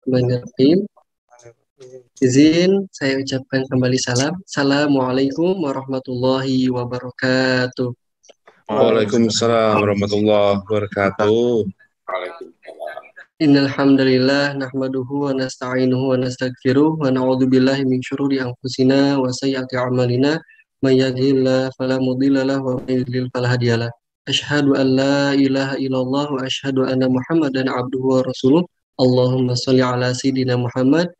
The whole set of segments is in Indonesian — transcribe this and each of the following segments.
Bismillahirrahmanirrahim. Izin saya ucapkan kembali salam. Assalamualaikum warahmatullahi wabarakatuh. Waalaikumsalam warahmatullahi wabarakatuh. Innal hamdalillah nahmaduhu wa nasta'inuhu wa nastaghfiruh wa na'udzu billahi min syururi anfusina wa sayyiati a'malina may yahdihillahu fala mudilla lahu wa may yudlil fala hadiyalah. Asyhadu an la ilaha illallah wa asyhadu anna Muhammadan abduhu wa rasuluh. Allahumma shalli ala sayidina Muhammad.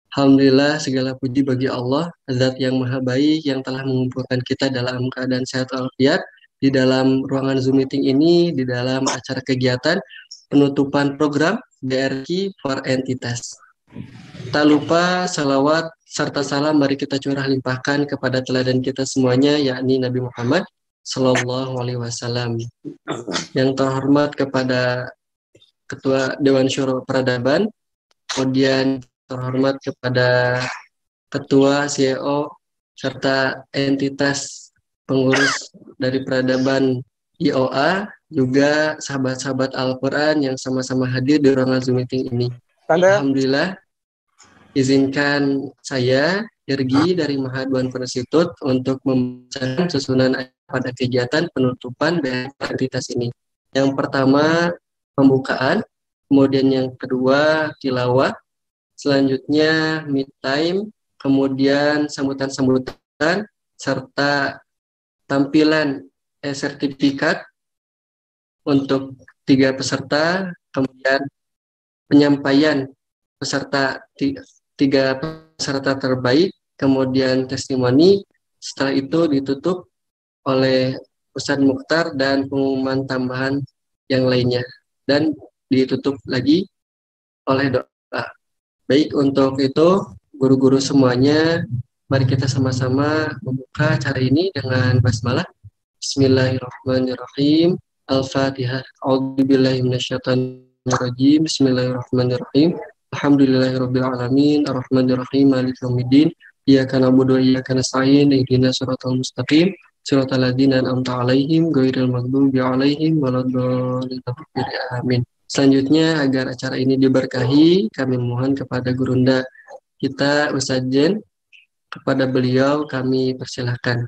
Alhamdulillah, segala puji bagi Allah, Zat yang Maha Baik yang telah mengumpulkan kita dalam keadaan sehat walafiat di dalam ruangan Zoom meeting ini, di dalam acara kegiatan penutupan program BRQ for Entitas. Tak lupa salawat serta salam mari kita curah limpahkan kepada teladan kita semuanya, yakni Nabi Muhammad Sallallahu Alaihi Wasallam. Yang terhormat kepada Ketua Dewan Syuro Peradaban, kemudian terhormat kepada Ketua CEO serta entitas pengurus dari peradaban IOA, juga sahabat-sahabat Al-Quran yang sama-sama hadir di ruangan Zoom meeting ini. Alhamdulillah, izinkan saya, Irgi dari Mahadwan Institute, untuk membacakan susunan pada kegiatan penutupan dari entitas ini. Yang pertama, pembukaan, kemudian yang kedua, tilawah, selanjutnya mid time, kemudian sambutan-sambutan, serta tampilan sertifikat untuk 3 peserta, kemudian penyampaian peserta 3 peserta terbaik, kemudian testimoni. Setelah itu ditutup oleh Ustadz Mukhtar dan pengumuman tambahan yang lainnya, dan ditutup lagi oleh doa. Baik, untuk itu guru-guru semuanya, mari kita sama-sama membuka acara ini dengan basmalah. Bismillahirrahmanirrahim. Al-Fatihah. A'udzubillahi minasyaitonirrajim. Bismillahirrahmanirrahim. Alhamdulillahirabbil alamin, arrahmanirrahim, maliki yaumiddin. Iyyaka na'budu wa iyyaka nasta'in. Ihdinas siratal mustaqim. Siratal ladzina an'amta 'alaihim ghairil maghdubi 'alaihim waladdallin. Amin. Selanjutnya, agar acara ini diberkahi, kami mohon kepada Gurunda kita, Ustadz Jen, kepada beliau kami persilahkan.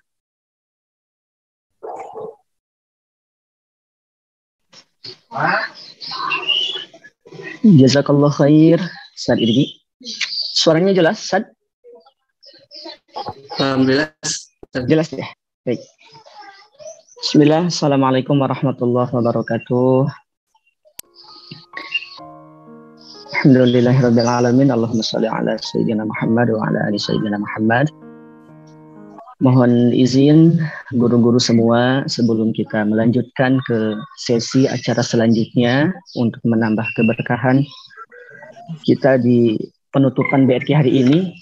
Jazakallah khair, Ustadz Irgi. Suaranya jelas, Ustadz? Alhamdulillah. Jelas ya? Baik. Bismillah, Assalamualaikum warahmatullahi wabarakatuh. Alhamdulillahirabbil alamin, Allahumma shalli ala sayyidina Muhammad wa ala ali sayyidina Muhammad. Mohon izin guru-guru semua, sebelum kita melanjutkan ke sesi acara selanjutnya untuk menambah keberkahan kita di penutupan BRQ hari ini,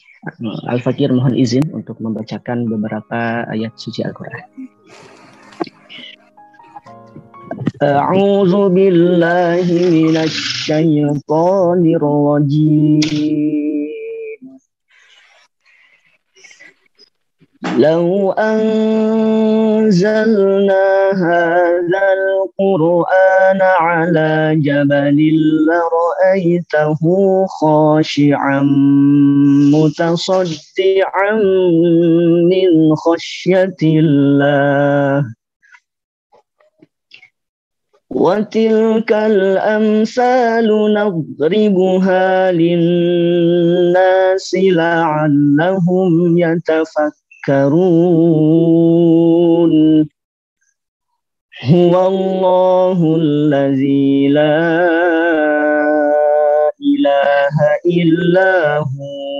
Al-Fakir mohon izin untuk membacakan beberapa ayat suci Al-Quran. A'udzu billahi minasy syaithanir rajim. Law anzalna hadzal qur'ana 'ala jabalin la ra'aitahu khashi'an mutasaddi'an min khasyatillah. وَتِلْكَ الْأَمْثَالُ نَضْرِبُهَا لِلنَّاسِ لَعَلَّهُمْ يَتَفَكَّرُونَ هُوَ اللَّهُ الَّذِي لَا إِلَهَ إِلَّا هُوَ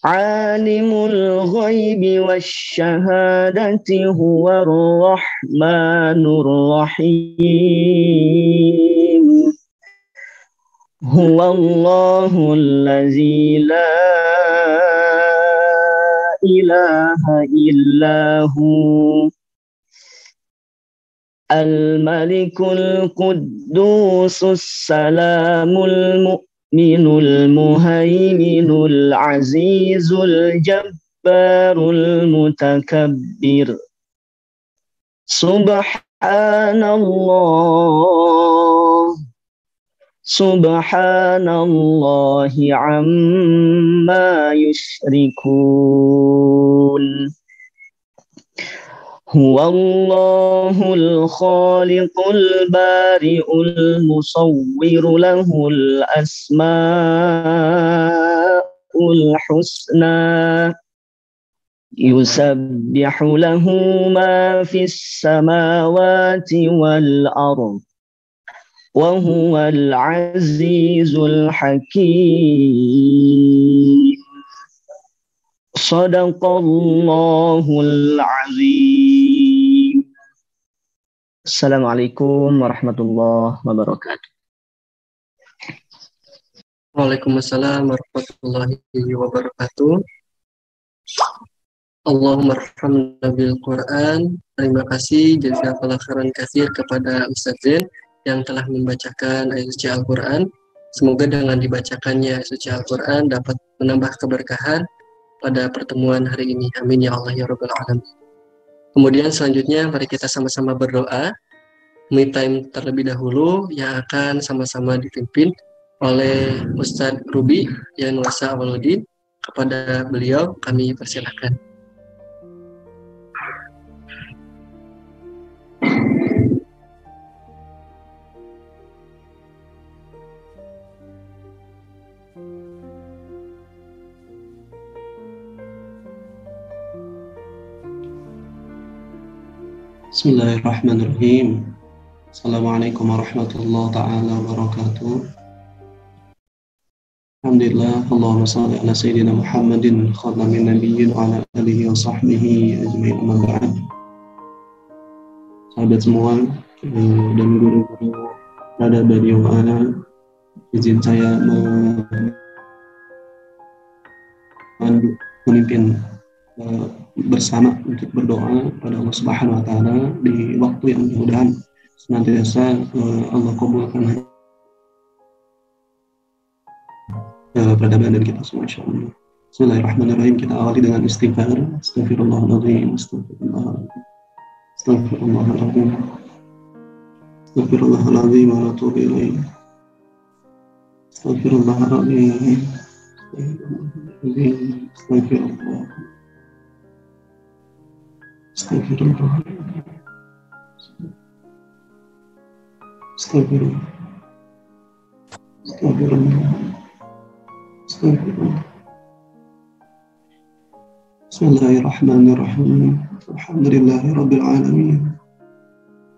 عالم الغيب والشهادة هو الرحمن الرحيم هو الله الذي لا إله إلا هو الملك القدوس السلام المؤمن المهيمن العزيز الجبار المتكبر سبحان الله Subhanallahi amma yushrikun. Huwallahul khaliqul bari'ul musawwiru lahul asma'ul husna. Yusabbihu lahu ma fis samawati wal ardh. Wa huwal azizul hakim. Shadaqallahul azim. Assalamualaikum warahmatullahi wabarakatuh. Waalaikumsalam warahmatullahi wabarakatuh. Allahumma arhamna bil Quran. Terima kasih jazakallahu khairan katsir kepada Ustaz Zain yang telah membacakan ayat suci Al-Quran. Semoga dengan dibacakannya ayat suci Al-Quran dapat menambah keberkahan pada pertemuan hari ini. Amin ya Allah ya Rabbal Alamin. Kemudian selanjutnya mari kita sama-sama berdoa. Me time terlebih dahulu yang akan sama-sama dipimpin oleh Ustadz Ruby Yanuasa Awaludin. Kepada beliau kami persilahkan. Bismillahirrahmanirrahim. Assalamualaikum warahmatullahi ta'ala wabarakatuh. Alhamdulillah, Allahumma salli ala Sayyidina Muhammadin khatamin nabiyyin wa ala alihi wa sahbihi ajma'in, amma ba'd. Sahabat semua dan guru-guru Rada Badi wa Ala, izin saya memimpin bersama untuk berdoa pada Allah Subhanahu wa taala di waktu yang mudah-mudahan senantiasa Allah kabulkan peradaban kita semua insyaallah. Bismillahirrahmanirrahim. Kita awali dengan istighfar. Astaghfirullahaladzim. Astaghfirullahaladzim. Astaghfirullahaladzim wa atubu ilaih. Astaghfirullahaladzim. Astaghfirullah. Astagfirullah. Astagfirullah. Astagfirullah. Astagfirullah. Bismillahirrahmanirrahim. Alhamdulillahi rabbil alamin.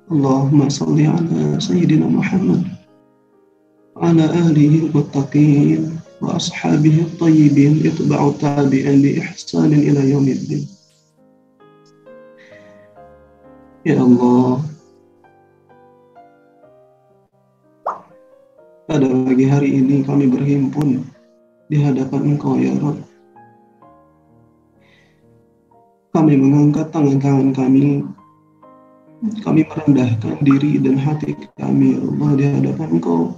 Allahumma salli ala Sayyidina Muhammad wa ala alihi al-muttaqin wa ashabihi at-tayyibin itba'u tabi'in bi ihsanin ila yaumiddin. Ya Allah, pada pagi hari ini kami berhimpun di hadapan Engkau ya Rabb. Kami mengangkat tangan-tangan kami merendahkan diri dan hati kami ya Allah di hadapan Engkau.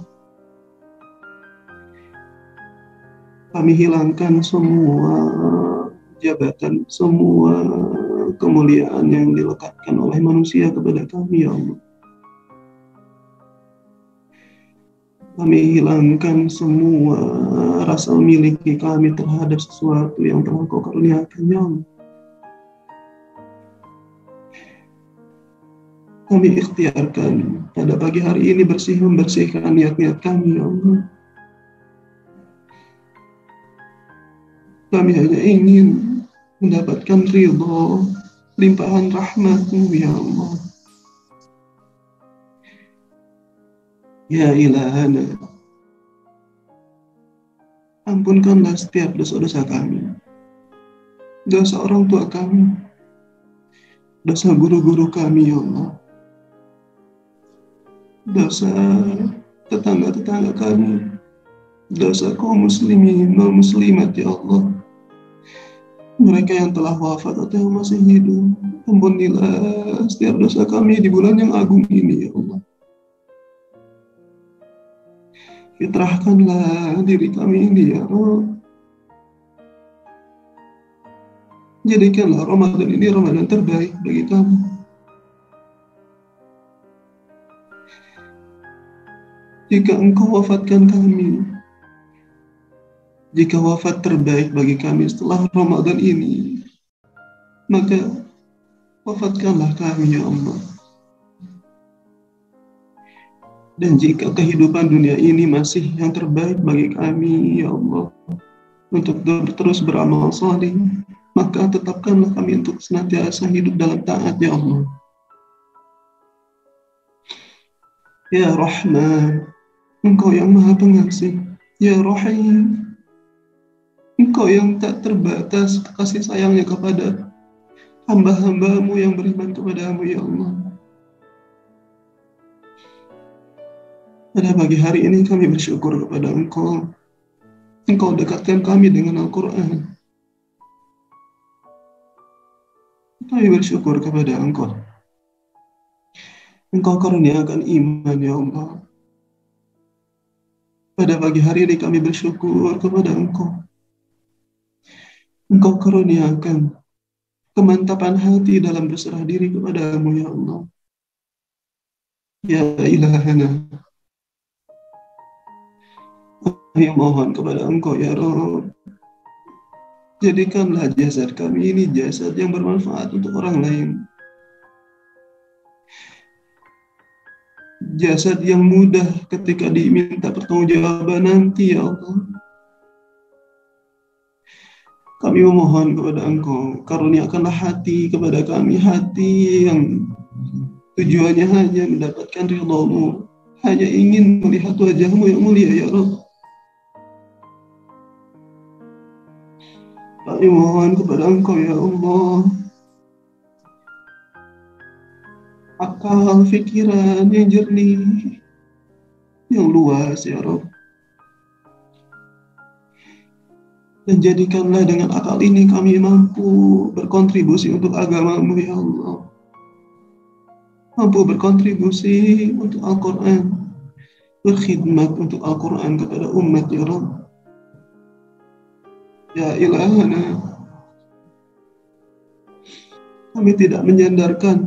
Kami hilangkan semua jabatan, semua kemuliaan yang dilekatkan oleh manusia kepada kami ya Allah. Kami hilangkan semua rasa memiliki kami terhadap sesuatu yang telah Kau karuniakan ya Allah. Kami ikhtiarkan pada pagi hari ini membersihkan niat-niat kami ya Allah. Kami hanya ingin mendapatkan ridho, limpahan rahmat-Mu ya Allah. Ya ilahana, ampunkanlah setiap dosa-dosa kami, dosa orang tua kami, dosa guru-guru kami ya Allah, dosa tetangga-tetangga kami, dosa kaum muslimin dan muslimat ya Allah. Mereka yang telah wafat atau yang masih hidup, ampunilah setiap dosa kami di bulan yang agung ini ya Allah. Fitrahkanlah diri kami ini ya Allah. Jadikanlah Ramadan ini Ramadan terbaik bagi kami. jika Engkau wafatkan kami, jika wafat terbaik bagi kami setelah Ramadan ini, maka wafatkanlah kami ya Allah. Dan jika kehidupan dunia ini masih yang terbaik bagi kami ya Allah, untuk terus beramal saleh, maka tetapkanlah kami untuk senantiasa hidup dalam taat ya Allah. Ya Rahman, Engkau yang Maha Pengasih. Ya Rahim, Engkau yang tak terbatas kasih sayangnya kepada hamba-hambamu yang beriman kepadamu ya Allah. Pada pagi hari ini kami bersyukur kepada Engkau. Engkau dekatkan kami dengan Al-Quran. Kami bersyukur kepada Engkau. Engkau karuniakan iman ya Allah. Pada pagi hari ini kami bersyukur kepada Engkau. Engkau karuniakan kemantapan hati dalam berserah diri kepadamu ya Allah. Ya ilahana, kami mohon kepada Engkau ya Rabb, jadikanlah jasad kami ini jasad yang bermanfaat untuk orang lain. Jasad yang mudah ketika diminta pertanggungjawaban nanti ya Allah. Kami memohon kepada Engkau, karuniakanlah hati kepada kami, hati yang tujuannya hanya mendapatkan ridha-Mu, hanya ingin melihat wajah-Mu yang mulia ya Rabb. Kami mohon kepada Engkau ya Allah, akal, fikiran yang jernih, yang luas ya Rabb. Dan jadikanlah dengan akal ini kami mampu berkontribusi untuk agama-Mu ya Allah. Mampu berkontribusi untuk Al-Quran, berkhidmat untuk Al-Quran kepada umat ya Rabb. Ya ilahana, kami tidak menyandarkan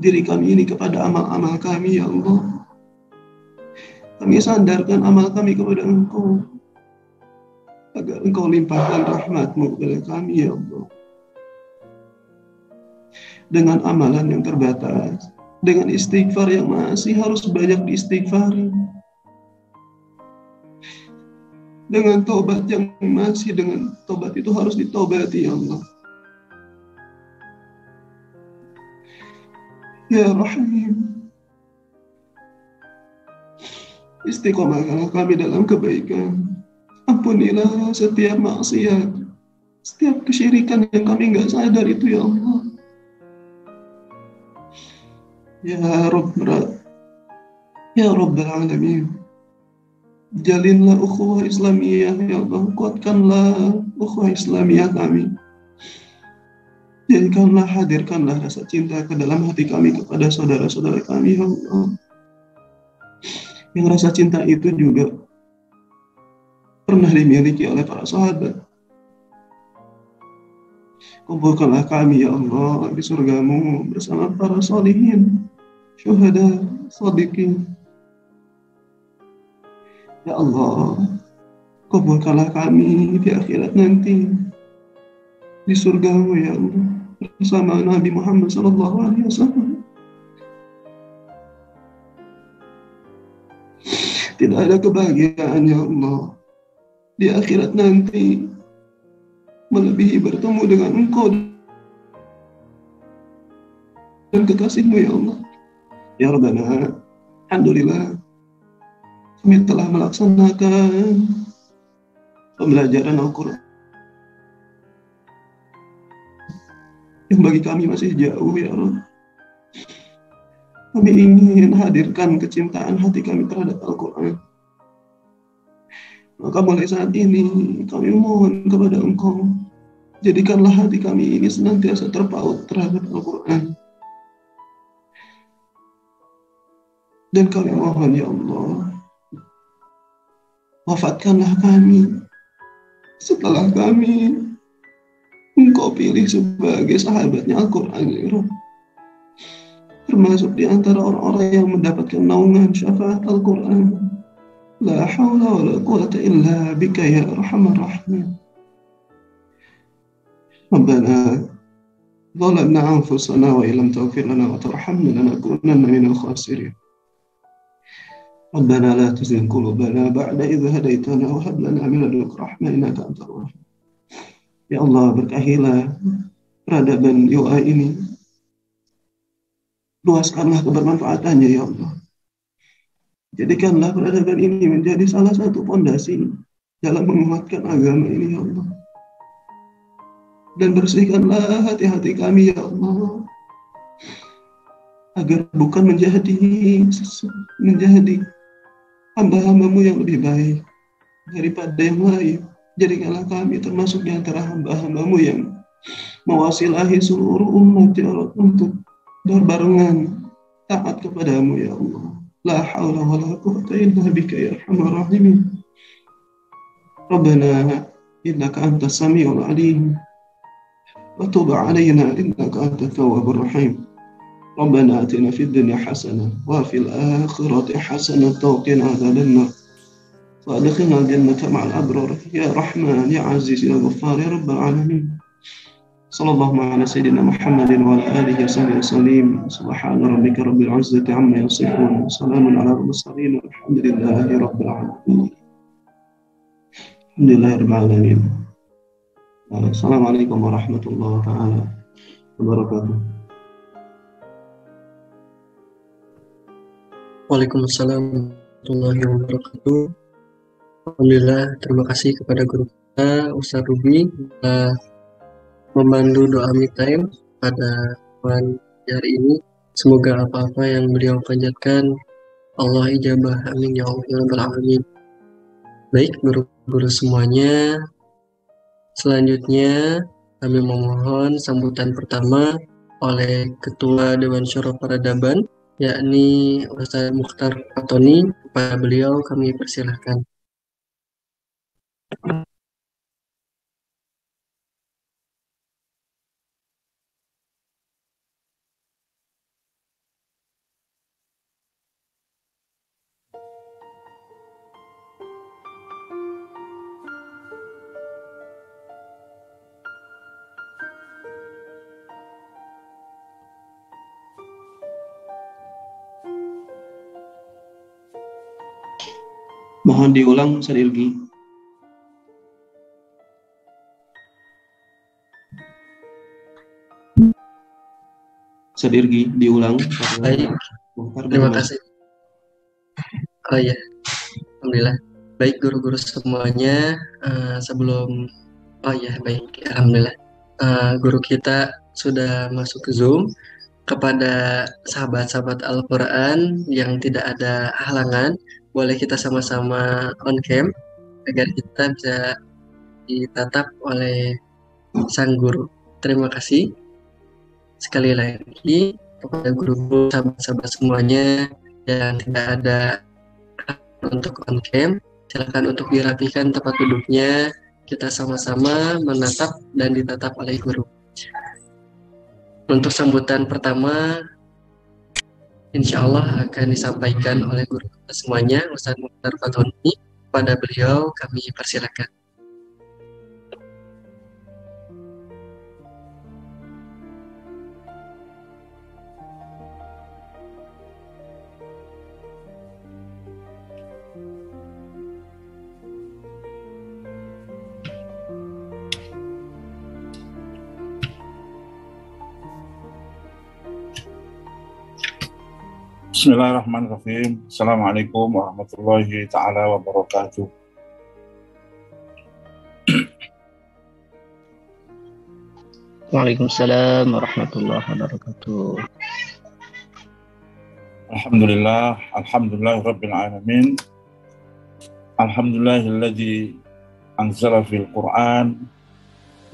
diri kami ini kepada amal-amal kami ya Allah. Kami sandarkan amal kami kepada Engkau, agar Engkau limpahkan rahmat-Mu kepada kami ya Allah. Dengan amalan yang terbatas, dengan istighfar yang masih harus banyak diistighfari, dengan tobat yang masih dengan tobat itu harus ditobati ya Allah. Ya Rahim, istiqomahkanlah kami dalam kebaikan. Ampunilah setiap maksiat, setiap kesyirikan yang kami enggak sadar itu ya Allah. Ya Rabb, ya Rabbal Alamin, jalinlah ukhuwah Islamiyah ya Allah, kuatkanlah ukhuwah Islamiyah kami. Jadikanlah, hadirkanlah rasa cinta ke dalam hati kami kepada saudara-saudara kami ya Allah. Yang rasa cinta itu juga pernah dimiliki oleh para sahabat. Kumpulkanlah kami ya Allah di surga-Mu bersama para sholihin, syuhada, shadiqin. Ya Allah, kumpulkanlah kami di akhirat nanti di surga-Mu ya Allah bersama Nabi Muhammad SAW. Tidak ada kebahagiaan ya Allah di akhirat nanti melebihi bertemu dengan Engkau dan kekasih-Mu ya Allah. Ya Rabbana, alhamdulillah kami telah melaksanakan pembelajaran Al-Quran yang bagi kami masih jauh ya Rabb. Kami ingin hadirkan kecintaan hati kami terhadap Al-Quran. Maka mulai saat ini kami mohon kepada Engkau, jadikanlah hati kami ini senantiasa terpaut terhadap Al-Quran. Dan kami mohon ya Allah, wafatkanlah kami setelah kami Engkau pilih sebagai sahabatnya Al-Quran ya Rabb. termasuk di antara orang-orang yang mendapatkan naungan syafaat Al-Quran. La hawla wa la quwata illa bika ya arhamar rahimin. Rabbana ظلمنا أنفسنا وإن لم تغفر لنا وترحمنا لنكونن من الخاسرين. ربنا لا تزغ قلوبنا بعد إذ هديتنا وهب لنا من لدنك رحمة إنك أنت الوهاب. Ya Allah, berkahilah peradaban UA ini. Luaskanlah kebermanfaatannya ya Allah. Jadikanlah peradaban ini menjadi salah satu fondasi dalam menguatkan agama ini ya Allah. Dan bersihkanlah hati-hati kami ya Allah, agar bukan menjadi hamba-hambamu yang lebih baik daripada yang lain. Jadikanlah kami termasuk di antara hamba-hambamu yang mewasilahi seluruh umat ya Allah untuk berbarengan taat kepadamu ya Allah. La haula wa la quwata illa bika ya arhamar rahimin. Rabbana innaka antas samiul alim wa tub alaina innaka antat tawwabur rahim. Rabbana atina fid dunya hasanah wa fil akhirati hasanah wa qina adzabannar. Wa adkhilna al-jannata ma'al abrar ya Rahman ya Aziz ya Ghaffar ya Rabbal alamin. Sallallahu ala sayyidina Muhammadin wa ala alihi wa sallam. Subhana rabbika rabbil izzati amma yasifun. Salamun ala al-mursalin. Alhamdulillahi rabbil alamin. Alhamdulillahi rabbil alamin. Assalamualaikum warahmatullahi taala wabarakatuh. Waalaikumsalam warahmatullahi wabarakatuh. Alhamdulillah, terima kasih kepada guru kita Ustaz Ruby telah memandu doa me time pada malam hari ini. Semoga apa-apa yang beliau panjatkan Allah ijabah, amin ya Allah ya rabbal alamin. Baik guru-guru semuanya, selanjutnya kami memohon sambutan pertama oleh Ketua Dewan Syuro Peradaban, yakni Ustaz Mukhtar Fatoni. Kepada beliau kami persilahkan. Mohon diulang Ustaz Irgi. Ustaz Irgi diulang. Baik, terima kasih. Oh iya, alhamdulillah. Baik guru-guru semuanya, baik, alhamdulillah. Guru kita sudah masuk ke Zoom. Kepada sahabat-sahabat Al-Quran yang tidak ada halangan, boleh kita sama-sama on cam agar kita bisa ditatap oleh sang guru. Terima kasih sekali lagi kepada guru-guru, sahabat-sahabat semuanya yang tidak ada untuk on cam. Silakan untuk dirapikan tempat duduknya. Kita sama-sama menatap dan ditatap oleh guru. Untuk sambutan pertama, insya Allah akan disampaikan oleh guru kita semuanya, Ustaz Mukhtar Fatoni. Pada beliau kami persilakan. Bismillahirrahmanirrahim. Assalamualaikum warahmatullahi ta'ala wabarakatuh. Waalaikumsalam warahmatullahi wabarakatuh. Alhamdulillah rabbil alamin. Alhamdulillahilladzi anzala fil Qur'an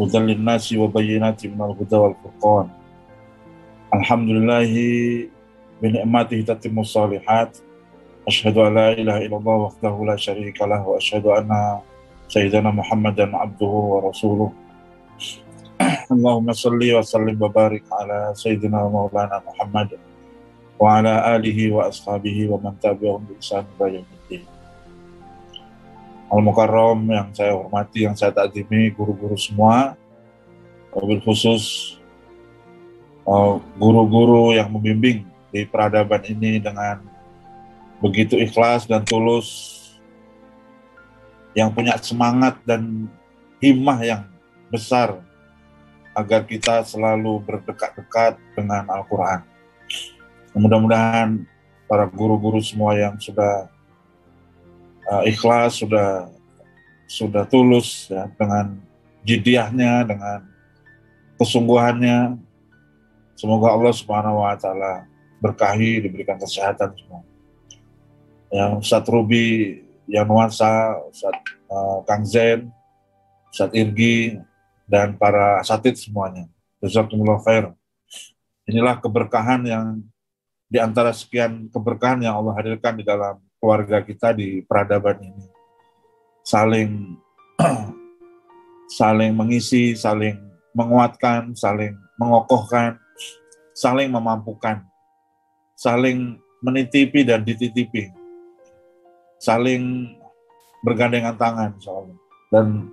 hudan lin-nasi wa bayyinatin minal huda wal furqan. Alhamdulillahi بنعمته تتم الصالحات أشهد أن لا إله إلا الله وحده لا شريك له وأشهد أن سيدنا محمدا عبده ورسوله اللهم صل وسلم وبارك على سيدنا مولانا محمد wa ala alihi wa ashabihi wa man tabi'ahum bi ihsan ila yaumil Al-Mukarram yang saya hormati, yang saya takzimi, guru-guru semua, wabil khusus guru-guru yang membimbing di peradaban ini dengan begitu ikhlas dan tulus, yang punya semangat dan himmah yang besar agar kita selalu berdekat-dekat dengan Al-Quran. Mudah-mudahan para guru-guru semua yang sudah ikhlas, sudah tulus ya, dengan jidiahnya, dengan kesungguhannya, semoga Allah Subhanahu wa Ta'ala berkahi, diberikan kesehatan semua. Yang Ustadz Ruby, Yanuansa, Ustadz Kang Zen, Ustadz Irgi, dan para asatid semuanya. Jazakumullah khair. Inilah keberkahan yang di antara sekian keberkahan yang Allah hadirkan di dalam keluarga kita di peradaban ini. Saling mengisi, saling menguatkan, saling mengokohkan, saling memampukan, saling menitipi dan dititipi, saling bergandengan tangan, insyaallah. Dan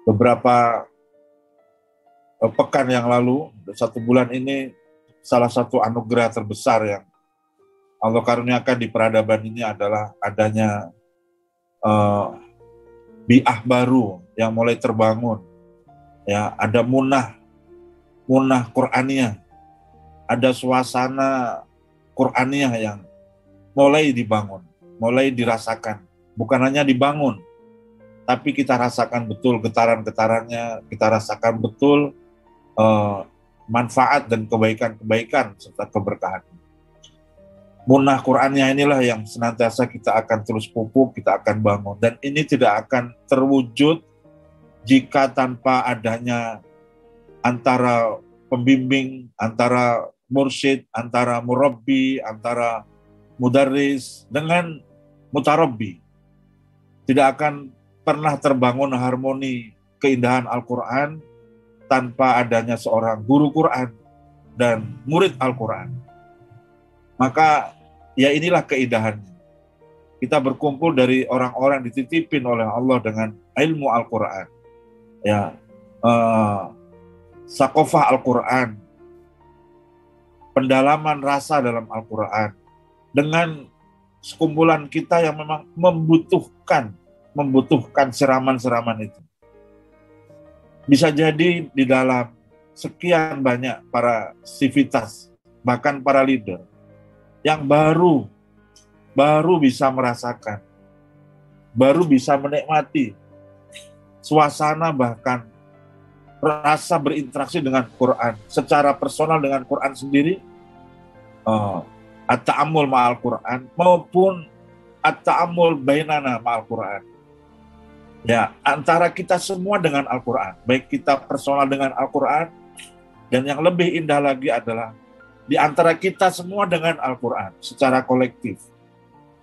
beberapa pekan yang lalu, 1 bulan ini, salah satu anugerah terbesar yang Allah karuniakan di peradaban ini adalah adanya bi'ah baru yang mulai terbangun. Ya, ada munah Qur'aniyah, ada suasana Qur'aniyah yang mulai dibangun, mulai dirasakan. Bukan hanya dibangun, tapi kita rasakan betul getaran-getarannya, kita rasakan betul manfaat dan kebaikan-kebaikan serta keberkahan. Munah Qur'annya inilah yang senantiasa kita akan terus pupuk, kita akan bangun. Dan ini tidak akan terwujud jika tanpa adanya antara pembimbing, antara mursyid, antara murabbi, antara mudarris dengan mutarabbi. Tidak akan pernah terbangun harmoni keindahan Al-Quran tanpa adanya seorang guru Quran dan murid Al-Quran. Maka ya inilah keindahannya. Kita berkumpul dari orang-orang dititipin oleh Allah dengan ilmu Al-Quran. Ya, sakofah Al-Quran, pendalaman rasa dalam Al-Quran, dengan sekumpulan kita yang memang membutuhkan siraman-siraman itu. Bisa jadi di dalam sekian banyak para sivitas, bahkan para leader, yang baru bisa merasakan, baru bisa menikmati suasana bahkan rasa berinteraksi dengan Quran secara personal dengan Quran sendiri, at-ta'ammul ma'al Quran maupun at-ta'ammul bainana ma'al Quran. Ya, antara kita semua dengan Al-Quran, baik kita personal dengan Al-Quran, dan yang lebih indah lagi adalah di antara kita semua dengan Al-Quran secara kolektif.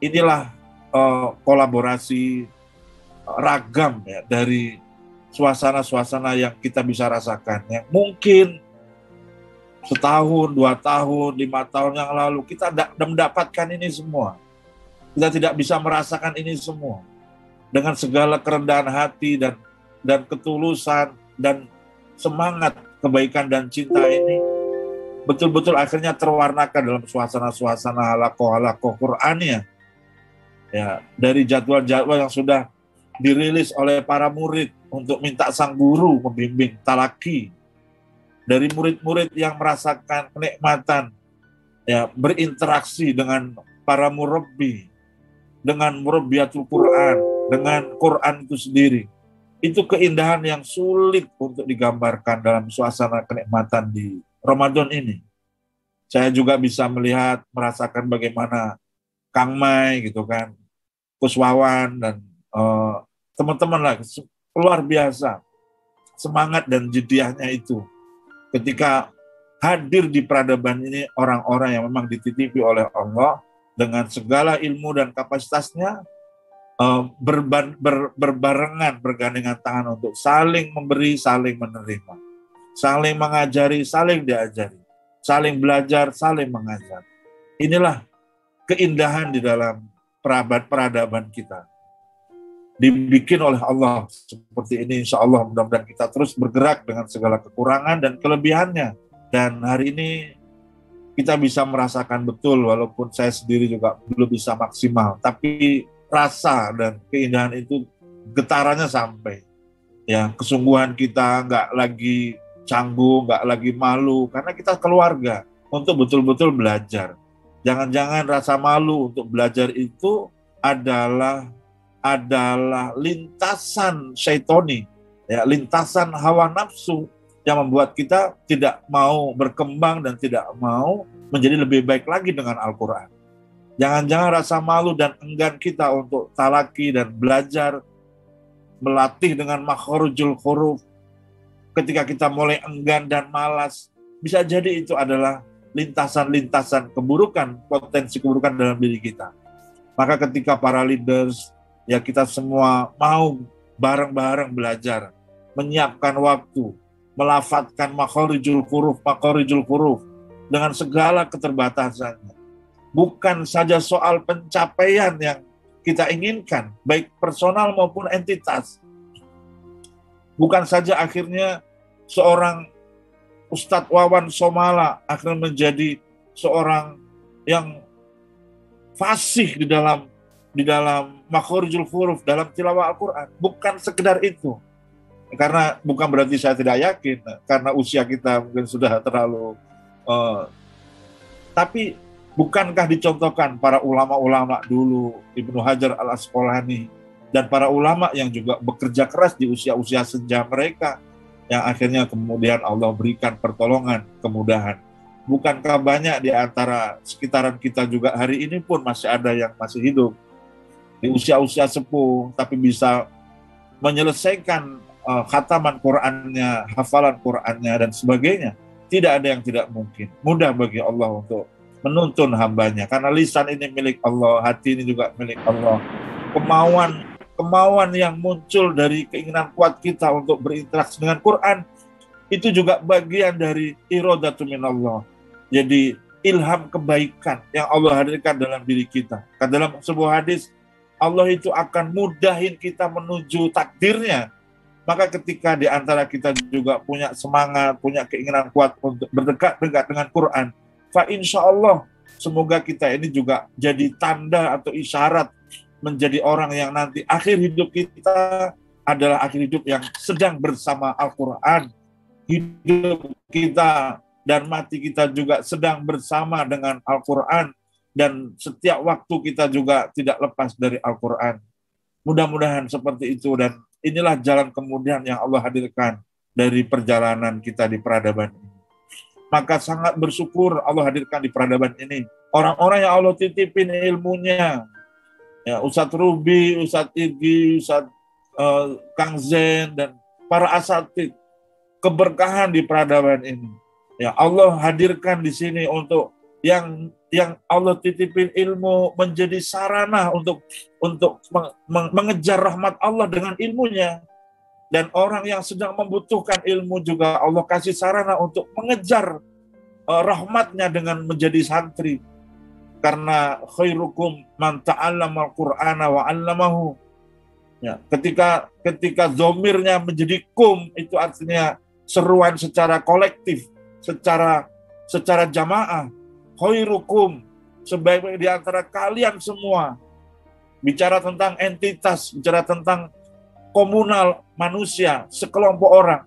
Inilah kolaborasi ragam ya, dari suasana-suasana yang kita bisa rasakan. Yang mungkin setahun, 2 tahun, 5 tahun yang lalu kita tidak mendapatkan ini semua. Kita tidak bisa merasakan ini semua. Dengan segala kerendahan hati dan ketulusan dan semangat kebaikan dan cinta ini, betul-betul akhirnya terwarnakan dalam suasana-suasana halakoh Qur'annya. Ya, dari jadwal-jadwal yang sudah dirilis oleh para murid untuk minta sang guru membimbing talaki. Dari murid-murid yang merasakan kenikmatan ya, berinteraksi dengan para murabbi, dengan murabbiyatul Quran, dengan Quran itu sendiri. Itu keindahan yang sulit untuk digambarkan dalam suasana kenikmatan di Ramadan ini. Saya juga bisa melihat, merasakan bagaimana Kang Mai gitu kan, Kuswawan dan teman-teman lah, luar biasa semangat dan jediahnya itu ketika hadir di peradaban ini orang-orang yang memang dititipi oleh Allah dengan segala ilmu dan kapasitasnya, berbarengan, bergandengan tangan untuk saling memberi, saling menerima, saling mengajari, saling diajari, saling belajar, saling mengajar. Inilah keindahan di dalam peradaban kita. Dibikin oleh Allah seperti ini, insya Allah mudah-mudahan kita terus bergerak dengan segala kekurangan dan kelebihannya. Dan hari ini kita bisa merasakan betul, walaupun saya sendiri juga belum bisa maksimal, tapi rasa dan keindahan itu getarannya sampai. Ya, kesungguhan kita nggak lagi canggung, nggak lagi malu, karena kita keluarga untuk betul-betul belajar. Jangan-jangan rasa malu untuk belajar itu adalah lintasan syaitoni, ya, lintasan hawa nafsu yang membuat kita tidak mau berkembang dan tidak mau menjadi lebih baik lagi dengan Al-Quran. Jangan-jangan rasa malu dan enggan kita untuk talaki dan belajar, melatih dengan makharijul huruf, ketika kita mulai enggan dan malas, bisa jadi itu adalah lintasan-lintasan keburukan, potensi keburukan dalam diri kita. Maka ketika para leaders, ya kita semua mau bareng-bareng belajar, menyiapkan waktu, melafadzkan makharijul huruf dengan segala keterbatasannya. Bukan saja soal pencapaian yang kita inginkan, baik personal maupun entitas. Bukan saja akhirnya seorang Ustadz Wawan Somala akhirnya menjadi seorang yang fasih di dalam makharijul huruf, dalam tilawah Al-Quran. Bukan sekedar itu. Karena bukan berarti saya tidak yakin, karena usia kita mungkin sudah terlalu... tapi bukankah dicontohkan para ulama-ulama dulu, Ibnu Hajar al-Asqalani, dan para ulama yang juga bekerja keras di usia-usia senja mereka, yang akhirnya kemudian Allah berikan pertolongan, kemudahan. Bukankah banyak di antara sekitaran kita juga hari ini pun masih ada yang masih hidup di usia-usia sepuh, tapi bisa menyelesaikan khataman Qur'annya, hafalan Qur'annya, dan sebagainya. Tidak ada yang tidak mungkin. Mudah bagi Allah untuk menuntun hambanya. Karena lisan ini milik Allah, hati ini juga milik Allah. Kemauan yang muncul dari keinginan kuat kita untuk berinteraksi dengan Quran, itu juga bagian dari iradatu minallah. Jadi ilham kebaikan yang Allah hadirkan dalam diri kita. Karena dalam sebuah hadis, Allah itu akan mudahin kita menuju takdirnya. Maka ketika di antara kita juga punya semangat, punya keinginan kuat untuk berdekat dengan Quran, fa insya Allah semoga kita ini juga jadi tanda atau isyarat menjadi orang yang nanti akhir hidup kita adalah akhir hidup yang sedang bersama Al-Quran. Hidup kita dan mati kita juga sedang bersama dengan Al-Quran, dan setiap waktu kita juga tidak lepas dari Al-Quran. Mudah-mudahan seperti itu, dan inilah jalan kemudian yang Allah hadirkan dari perjalanan kita di peradaban ini. Maka sangat bersyukur Allah hadirkan di peradaban ini orang-orang yang Allah titipin ilmunya. Ya, Ustadz Ruby, Ustadz Igi, Ustadz Kang Zen, dan para asatid, keberkahan di peradaban ini. Ya, Allah hadirkan di sini untuk yang Allah titipin ilmu menjadi sarana untuk mengejar rahmat Allah dengan ilmunya. Dan orang yang sedang membutuhkan ilmu juga Allah kasih sarana untuk mengejar rahmatnya dengan menjadi santri. Karena khairukum man ta'allama al-Qur'ana wa 'allamahu. Ya, ketika zomirnya menjadi kum, itu artinya seruan secara kolektif, secara jamaah. Khairukum, sebaik-baik di antara kalian semua. Bicara tentang entitas, bicara tentang komunal manusia, sekelompok orang.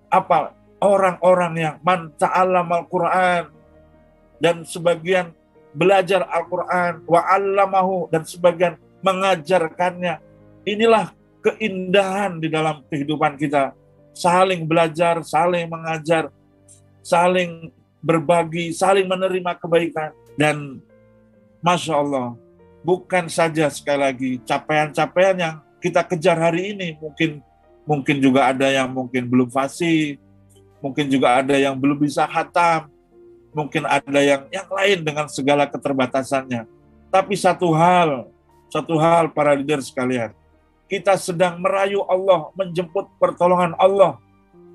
Apa? Orang-orang yang man ta'allama al-Qur'an, dan sebagian belajar Al-Quran, wa 'allamahu, dan sebagian mengajarkannya. Inilah keindahan di dalam kehidupan kita. Saling belajar, saling mengajar, saling berbagi, saling menerima kebaikan. Dan Masya Allah, bukan saja sekali lagi capaian-capaian yang kita kejar hari ini. Mungkin juga ada yang mungkin belum fasih, mungkin juga ada yang belum bisa khatam, mungkin ada yang lain dengan segala keterbatasannya. Tapi satu hal para leader sekalian, kita sedang merayu Allah, menjemput pertolongan Allah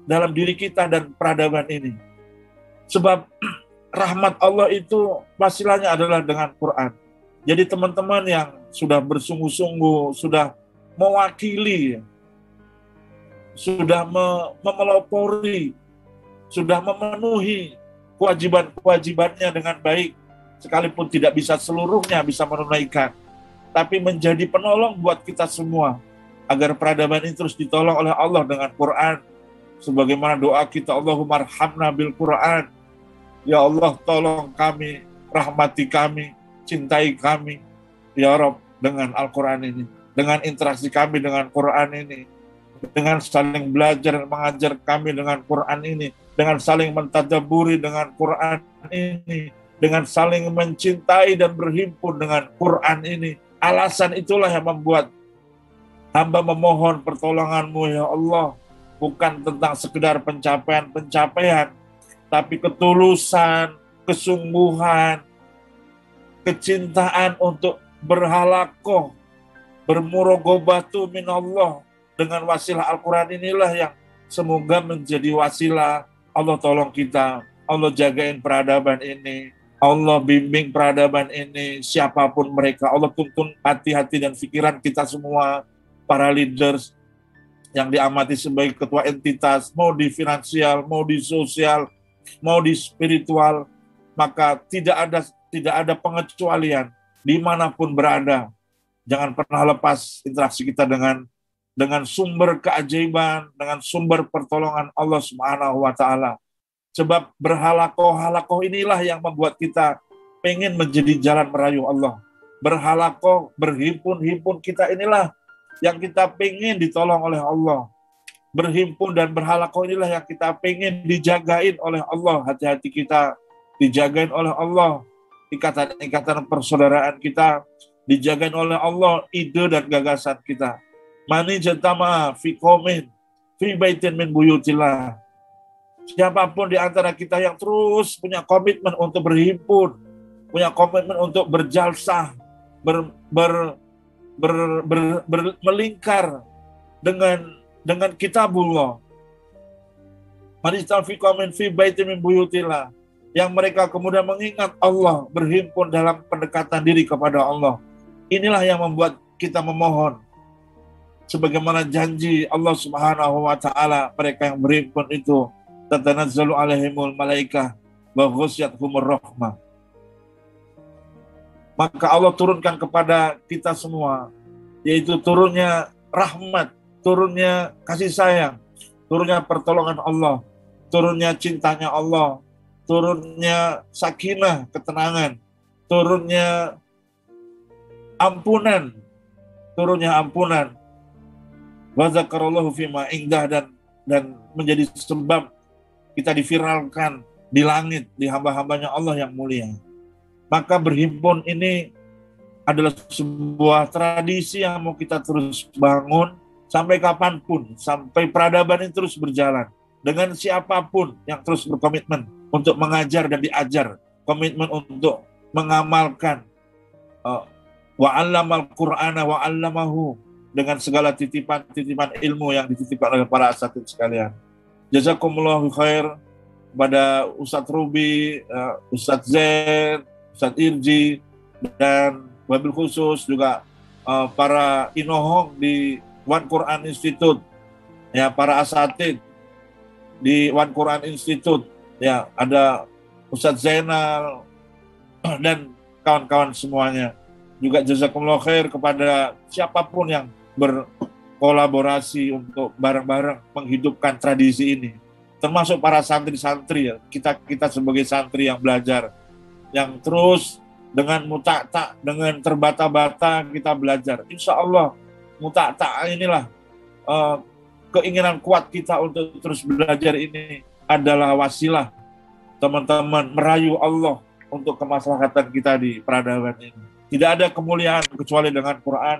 dalam diri kita dan peradaban ini. Sebab rahmat Allah itu wasilahnya adalah dengan Quran. Jadi teman-teman yang sudah bersungguh-sungguh, sudah mewakili, sudah memelopori, sudah memenuhi kewajiban-kewajibannya dengan baik, sekalipun tidak bisa seluruhnya bisa menunaikan, tapi menjadi penolong buat kita semua, agar peradaban ini terus ditolong oleh Allah dengan Quran. Sebagaimana doa kita, Allahumma arhamna bil Quran. Ya Allah, tolong kami, rahmati kami, cintai kami, ya Rabb, dengan Al-Quran ini, dengan interaksi kami dengan Quran ini, dengan saling belajar dan mengajar kami dengan Quran ini, dengan saling mentadaburi dengan Quran ini, dengan saling mencintai dan berhimpun dengan Quran ini. Alasan itulah yang membuat hamba memohon pertolongan-Mu, ya Allah, bukan tentang sekedar pencapaian-pencapaian, tapi ketulusan, kesungguhan, kecintaan untuk berhalakoh, bermurogobatu minallah dengan wasilah Al-Quran inilah yang semoga menjadi wasilah. Allah tolong kita, Allah jagain peradaban ini, Allah bimbing peradaban ini, siapapun mereka, Allah tuntun hati-hati dan pikiran kita semua, para leaders yang diamati sebagai ketua entitas, mau di finansial, mau di sosial, mau di spiritual, maka tidak ada pengecualian dimanapun berada. Jangan pernah lepas interaksi kita dengan sumber keajaiban, dengan sumber pertolongan Allah Subhanahu wa Ta'ala. Sebab berhalakoh inilah yang membuat kita pengen menjadi jalan merayu Allah. Berhalakoh, berhimpun kita inilah yang kita pengen ditolong oleh Allah. Berhimpun dan berhalakoh inilah yang kita pengen dijagain oleh Allah. Hati-hati kita dijagain oleh Allah. Ikatan-ikatan persaudaraan kita dijagain oleh Allah. Ide dan gagasan kita. Mani jatama fi qaumin fi baitin min buyutillah. Siapapun di antara kita yang terus punya komitmen untuk berhimpun, punya komitmen untuk berjalsah, melingkar dengan kitabullah. Mani fi qaumin fi baitin min buyutillah, yang mereka kemudian mengingat Allah, berhimpun dalam pendekatan diri kepada Allah. Inilah yang membuat kita memohon. Sebagaimana janji Allah Subhanahu wa Ta'ala, mereka yang berhimpun itu tatanazzalu alaihimul malaikah wa ghasyiyatuhumur rahmah. Maka Allah turunkan kepada kita semua, yaitu turunnya rahmat, turunnya kasih sayang, turunnya pertolongan Allah, turunnya cintanya Allah, turunnya sakinah, ketenangan, turunnya ampunan, wa zakarallahu fima indah, dan menjadi sebab kita diviralkan di langit, di hamba-hambanya Allah yang mulia. Maka berhimpun ini adalah sebuah tradisi yang mau kita terus bangun sampai kapanpun, sampai peradaban ini terus berjalan. Dengan siapapun yang terus berkomitmen untuk mengajar dan diajar, komitmen untuk mengamalkan wa'allamal Qur'ana wa'allamahu, dengan segala titipan-titipan ilmu yang dititipkan oleh para asatidz sekalian. Jazakumullahu khair kepada Ustadz Ruby, Ustadz Zain, Ustadz Irji, dan wabil khusus juga para inohong di One Quran Institute, ya, para asatidz di One Quran Institute, ya, ada Ustadz Zainal dan kawan-kawan semuanya. Juga jazakumullah khair kepada siapapun yang berkolaborasi untuk bareng-bareng menghidupkan tradisi ini. Termasuk para santri-santri, ya. Kita sebagai santri yang belajar, yang terus dengan mutak-tak, dengan terbata-bata kita belajar. Insya Allah mutak-tak inilah keinginan kuat kita untuk terus belajar ini adalah wasilah teman-teman merayu Allah untuk kemaslahatan kita di peradaban ini. Tidak ada kemuliaan kecuali dengan Quran,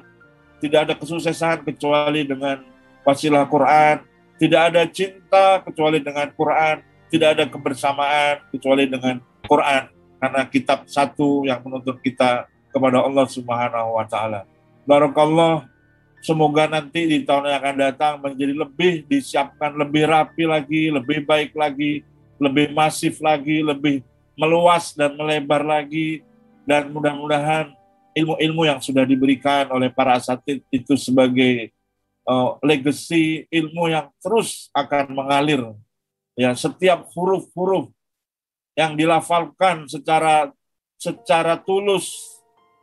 tidak ada kesuksesan kecuali dengan wasilah Quran, tidak ada cinta kecuali dengan Quran, tidak ada kebersamaan kecuali dengan Quran, karena kitab satu yang menuntun kita kepada Allah Subhanahu wa Ta'ala. Barakallah, semoga nanti di tahun yang akan datang menjadi lebih disiapkan, lebih rapi lagi, lebih baik lagi, lebih masif lagi, lebih meluas dan melebar lagi, dan mudah-mudahan ilmu-ilmu yang sudah diberikan oleh para asatidz itu sebagai legacy ilmu yang terus akan mengalir. Ya, setiap huruf-huruf yang dilafalkan secara tulus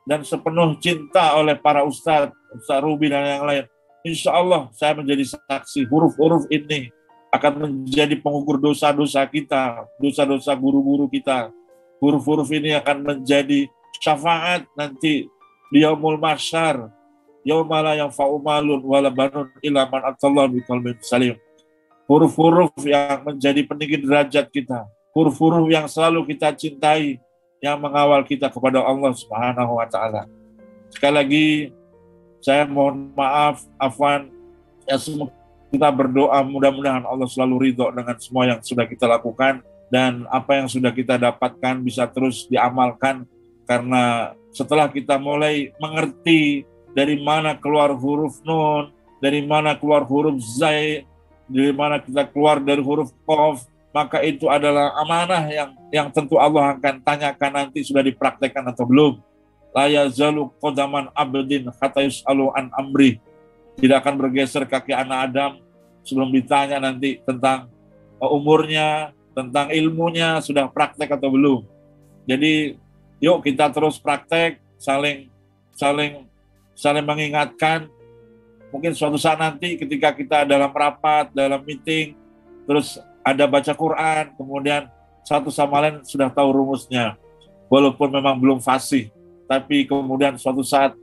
dan sepenuh cinta oleh para Ustaz Ruby dan yang lain. Insya Allah saya menjadi saksi, huruf-huruf ini akan menjadi pengukur dosa-dosa kita, dosa-dosa guru-guru kita. Huruf-huruf ini akan menjadi syafaat nanti di yaumul mahsyar, yauma la yanfa'u malun wala banun illa man atallah biqalbin salim. Huruf-huruf yang menjadi peninggi derajat kita, huruf-huruf yang selalu kita cintai, yang mengawal kita kepada Allah Subhanahu wa taala. Sekali lagi saya mohon maaf, afwan, ya semua kita berdoa mudah-mudahan Allah selalu ridho dengan semua yang sudah kita lakukan, dan apa yang sudah kita dapatkan bisa terus diamalkan, karena setelah kita mulai mengerti dari mana keluar huruf nun, dari mana keluar huruf zai, dari mana kita keluar dari huruf qaf, maka itu adalah amanah yang tentu Allah akan tanyakan nanti sudah dipraktekkan atau belum. La yazalu qadaman abdin hatta yus'alu an amri. Tidak akan bergeser kaki anak Adam sebelum ditanya nanti tentang umurnya, tentang ilmunya, sudah praktek atau belum. Jadi yuk kita terus praktek, saling mengingatkan. Mungkin suatu saat nanti ketika kita dalam rapat, dalam meeting, terus ada baca Quran, kemudian satu sama lain sudah tahu rumusnya. Walaupun memang belum fasih, tapi kemudian suatu saat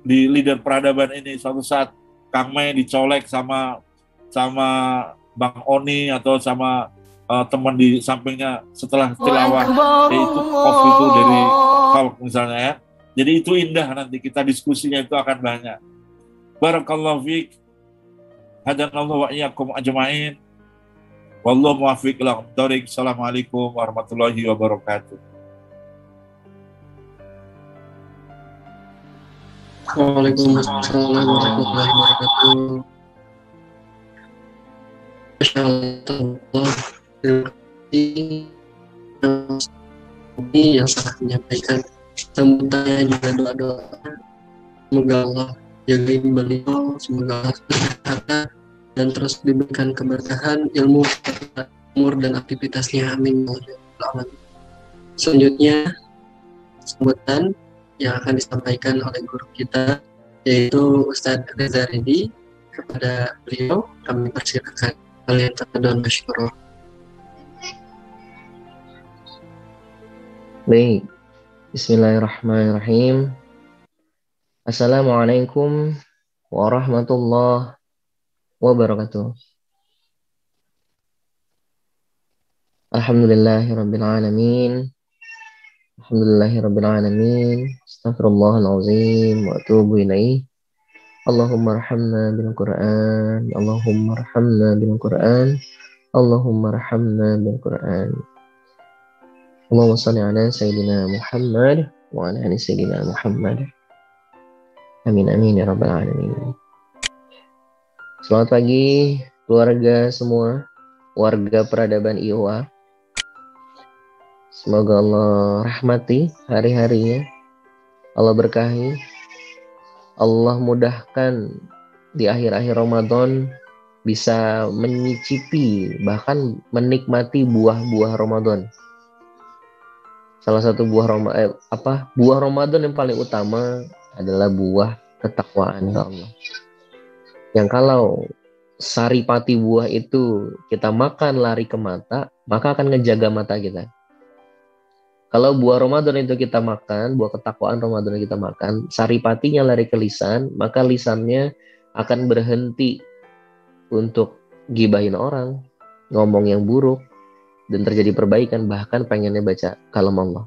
di leader peradaban ini, suatu saat Kang Mei dicolek sama Bang Oni atau sama teman di sampingnya setelah tilawah, yaitu kopi itu dari Khalq misalnya ya. Jadi itu indah, nanti kita diskusinya itu akan banyak. Barakallahu fiik. Hadanallahu wa iyyakum ajma'in. Wallahu muwaffiq ila thoriq. Assalamualaikum warahmatullahi wabarakatuh. Waalaikumsalam warahmatullahi wabarakatuh. Masyaallah, terima kasih yang telah menyampaikan sambutannya juga doa-doa. Semoga Allah jagain beliau, semoga Allah kesehatan dan terus diberikan keberkahan ilmu, umur dan aktivitasnya. Amin. Selanjutnya sambutan yang akan disampaikan oleh guru kita, yaitu Ustadz Reza Redi. Kepada beliau kami persilakan. Kalian tafadhol masykurur. Baik, bismillahirrahmanirrahim. Assalamualaikum warahmatullahi wabarakatuh. Alhamdulillahirabbil alamin. Alhamdulillahirabbil alamin. Astaghfirullahalazim wa atubu ilaih. Allahumma arhamna bil Qur'an. Allahumma arhamna bil Qur'an. Allahumma arhamna bil Qur'an. Allahumma shalli ala sayyidina Muhammad wa ala ali sayyidina Muhammad. Amin amin ya rabbal alamin. Selamat pagi keluarga semua, warga peradaban IOA. Semoga Allah rahmati hari-harinya, Allah berkahi, Allah mudahkan di akhir-akhir Ramadan bisa menyicipi bahkan menikmati buah-buah Ramadan. Salah satu buah Ramadan yang paling utama adalah buah ketakwaan ya Allah. Yang kalau saripati buah itu kita makan lari ke mata, maka akan ngejaga mata kita. Kalau buah Ramadan itu kita makan, buah ketakwaan Ramadan kita makan, saripatinya lari ke lisan, maka lisannya akan berhenti untuk gibahin orang, ngomong yang buruk, dan terjadi perbaikan, bahkan pengennya baca kalam Allah.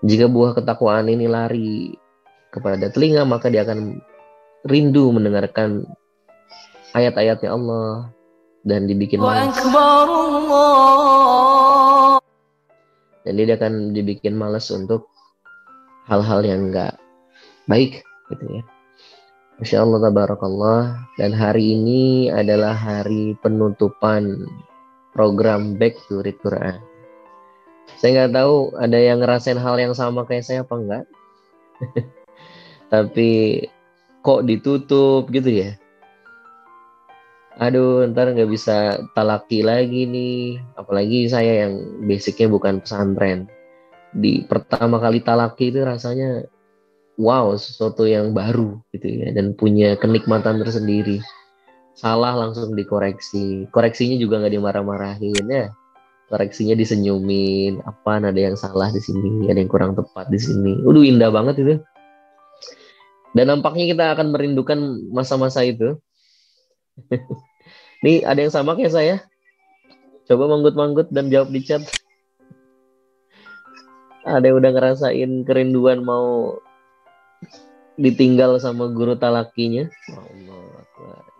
Jika buah ketakwaan ini lari kepada telinga, maka dia akan rindu mendengarkan ayat-ayatnya Allah dan dibikin malas. Dan dia akan dibikin malas untuk hal-hal yang enggak baik gitu ya. Masya Allah tabarakallah. Dan hari ini adalah hari penutupan program Back to Read Quran. Saya nggak tahu ada yang ngerasain hal yang sama kayak saya apa enggak. Tapi kok ditutup gitu ya. Aduh, ntar nggak bisa talaki lagi nih. Apalagi saya yang basicnya bukan pesantren. Di pertama kali talaki itu rasanya wow, sesuatu yang baru gitu ya. Dan punya kenikmatan tersendiri. Salah langsung dikoreksi. Koreksinya juga nggak dimarah-marahin ya. Koreksinya disenyumin. Apaan ada yang salah di sini, ada yang kurang tepat di sini. Udah indah banget itu. Dan nampaknya kita akan merindukan masa-masa itu. Nih ada yang sama kayak saya. Coba manggut-manggut dan jawab di chat. Ada yang udah ngerasain kerinduan mau ditinggal sama guru talakinya? Allah,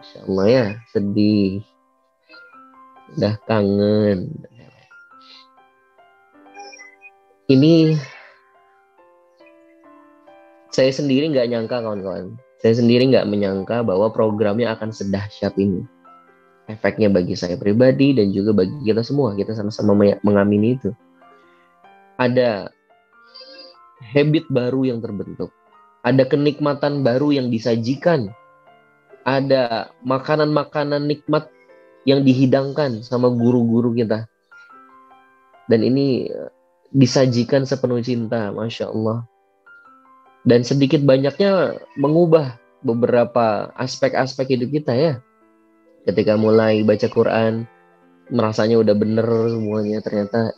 Insya Allah ya, sedih. Udah kangen. Ini saya sendiri nggak nyangka kawan-kawan. Saya sendiri nggak menyangka bahwa programnya akan sedahsyat ini. Efeknya bagi saya pribadi dan juga bagi kita semua. Kita sama-sama mengamini itu. Ada habit baru yang terbentuk. Ada kenikmatan baru yang disajikan. Ada makanan-makanan nikmat yang dihidangkan sama guru-guru kita. Dan ini disajikan sepenuh cinta, Masya Allah. Dan sedikit banyaknya mengubah beberapa aspek-aspek hidup kita ya. Ketika mulai baca Quran, merasanya udah bener semuanya. Ternyata,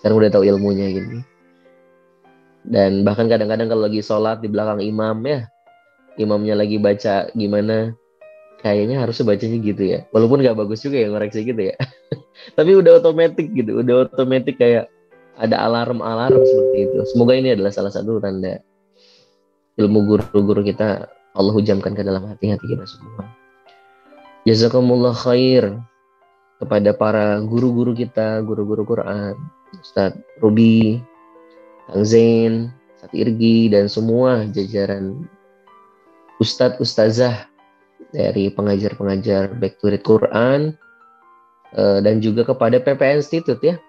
sekarang udah tahu ilmunya gini. Dan bahkan kadang-kadang kalau lagi sholat di belakang imam ya, imamnya lagi baca gimana, kayaknya harusnya bacanya gitu ya. Walaupun gak bagus juga ya ngoreksi gitu ya. Tapi udah otomatis gitu, udah otomatis kayak ada alarm-alarm seperti itu. Semoga ini adalah salah satu tanda ilmu guru-guru kita Allah hujamkan ke dalam hati-hati kita semua. Jazakumullah khair kepada para guru-guru kita, guru-guru Quran, Ustadz Ruby, Kang Zain, Ustadz Irgi, dan semua jajaran Ustadz Ustazah dari pengajar-pengajar Back to Read Quran, dan juga kepada PP Institute ya.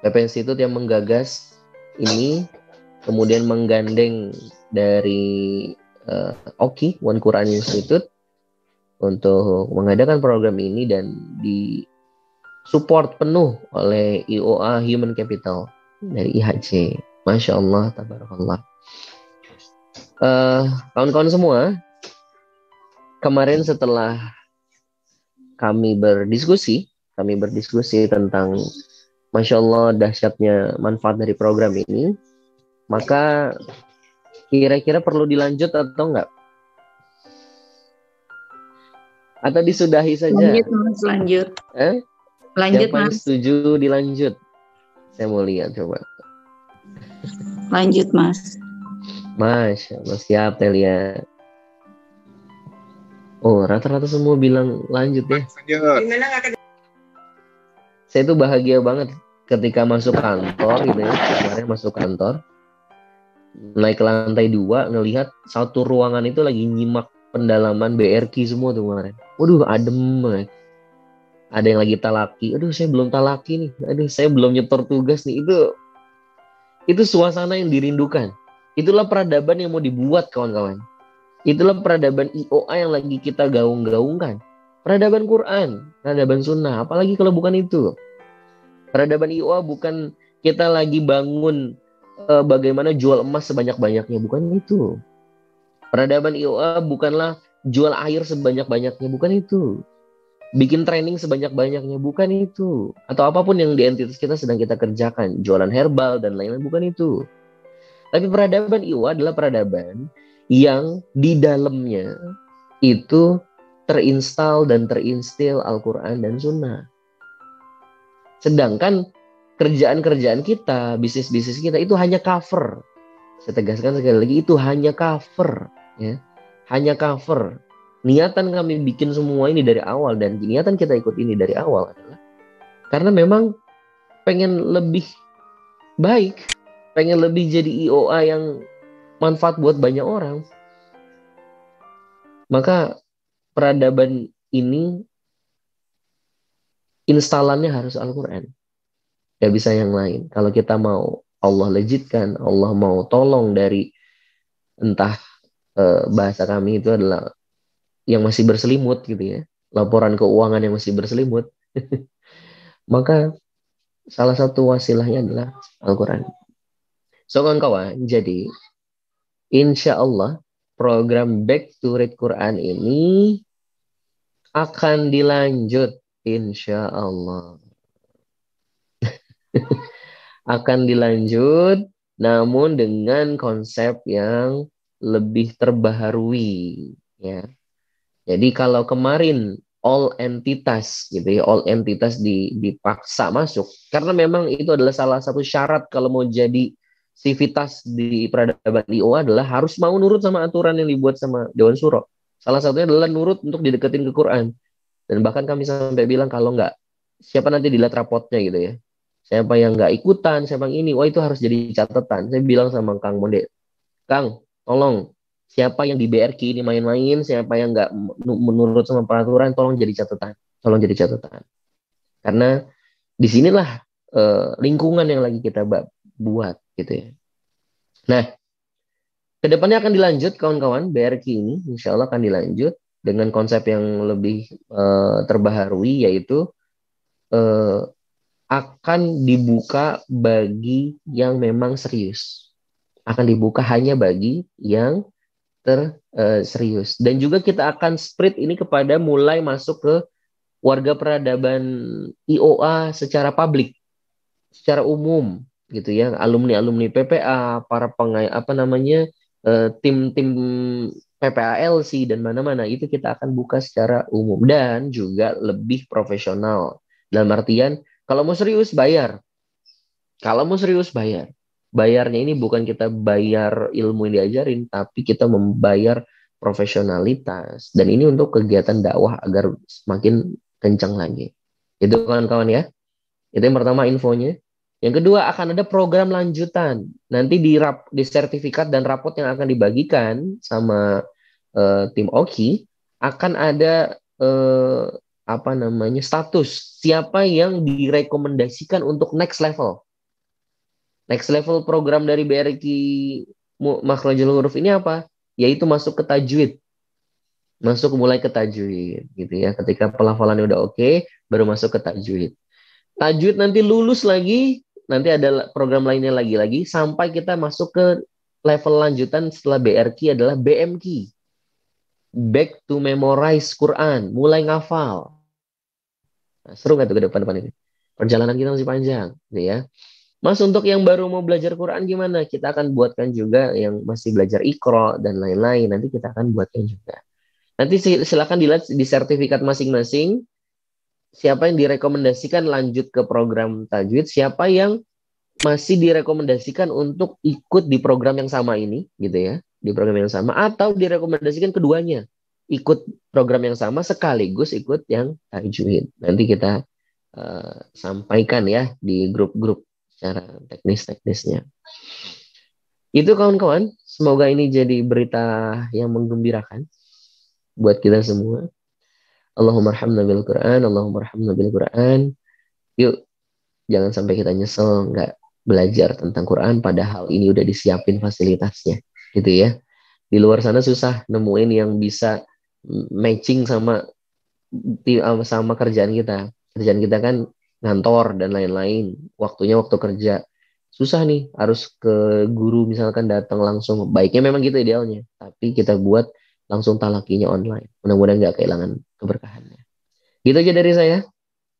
PP Institute yang menggagas ini, kemudian menggandeng dari OKI, One Quran Institute, untuk mengadakan program ini dan disupport penuh oleh IOA Human Capital dari IHC. Masya Allah, tabarakallah. Kawan-kawan semua, kemarin setelah kami berdiskusi tentang Masya Allah dahsyatnya manfaat dari program ini, maka kira-kira perlu dilanjut atau enggak? Atau disudahi saja? Lanjut Mas, lanjut. Lanjut Siapa yang Mas. setuju dilanjut? Saya mau lihat coba. Lanjut Mas. Masya Allah, siap Telia. Oh, rata-rata semua bilang lanjut ya. Saya tuh bahagia banget ketika masuk kantor gitu ya. Kemarin masuk kantor, naik ke lantai 2, ngelihat satu ruangan itu lagi nyimak pendalaman BRQ semua tuh kemarin. Waduh, adem banget. Ada yang lagi talaki. Aduh, saya belum talaki nih. Aduh, saya belum nyetor tugas nih. Itu suasana yang dirindukan. Itulah peradaban yang mau dibuat, kawan-kawan. Itulah peradaban IOA yang lagi kita gaung-gaungkan. Peradaban Quran, peradaban sunnah. Apalagi kalau bukan itu. Peradaban IOA bukan kita lagi bangun bagaimana jual emas sebanyak-banyaknya. Bukan itu. Peradaban IOA bukanlah jual air sebanyak-banyaknya, bukan itu. Bikin training sebanyak-banyaknya, bukan itu. Atau apapun yang di entitas kita sedang kita kerjakan, jualan herbal dan lain-lain, bukan itu. Tapi peradaban IOA adalah peradaban yang di dalamnya itu terinstal dan terinstil Al-Quran dan Sunnah. Sedangkan kerjaan-kerjaan kita, bisnis-bisnis kita itu hanya cover. Saya tegaskan sekali lagi, itu hanya cover. Ya, hanya cover. Niatan kami bikin semua ini dari awal dan niatan kita ikut ini dari awal adalah karena memang pengen lebih baik, pengen lebih jadi IOA yang manfaat buat banyak orang. Maka peradaban ini instalannya harus Al-Quran. Gak bisa yang lain. Kalau kita mau Allah legitkan, Allah mau tolong dari entah bahasa kami itu adalah yang masih berselimut gitu ya, laporan keuangan yang masih berselimut, maka salah satu wasilahnya adalah Al-Quran. So kawan-kawan, jadi insya Allah program Back to Read Quran ini akan dilanjut, insya Allah. Akan dilanjut, namun dengan konsep yang lebih terbaharui, ya. Jadi kalau kemarin all entitas gitu ya, all entitas dipaksa masuk karena memang itu adalah salah satu syarat kalau mau jadi sivitas di peradaban IO adalah harus mau nurut sama aturan yang dibuat sama Dewan Suro. Salah satunya adalah nurut untuk dideketin ke Quran. Dan bahkan kami sampai bilang kalau nggak, siapa nanti dilihat rapotnya gitu ya. Siapa yang nggak ikutan, siapa yang ini, wah itu harus jadi catatan. Saya bilang sama Kang Monde, Kang, tolong siapa yang di BRQ ini main-main, siapa yang nggak menurut sama peraturan, tolong jadi catatan. Tolong jadi catatan. Karena disinilah lingkungan yang lagi kita buat gitu ya. Nah, kedepannya akan dilanjut kawan-kawan, BRQ ini insya Allah akan dilanjut dengan konsep yang lebih terbaharui, yaitu akan dibuka bagi yang memang serius. Akan dibuka hanya bagi yang serius. Dan juga kita akan spread ini kepada mulai masuk ke warga peradaban IOA secara publik, secara umum gitu ya, alumni PPA, para tim-tim PPALC dan mana-mana itu kita akan buka secara umum dan juga lebih profesional. Dalam artian kalau mau serius bayar. Kalau mau serius bayar. Bayarnya ini bukan kita bayar ilmu yang diajarin, tapi kita membayar profesionalitas. Dan ini untuk kegiatan dakwah agar semakin kencang lagi. Itu kawan-kawan ya. Itu yang pertama infonya. Yang kedua akan ada program lanjutan. Nanti di sertifikat dan rapot yang akan dibagikan sama tim Oki akan ada status siapa yang direkomendasikan untuk next level. Next level program dari BRQ Makhrajul Huruf ini apa? Yaitu masuk ke tajwid. Mulai ke tajwid gitu ya. Ketika pelafalannya udah oke, baru masuk ke tajwid. Tajwid nanti lulus lagi, nanti ada program lainnya lagi sampai kita masuk ke level lanjutan setelah BRQ adalah BMQ. Back to memorize Quran, mulai ngafal. Nah, seru nggak tuh ke depan ini? Perjalanan kita masih panjang, gitu ya. Mas, untuk yang baru mau belajar Quran gimana? Kita akan buatkan juga yang masih belajar Iqra dan lain-lain. Nanti kita akan buatkan juga. Nanti silakan dilihat di sertifikat masing-masing. Siapa yang direkomendasikan lanjut ke program tajwid, siapa yang masih direkomendasikan untuk ikut di program yang sama ini, gitu ya. Di program yang sama, atau direkomendasikan keduanya. Ikut program yang sama sekaligus ikut yang tajwid. Nanti kita sampaikan ya di grup-grup secara teknisnya. Itu kawan-kawan, semoga ini jadi berita yang menggembirakan buat kita semua. Allahumma arhamna bil Quran, Allahumma arhamna bil Quran. Yuk, jangan sampai kita nyesel nggak belajar tentang Quran padahal ini udah disiapin fasilitasnya, gitu ya. Di luar sana susah nemuin yang bisa matching sama kerjaan kita. Kerjaan kita kan ngantor dan lain-lain, waktunya waktu kerja. Susah nih, harus ke guru misalkan datang langsung. Baiknya memang gitu idealnya, tapi kita buat langsung talakinya online. Mudah-mudahan nggak kehilangan keberkahannya. Gitu aja dari saya.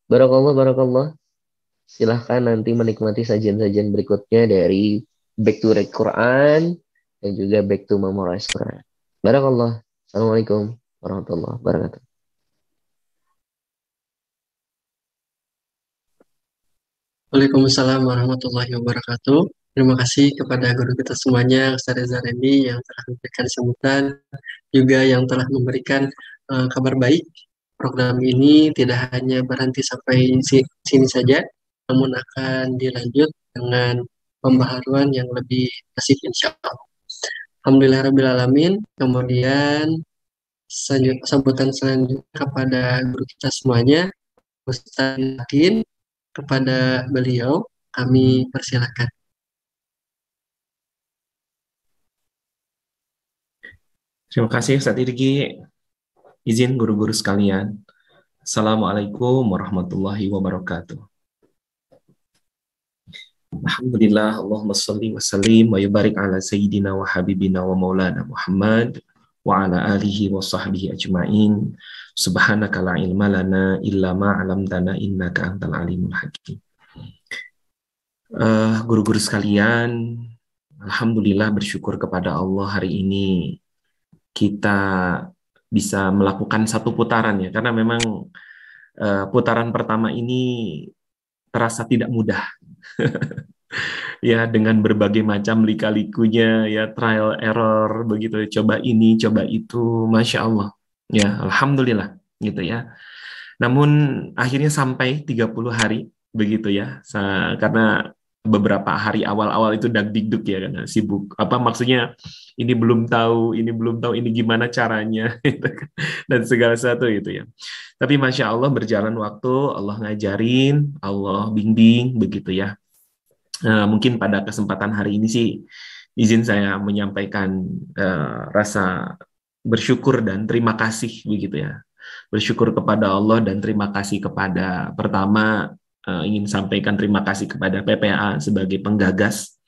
Barakallah. Silahkan nanti menikmati sajian-sajian berikutnya dari Back to Read Quran dan juga Back to Memorize Quran. Barakallah. Assalamualaikum warahmatullahi wabarakatuh. Waalaikumsalam warahmatullahi wabarakatuh. Terima kasih kepada guru kita semuanya, Ustaz Reza Rendi yang telah memberikan sambutan, juga yang telah memberikan kabar baik. Program ini tidak hanya berhenti sampai sini saja, namun akan dilanjut dengan pembaharuan yang lebih masif insya Allah. Alhamdulillahirrahmanirrahim. Kemudian sambutan selanjutnya kepada guru kita semuanya, Ustaz Yakin, kepada beliau kami persilakan. Terima kasih Ustaz Irgi. Izin guru-guru sekalian. Assalamualaikum warahmatullahi wabarakatuh. Alhamdulillah, Allahumma salli wa sallim wa yubarik ala sayyidina wa habibina wa maulana Muhammad wa ala alihi wa sahbihi ajma'in. Subhanaka la ilma lana illa ma 'allamtana innaka antal alimul hakim. Guru-guru sekalian, alhamdulillah bersyukur kepada Allah hari ini kita bisa melakukan satu putaran ya, karena memang putaran pertama ini terasa tidak mudah. Ya, dengan berbagai macam lika-likunya, ya trial error begitu, coba ini, coba itu, Masya Allah. Ya, alhamdulillah gitu ya. Namun akhirnya sampai 30 hari begitu ya. Karena beberapa hari awal-awal itu dagdikduk ya, karena sibuk. Apa maksudnya, ini belum tahu, ini gimana caranya, dan segala sesuatu gitu ya. Tapi Masya Allah berjalan waktu, Allah ngajarin, Allah bimbing begitu ya. Mungkin pada kesempatan hari ini sih izin saya menyampaikan rasa bersyukur dan terima kasih begitu ya. Bersyukur kepada Allah dan terima kasih kepada, pertama ingin sampaikan terima kasih kepada PPA sebagai penggagas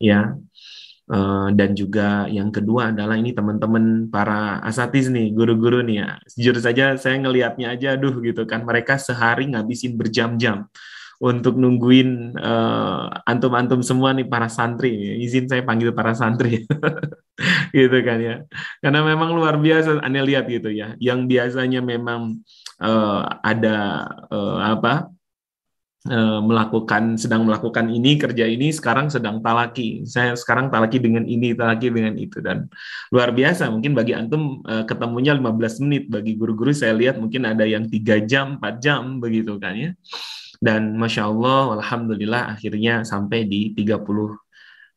ya. Dan juga yang kedua adalah ini teman-teman para asatiz nih, guru-guru nih ya. Jujur saja saya ngelihatnya aja aduh gitu kan, mereka sehari ngabisin berjam-jam untuk nungguin antum-antum semua nih para santri. Izin saya panggil para santri. Gitu kan ya. Karena memang luar biasa Anda lihat gitu ya. Yang biasanya memang ada sedang melakukan ini, kerja ini, sekarang sedang talaki. Saya sekarang talaki dengan ini, talaki dengan itu, dan luar biasa. Mungkin bagi antum ketemunya 15 menit, bagi guru-guru saya lihat mungkin ada yang 3 jam, 4 jam begitu kan ya. Dan Masya Allah, alhamdulillah akhirnya sampai di 30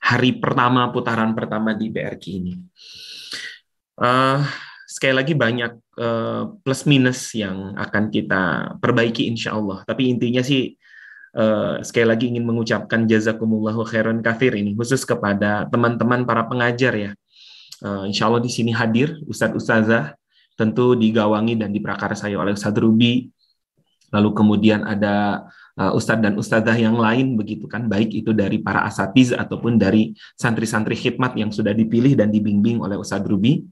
hari pertama, putaran pertama di BRQ ini. Sekali lagi banyak plus minus yang akan kita perbaiki insya Allah. Tapi intinya sih sekali lagi ingin mengucapkan jazakumullahu khairan katsir ini khusus kepada teman-teman para pengajar ya. Insya Allah di sini hadir Ustadz-Ustazah, tentu digawangi dan diprakarsai oleh Ustadz Ruby. Lalu kemudian ada Ustadz dan Ustazah yang lain begitu kan, baik itu dari para asatiz ataupun dari santri-santri khidmat yang sudah dipilih dan dibimbing oleh Ustadz Ruby.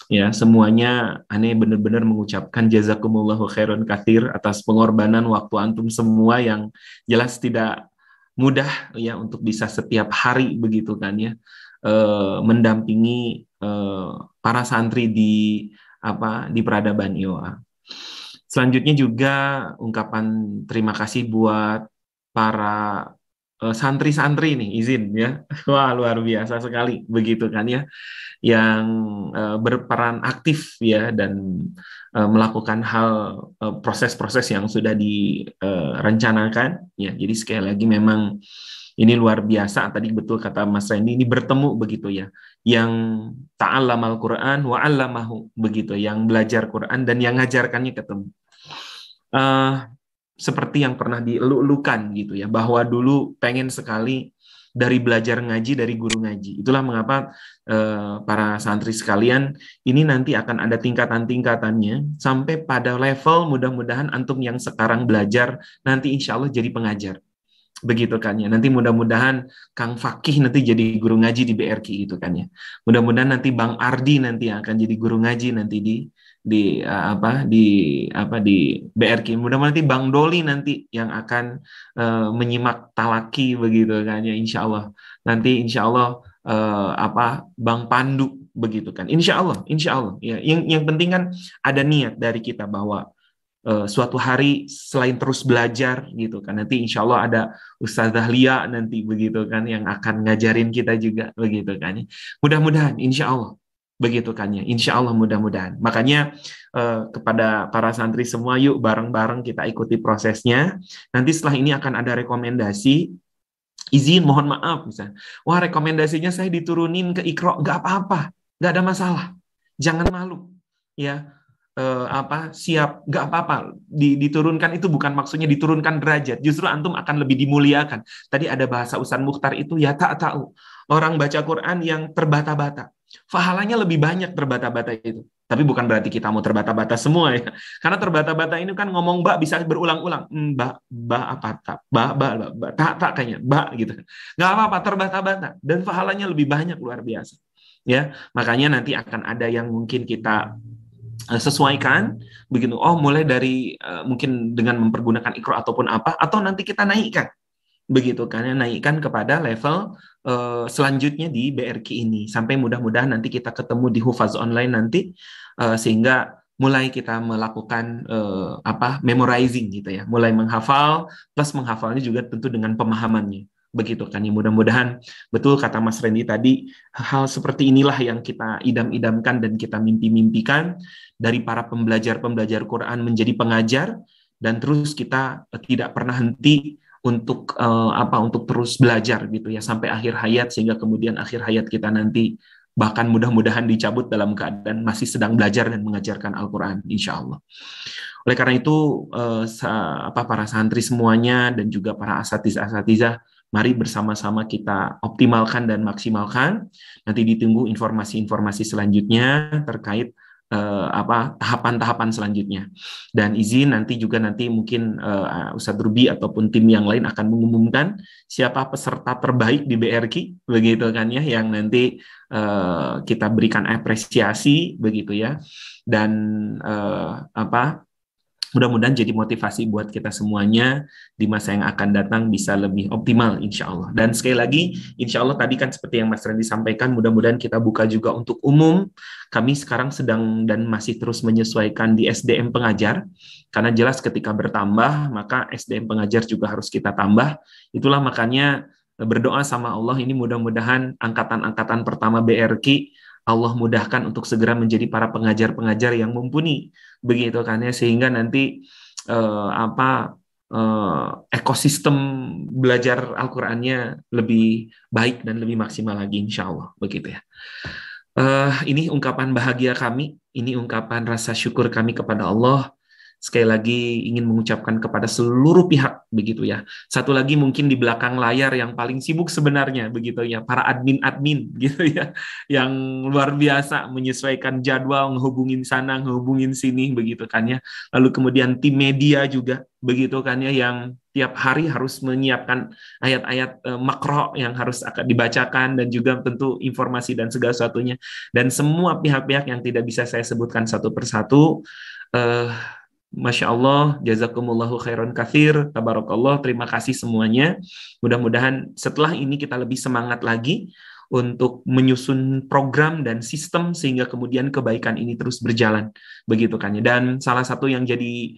Ya, semuanya aneh benar-benar mengucapkan jazakumullahu khairan katsir atas pengorbanan waktu antum semua yang jelas tidak mudah ya untuk bisa setiap hari begitu kan ya mendampingi para santri di peradaban IOA. Selanjutnya juga ungkapan terima kasih buat para santri-santri nih, izin ya. Wah, luar biasa sekali begitu kan ya, yang berperan aktif ya dan melakukan hal proses-proses yang sudah direncanakan ya. Jadi sekali lagi memang ini luar biasa, tadi betul kata Mas Randy, ini bertemu begitu ya, yang ta'allamal Qur'an wa 'allamahu begitu, yang belajar Quran dan yang ngajarkannya ketemu. Seperti yang pernah dielu-elukan gitu ya, bahwa dulu pengen sekali dari belajar ngaji dari guru ngaji. Itulah mengapa para santri sekalian, ini nanti akan ada tingkatan-tingkatannya sampai pada level mudah-mudahan antum yang sekarang belajar nanti insya Allah jadi pengajar. Begitu kan ya. Nanti mudah-mudahan Kang Fakih nanti jadi guru ngaji di BRQ gitu kan ya. Mudah-mudahan nanti Bang Ardi nanti akan jadi guru ngaji nanti di BRQ. Mudah-mudahan nanti Bang Doli nanti yang akan menyimak talaki begitu kan ya, insya Allah. Nanti insya Allah Bang Pandu begitu kan. Insya Allah ya. Yang penting kan ada niat dari kita bahwa suatu hari selain terus belajar gitu kan, nanti insya Allah ada Ustazah Lia nanti begitu kan yang akan ngajarin kita juga begitu kan ya. Mudah-mudahan insya Allah begitu kan ya, insya Allah mudah-mudahan. Makanya kepada para santri semua, yuk bareng-bareng kita ikuti prosesnya. Nanti setelah ini akan ada rekomendasi. Izin mohon maaf misalnya, wah rekomendasinya saya diturunin ke Iqra, nggak apa-apa, nggak ada masalah, jangan malu ya. siap, nggak apa-apa. Diturunkan itu bukan maksudnya diturunkan derajat, justru antum akan lebih dimuliakan. Tadi ada bahasa Ustaz Mukhtar itu ya tak tahu. Orang baca Quran yang terbata-bata, pahalanya lebih banyak terbata-bata itu. Tapi bukan berarti kita mau terbata-bata semua ya. Karena terbata-bata ini kan ngomong ba bisa berulang-ulang. Ba apa tak? Ba tak kayaknya ba gitu. Nggak apa-apa terbata-bata dan pahalanya lebih banyak luar biasa. Ya, makanya nanti akan ada yang mungkin kita sesuaikan begitu. Oh, mulai dari mungkin dengan mempergunakan Iqra ataupun apa, atau nanti kita naikkan begitu kan ya, naikkan kepada level selanjutnya di BRQ ini sampai mudah-mudahan nanti kita ketemu di Hufaz online nanti sehingga mulai kita melakukan memorizing gitu ya, mulai menghafal plus menghafalnya juga tentu dengan pemahamannya begitu kan ya. Mudah-mudahan betul kata Mas Randy tadi, hal seperti inilah yang kita idam-idamkan dan kita mimpi-mimpikan dari para pembelajar Quran menjadi pengajar, dan terus kita tidak pernah henti untuk untuk terus belajar gitu ya sampai akhir hayat, sehingga kemudian akhir hayat kita nanti bahkan mudah-mudahan dicabut dalam keadaan masih sedang belajar dan mengajarkan Al-Quran, insya Allah. Oleh karena itu para santri semuanya dan juga para asatidzah, mari bersama-sama kita optimalkan dan maksimalkan. Nanti ditunggu informasi-informasi selanjutnya terkait tahapan-tahapan selanjutnya. Dan izin nanti mungkin Ustadz Ruby ataupun tim yang lain akan mengumumkan siapa peserta terbaik di BRQ begitu kan ya, yang nanti kita berikan apresiasi begitu ya. Dan mudah-mudahan jadi motivasi buat kita semuanya di masa yang akan datang bisa lebih optimal insya Allah. Dan sekali lagi, insya Allah tadi kan seperti yang Mas Randy sampaikan, mudah-mudahan kita buka juga untuk umum. Kami sekarang sedang dan masih terus menyesuaikan di SDM pengajar, karena jelas ketika bertambah, maka SDM pengajar juga harus kita tambah. Itulah makanya berdoa sama Allah, ini mudah-mudahan angkatan-angkatan pertama BRQ, Allah mudahkan untuk segera menjadi para pengajar-pengajar yang mumpuni begitu kan ya, sehingga nanti ekosistem belajar Al-Qur'annya lebih baik dan lebih maksimal lagi insya Allah begitu ya. Ini ungkapan bahagia kami, ini ungkapan rasa syukur kami kepada Allah. Sekali lagi ingin mengucapkan kepada seluruh pihak begitu ya. Satu lagi mungkin di belakang layar yang paling sibuk sebenarnya begitu ya, para admin gitu ya, yang luar biasa menyesuaikan jadwal, ngehubungin sana, ngehubungin sini begitu kan ya. Lalu kemudian tim media juga begitu kan ya, yang tiap hari harus menyiapkan ayat-ayat makro yang harus akan dibacakan, dan juga tentu informasi dan segala sesuatunya. Dan semua pihak-pihak yang tidak bisa saya sebutkan satu persatu, Masya Allah, jazakumullahu khairan katsir, tabarakallah, terima kasih semuanya. Mudah-mudahan setelah ini kita lebih semangat lagi untuk menyusun program dan sistem sehingga kemudian kebaikan ini terus berjalan, begitu kan ya. Dan salah satu yang jadi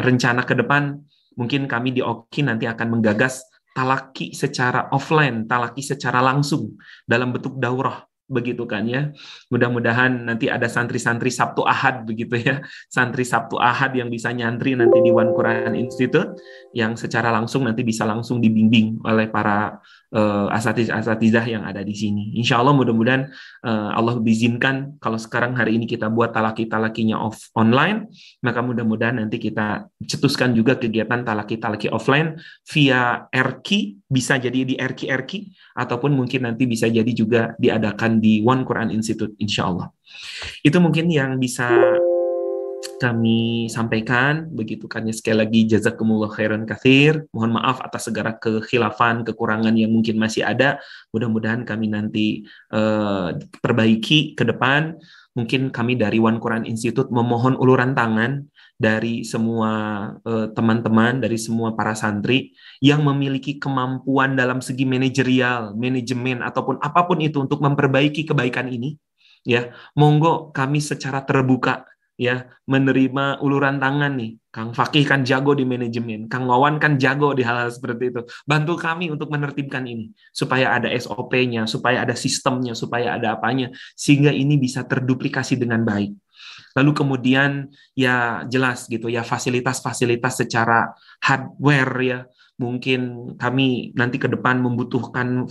rencana ke depan, mungkin kami di OKI nanti akan menggagas talaki secara offline, talaki secara langsung dalam bentuk daurah, begitu kan ya. Mudah-mudahan nanti ada santri-santri Sabtu Ahad begitu ya, santri Sabtu Ahad yang bisa nyantri nanti di One Quran Institute, yang secara langsung nanti bisa langsung dibimbing oleh para asatidzah yang ada di sini. Insya Allah mudah-mudahan Allah izinkan, kalau sekarang hari ini kita buat talaki-talakinya online, maka mudah-mudahan nanti kita cetuskan juga kegiatan talaki-talaki offline via RQ, bisa jadi di RQ ataupun mungkin nanti bisa jadi juga diadakan di One Quran Institute, insya Allah. Itu mungkin yang bisa kami sampaikan, begitu kan ya. Sekali lagi jazakumullah khairan katsir. Mohon maaf atas segala kekhilafan, kekurangan yang mungkin masih ada. Mudah-mudahan kami nanti perbaiki ke depan. Mungkin kami dari One Quran Institute memohon uluran tangan dari semua teman-teman, dari semua para santri yang memiliki kemampuan dalam segi manajerial, manajemen ataupun apapun itu untuk memperbaiki kebaikan ini, ya, monggo kami secara terbuka ya menerima uluran tangan nih. Kang Fakih kan jago di manajemen, Kang Wawan kan jago di hal-hal seperti itu. Bantu kami untuk menertibkan ini supaya ada SOP-nya, supaya ada sistemnya, supaya ada apanya, sehingga ini bisa terduplikasi dengan baik. Lalu kemudian ya jelas gitu ya, fasilitas-fasilitas secara hardware ya, mungkin kami nanti ke depan membutuhkan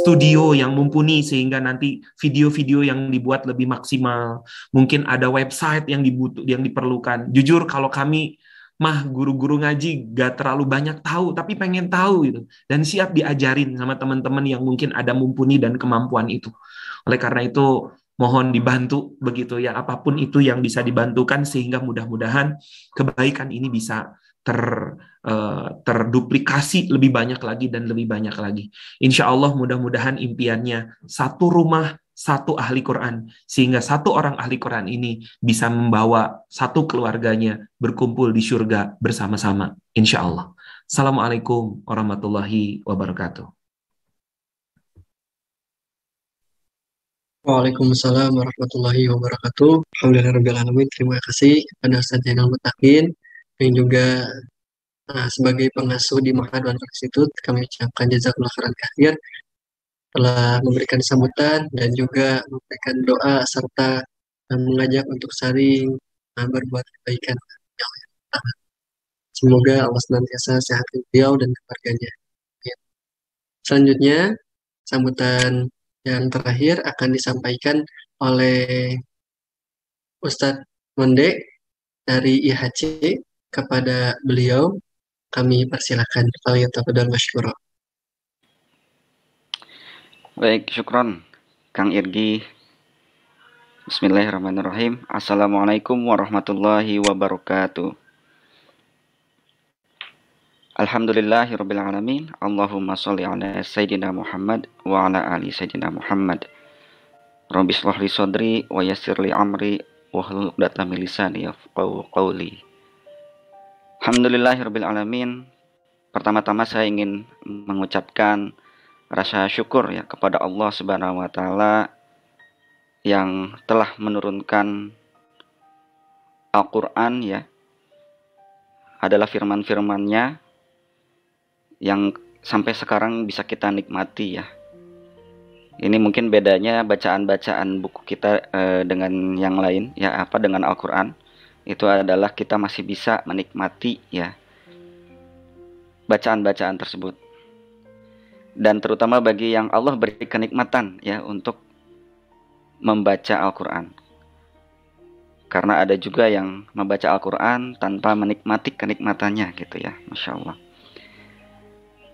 studio yang mumpuni sehingga nanti video-video yang dibuat lebih maksimal. Mungkin ada website yang diperlukan. Jujur kalau kami guru-guru ngaji gak terlalu banyak tahu, tapi pengen tahu gitu, dan siap diajarin sama teman-teman yang mungkin ada mumpuni dan kemampuan itu. Oleh karena itu mohon dibantu begitu ya, apapun itu yang bisa dibantukan sehingga mudah-mudahan kebaikan ini bisa terduplikasi lebih banyak lagi dan lebih banyak lagi. Insya Allah mudah-mudahan impiannya satu rumah, satu ahli Quran, sehingga satu orang ahli Quran ini bisa membawa satu keluarganya berkumpul di surga bersama-sama. Insya Allah. Assalamualaikum warahmatullahi wabarakatuh. Waalaikumsalam warahmatullahi wabarakatuh. Alhamdulillahirrahmanirrahim. Terima kasih kepada Ustaz Zainal Mutakin yang juga sebagai pengasuh di Mahadwan Institute, kami ucapkan jazakallah khairan katsir telah memberikan sambutan dan juga memberikan doa serta mengajak untuk saling berbuat kebaikan. Semoga Allah senantiasa sehatkan beliau dan keluarganya. Selanjutnya, sambutan yang terakhir akan disampaikan oleh Ustadz Monde dari IHC. Kepada beliau, kami persilakan. Falyatafadhal masykura. Baik, syukron Kang Irgi. Bismillahirrahmanirrahim. Assalamualaikum warahmatullahi wabarakatuh. Alhamdulillahirabbil alamin. Allahumma shalli ala sayyidina Muhammad wa ala ali sayyidina Muhammad. Rabbi shrah li sadri wa yassir li amri wa hlul 'uqdatam min lisani yafqahu qawli. Alhamdulillahirabbil alamin. Pertama-tama saya ingin mengucapkan rasa syukur ya kepada Allah Subhanahu wa taala yang telah menurunkan Al-Qur'an ya. Adalah firman-firman-Nya yang sampai sekarang bisa kita nikmati ya. Ini mungkin bedanya bacaan-bacaan buku kita dengan yang lain ya, dengan Al-Qur'an. Itu adalah kita masih bisa menikmati ya bacaan-bacaan tersebut. Dan terutama bagi yang Allah beri kenikmatan ya untuk membaca Al-Qur'an. Karena ada juga yang membaca Al-Qur'an tanpa menikmati kenikmatannya gitu ya, Masya Allah.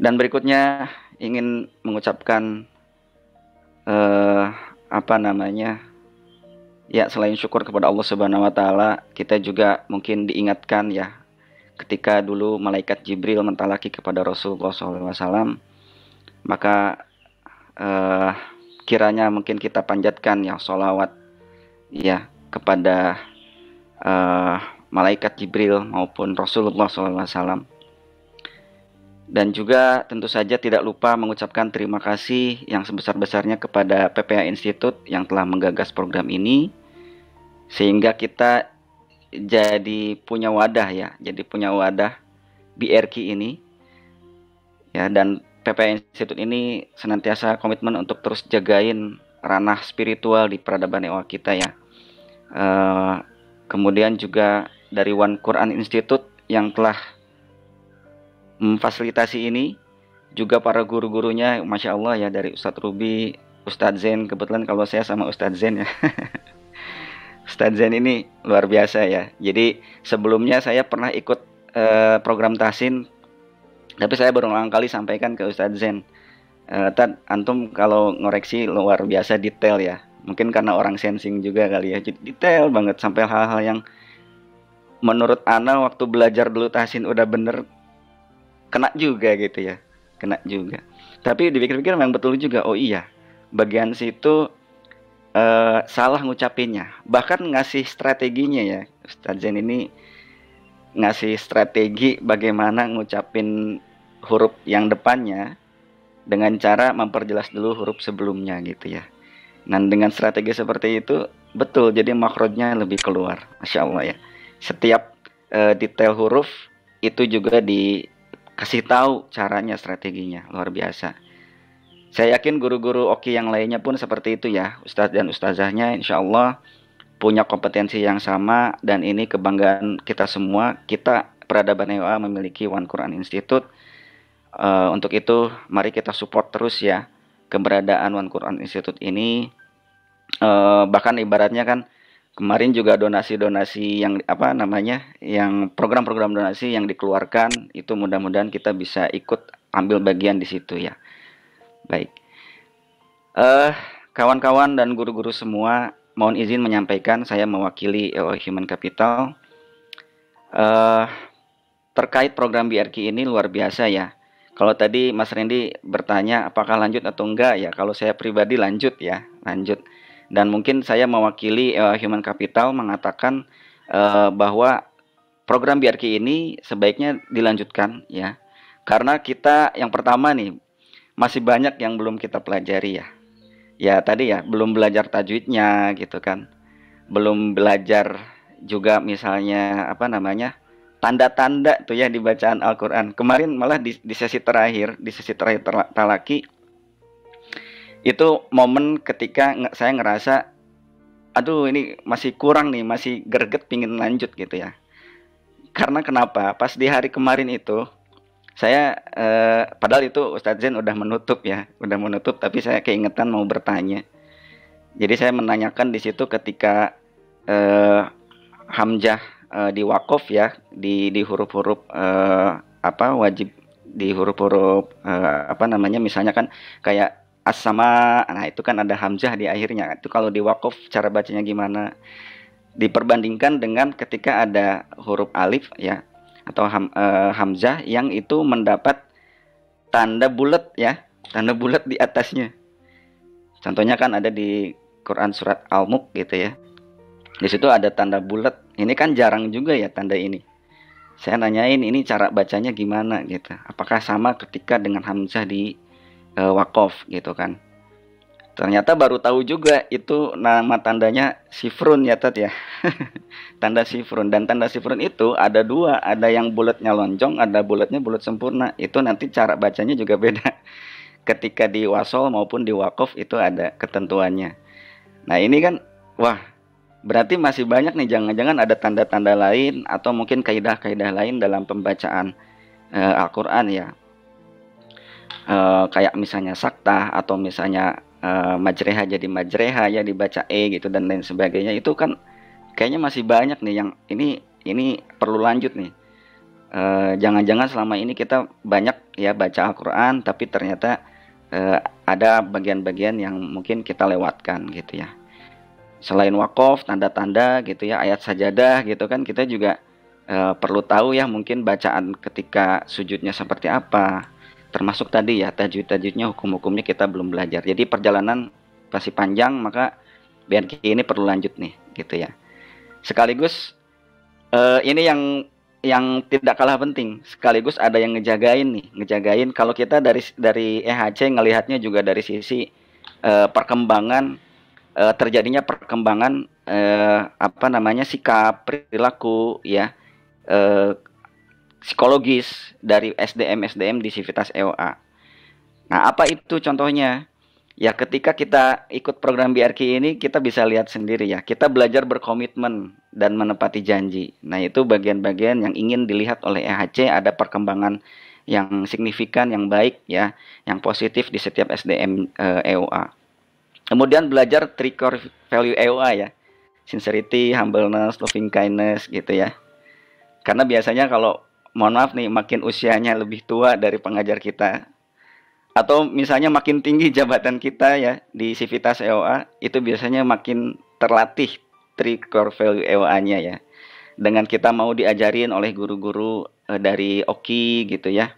Dan berikutnya ingin mengucapkan ya selain syukur kepada Allah Subhanahu wa taala, kita juga mungkin diingatkan ya ketika dulu malaikat Jibril mentalaki kepada Rasulullah SAW, maka kiranya mungkin kita panjatkan ya sholawat ya kepada malaikat Jibril maupun Rasulullah SAW. Dan juga tentu saja tidak lupa mengucapkan terima kasih yang sebesar-besarnya kepada PPA Institute yang telah menggagas program ini, sehingga kita jadi punya wadah ya, BRQ ini ya. Dan PPA Institute ini senantiasa komitmen untuk terus jagain ranah spiritual di peradaban ewa kita ya. Kemudian juga dari One Quran Institute yang telah memfasilitasi ini, juga para guru-gurunya, Masya Allah ya, dari Ustadz Ruby, Ustadz Zain. Kebetulan kalau saya sama Ustadz Zain ya Ustadz Zain ini luar biasa ya. Jadi sebelumnya saya pernah ikut program Tahsin, tapi saya berulang kali sampaikan ke Ustadz Zain, Tad, antum kalau ngoreksi luar biasa detail ya. Mungkin karena orang sensing juga kali ya, jadi detail banget sampai hal-hal yang menurut ana waktu belajar dulu Tahsin udah bener, kena juga gitu ya, kena juga. Tapi dipikir-pikir memang betul juga. Oh iya, bagian situ salah ngucapinnya. Bahkan ngasih strateginya ya, Ustadz Zain ini ngasih strategi bagaimana ngucapin huruf yang depannya dengan cara memperjelas dulu huruf sebelumnya gitu ya. Nah dengan strategi seperti itu betul, jadi makhrajnya lebih keluar, Masya Allah ya. Setiap detail huruf itu juga kasih tahu caranya, strateginya, luar biasa. Saya yakin guru-guru Oki yang lainnya pun seperti itu ya, Ustadz dan Ustazahnya insya Allah punya kompetensi yang sama, dan ini kebanggaan kita semua. Kita Peradaban EOA memiliki One Quran Institute. Untuk itu, mari kita support terus ya keberadaan One Quran Institute ini. Bahkan ibaratnya kan kemarin juga donasi-donasi yang yang program-program donasi yang dikeluarkan itu mudah-mudahan kita bisa ikut ambil bagian di situ ya. Baik, kawan-kawan dan guru-guru semua, mohon izin menyampaikan saya mewakili EOA Human Capital terkait program BRQ ini luar biasa ya. Kalau tadi Mas Randy bertanya apakah lanjut atau enggak ya, kalau saya pribadi lanjut ya, lanjut. Dan mungkin saya mewakili Human Capital mengatakan bahwa program BRQ ini sebaiknya dilanjutkan ya. Karena kita yang pertama nih, masih banyak yang belum kita pelajari ya. Ya tadi ya, belum belajar tajwidnya gitu kan. Belum belajar juga misalnya tanda-tanda tuh ya di bacaan Al-Quran. Kemarin malah di sesi terakhir talaki, itu momen ketika saya ngerasa, aduh ini masih kurang nih, masih greget pingin lanjut gitu ya. Karena kenapa? Pas di hari kemarin itu, saya, padahal itu Ustadz Zain udah menutup ya, tapi saya keingetan mau bertanya. Jadi saya menanyakan di situ ketika Hamzah di wakof ya, di huruf-huruf wajib, di huruf-huruf misalnya kan kayak as-sama, nah itu kan ada hamzah di akhirnya. Itu kalau di wakof cara bacanya gimana? Diperbandingkan dengan ketika ada huruf alif ya atau hamzah yang itu mendapat tanda bulat ya, tanda bulat di atasnya. Contohnya kan ada di Quran surat Al-Mulk gitu ya. Di situ ada tanda bulat. Ini kan jarang juga ya tanda ini. Saya nanyain ini cara bacanya gimana gitu. Apakah sama ketika dengan hamzah di wakof gitu kan. Ternyata baru tahu juga itu nama tandanya sifrun ya Tat ya. Tanda sifrun. Dan tanda sifrun itu ada dua. Ada yang bulatnya lonjong, ada bulatnya bulat sempurna. Itu nanti cara bacanya juga beda. Ketika di wasol maupun di wakof itu ada ketentuannya. Nah ini kan, wah, berarti masih banyak nih, jangan-jangan ada tanda-tanda lain atau mungkin kaidah-kaidah lain dalam pembacaan Al-Quran ya. Kayak misalnya saktah atau misalnya majreha jadi majreha ya dibaca gitu dan lain sebagainya. Itu kan kayaknya masih banyak nih yang ini perlu lanjut nih. Jangan-jangan selama ini kita banyak ya baca Al-Quran tapi ternyata ada bagian-bagian yang mungkin kita lewatkan gitu ya. Selain wakof, tanda-tanda gitu ya, ayat sajadah gitu kan, kita juga perlu tahu ya mungkin bacaan ketika sujudnya seperti apa. Termasuk tadi ya tajwid-tajwidnya, hukum-hukumnya kita belum belajar. Jadi perjalanan masih panjang, maka BRQ ini perlu lanjut nih gitu ya. Sekaligus ini yang tidak kalah penting, sekaligus ada yang ngejagain kalau kita dari EHC ngelihatnya juga dari sisi perkembangan terjadinya perkembangan sikap, perilaku ya, psikologis dari SDM di Sivitas EOA. Nah, apa itu contohnya? Ya ketika kita ikut program BRQ ini kita bisa lihat sendiri ya, kita belajar berkomitmen dan menepati janji. Nah itu bagian-bagian yang ingin dilihat oleh EHC, ada perkembangan yang signifikan, yang baik ya, yang positif di setiap SDM EOA. Kemudian belajar 3 core value EOA ya, sincerity, humbleness, loving kindness gitu ya. Karena biasanya kalau, mohon maaf nih, makin usianya lebih tua dari pengajar kita, atau misalnya makin tinggi jabatan kita ya di Sivitas EOA, itu biasanya makin terlatih 3 core value EOA-nya ya. Dengan kita mau diajarin oleh guru-guru dari OKI gitu ya.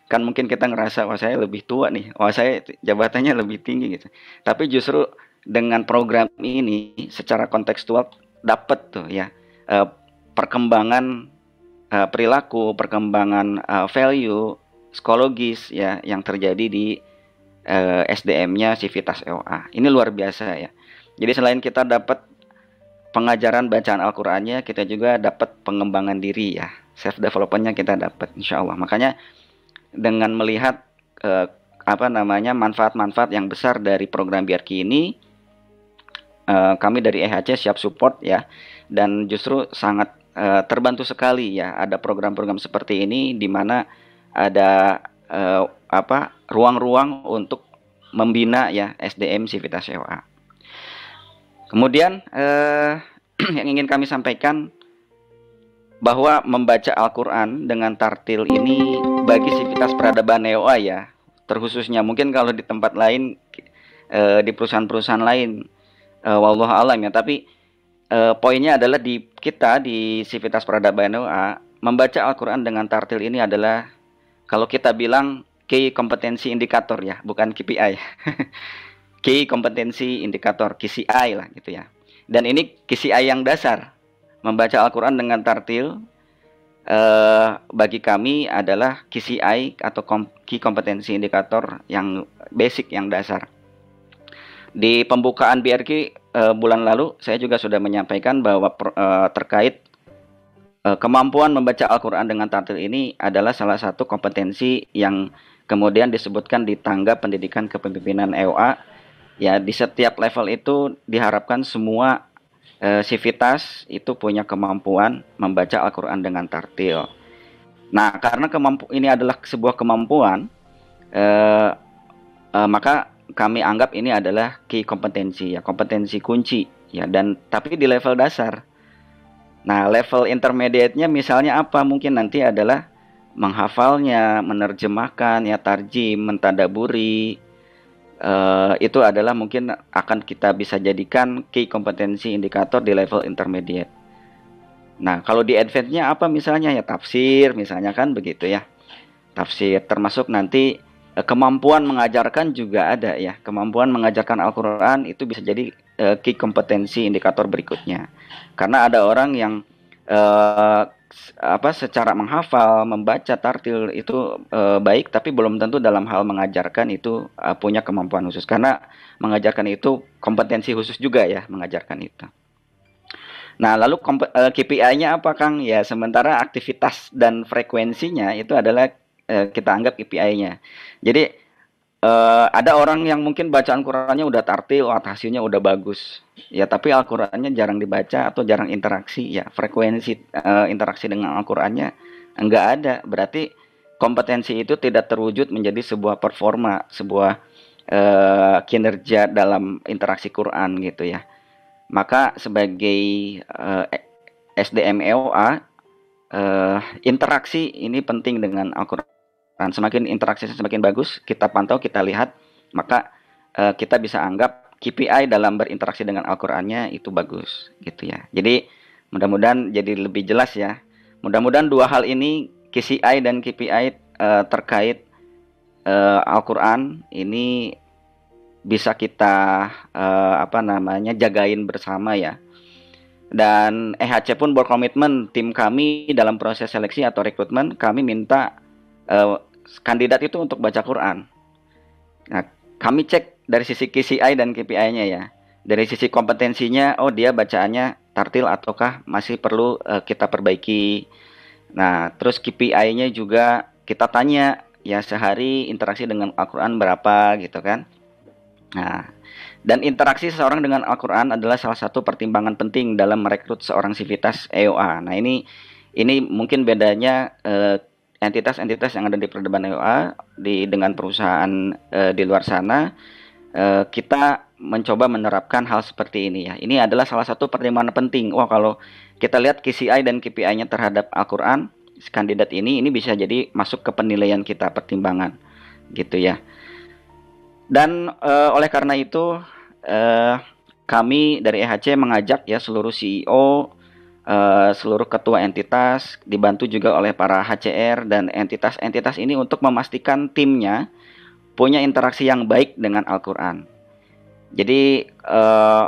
Kan mungkin kita ngerasa, wah saya lebih tua nih, wah saya jabatannya lebih tinggi gitu. Tapi justru dengan program ini secara kontekstual dapat tuh ya perkembangan perilaku, perkembangan value psikologis ya yang terjadi di SDM-nya Sivitas EOA. Ini luar biasa ya. Jadi selain kita dapat pengajaran bacaan Al-Qur'annya, kita juga dapat pengembangan diri ya. Self development-nya kita dapat insyaallah. Makanya dengan melihat manfaat-manfaat yang besar dari program BRQ ini, kami dari EHC siap support ya, dan justru sangat terbantu sekali ya ada program-program seperti ini di mana ada ruang-ruang untuk membina ya SDM Sivitas EOA. Kemudian yang ingin kami sampaikan bahwa membaca Al-Quran dengan tartil ini bagi Sivitas Peradaban EOA ya, terkhususnya mungkin kalau di tempat lain, di perusahaan-perusahaan lain, wallahu alam ya, tapi poinnya adalah di kita di Sivitas Peradaban EOA membaca Al-Quran dengan tartil ini adalah kalau kita bilang key kompetensi indikator ya, bukan KPI. Key kompetensi indikator, KCI lah gitu ya. Dan ini KCI yang dasar. Membaca Al-Quran dengan tartil bagi kami adalah KCI atau key kompetensi indikator yang basic, yang dasar. Di pembukaan BRQ bulan lalu saya juga sudah menyampaikan bahwa terkait kemampuan membaca Al-Quran dengan tartil ini adalah salah satu kompetensi yang kemudian disebutkan di tangga pendidikan kepemimpinan EOA. Ya, di setiap level itu diharapkan semua sivitas itu punya kemampuan membaca Al-Quran dengan tartil. Nah, karena ini adalah sebuah kemampuan, maka kami anggap ini adalah key kompetensi ya, kompetensi kunci ya, dan tapi di level dasar. Nah, level intermediate-nya misalnya apa? Mungkin nanti adalah menghafalnya, menerjemahkan ya, tarjim, mentadaburi. Itu adalah mungkin akan kita bisa jadikan key kompetensi indikator di level intermediate. Nah, kalau di advance-nya apa misalnya ya, tafsir misalnya kan begitu ya. Tafsir termasuk nanti kemampuan mengajarkan juga ada ya. Kemampuan mengajarkan Al-Quran itu bisa jadi key kompetensi indikator berikutnya. Karena ada orang yang secara menghafal, membaca tartil itu baik, tapi belum tentu dalam hal mengajarkan itu punya kemampuan khusus. Karena mengajarkan itu kompetensi khusus juga ya, mengajarkan itu. Nah, lalu KPI-nya apa, Kang? Ya, sementara aktivitas dan frekuensinya itu adalah kita anggap KPI-nya. Jadi ada orang yang mungkin bacaan Qurannya udah tartil, hasilnya udah bagus. Ya, tapi Al-Qurannya jarang dibaca atau jarang interaksi. Ya, frekuensi interaksi dengan Al-Qurannya enggak ada. Berarti kompetensi itu tidak terwujud menjadi sebuah performa, sebuah kinerja dalam interaksi Quran gitu ya. Maka sebagai SDM EOA, interaksi ini penting dengan Al-Quran. Semakin interaksi semakin bagus, kita pantau, kita lihat, maka kita bisa anggap KPI dalam berinteraksi dengan Al-Qurannya itu bagus gitu ya. Jadi mudah-mudahan jadi lebih jelas ya. Mudah-mudahan dua hal ini, KCI dan KPI terkait Al-Quran ini bisa kita jagain bersama ya. Dan EHC pun berkomitmen, tim kami dalam proses seleksi atau rekrutmen, kami minta kandidat itu untuk baca Quran. Nah, kami cek dari sisi KCI dan KPI-nya ya. Dari sisi kompetensinya, oh dia bacaannya tartil ataukah masih perlu kita perbaiki. Nah, terus KPI-nya juga kita tanya, ya sehari interaksi dengan Al-Quran berapa gitu kan. Nah, dan interaksi seseorang dengan Al-Quran adalah salah satu pertimbangan penting dalam merekrut seorang sivitas EOA. Nah, ini mungkin bedanya entitas-entitas yang ada di peradaban EOA dengan perusahaan di luar sana. Kita mencoba menerapkan hal seperti ini ya. Ini adalah salah satu pertimbangan penting. Wah, kalau kita lihat KCI dan KPI-nya terhadap Al-Quran, kandidat ini bisa jadi masuk ke penilaian kita, pertimbangan gitu ya. Dan oleh karena itu kami dari EHC mengajak ya seluruh CEO, seluruh ketua entitas, dibantu juga oleh para HCR dan entitas-entitas ini untuk memastikan timnya punya interaksi yang baik dengan Al-Quran. Jadi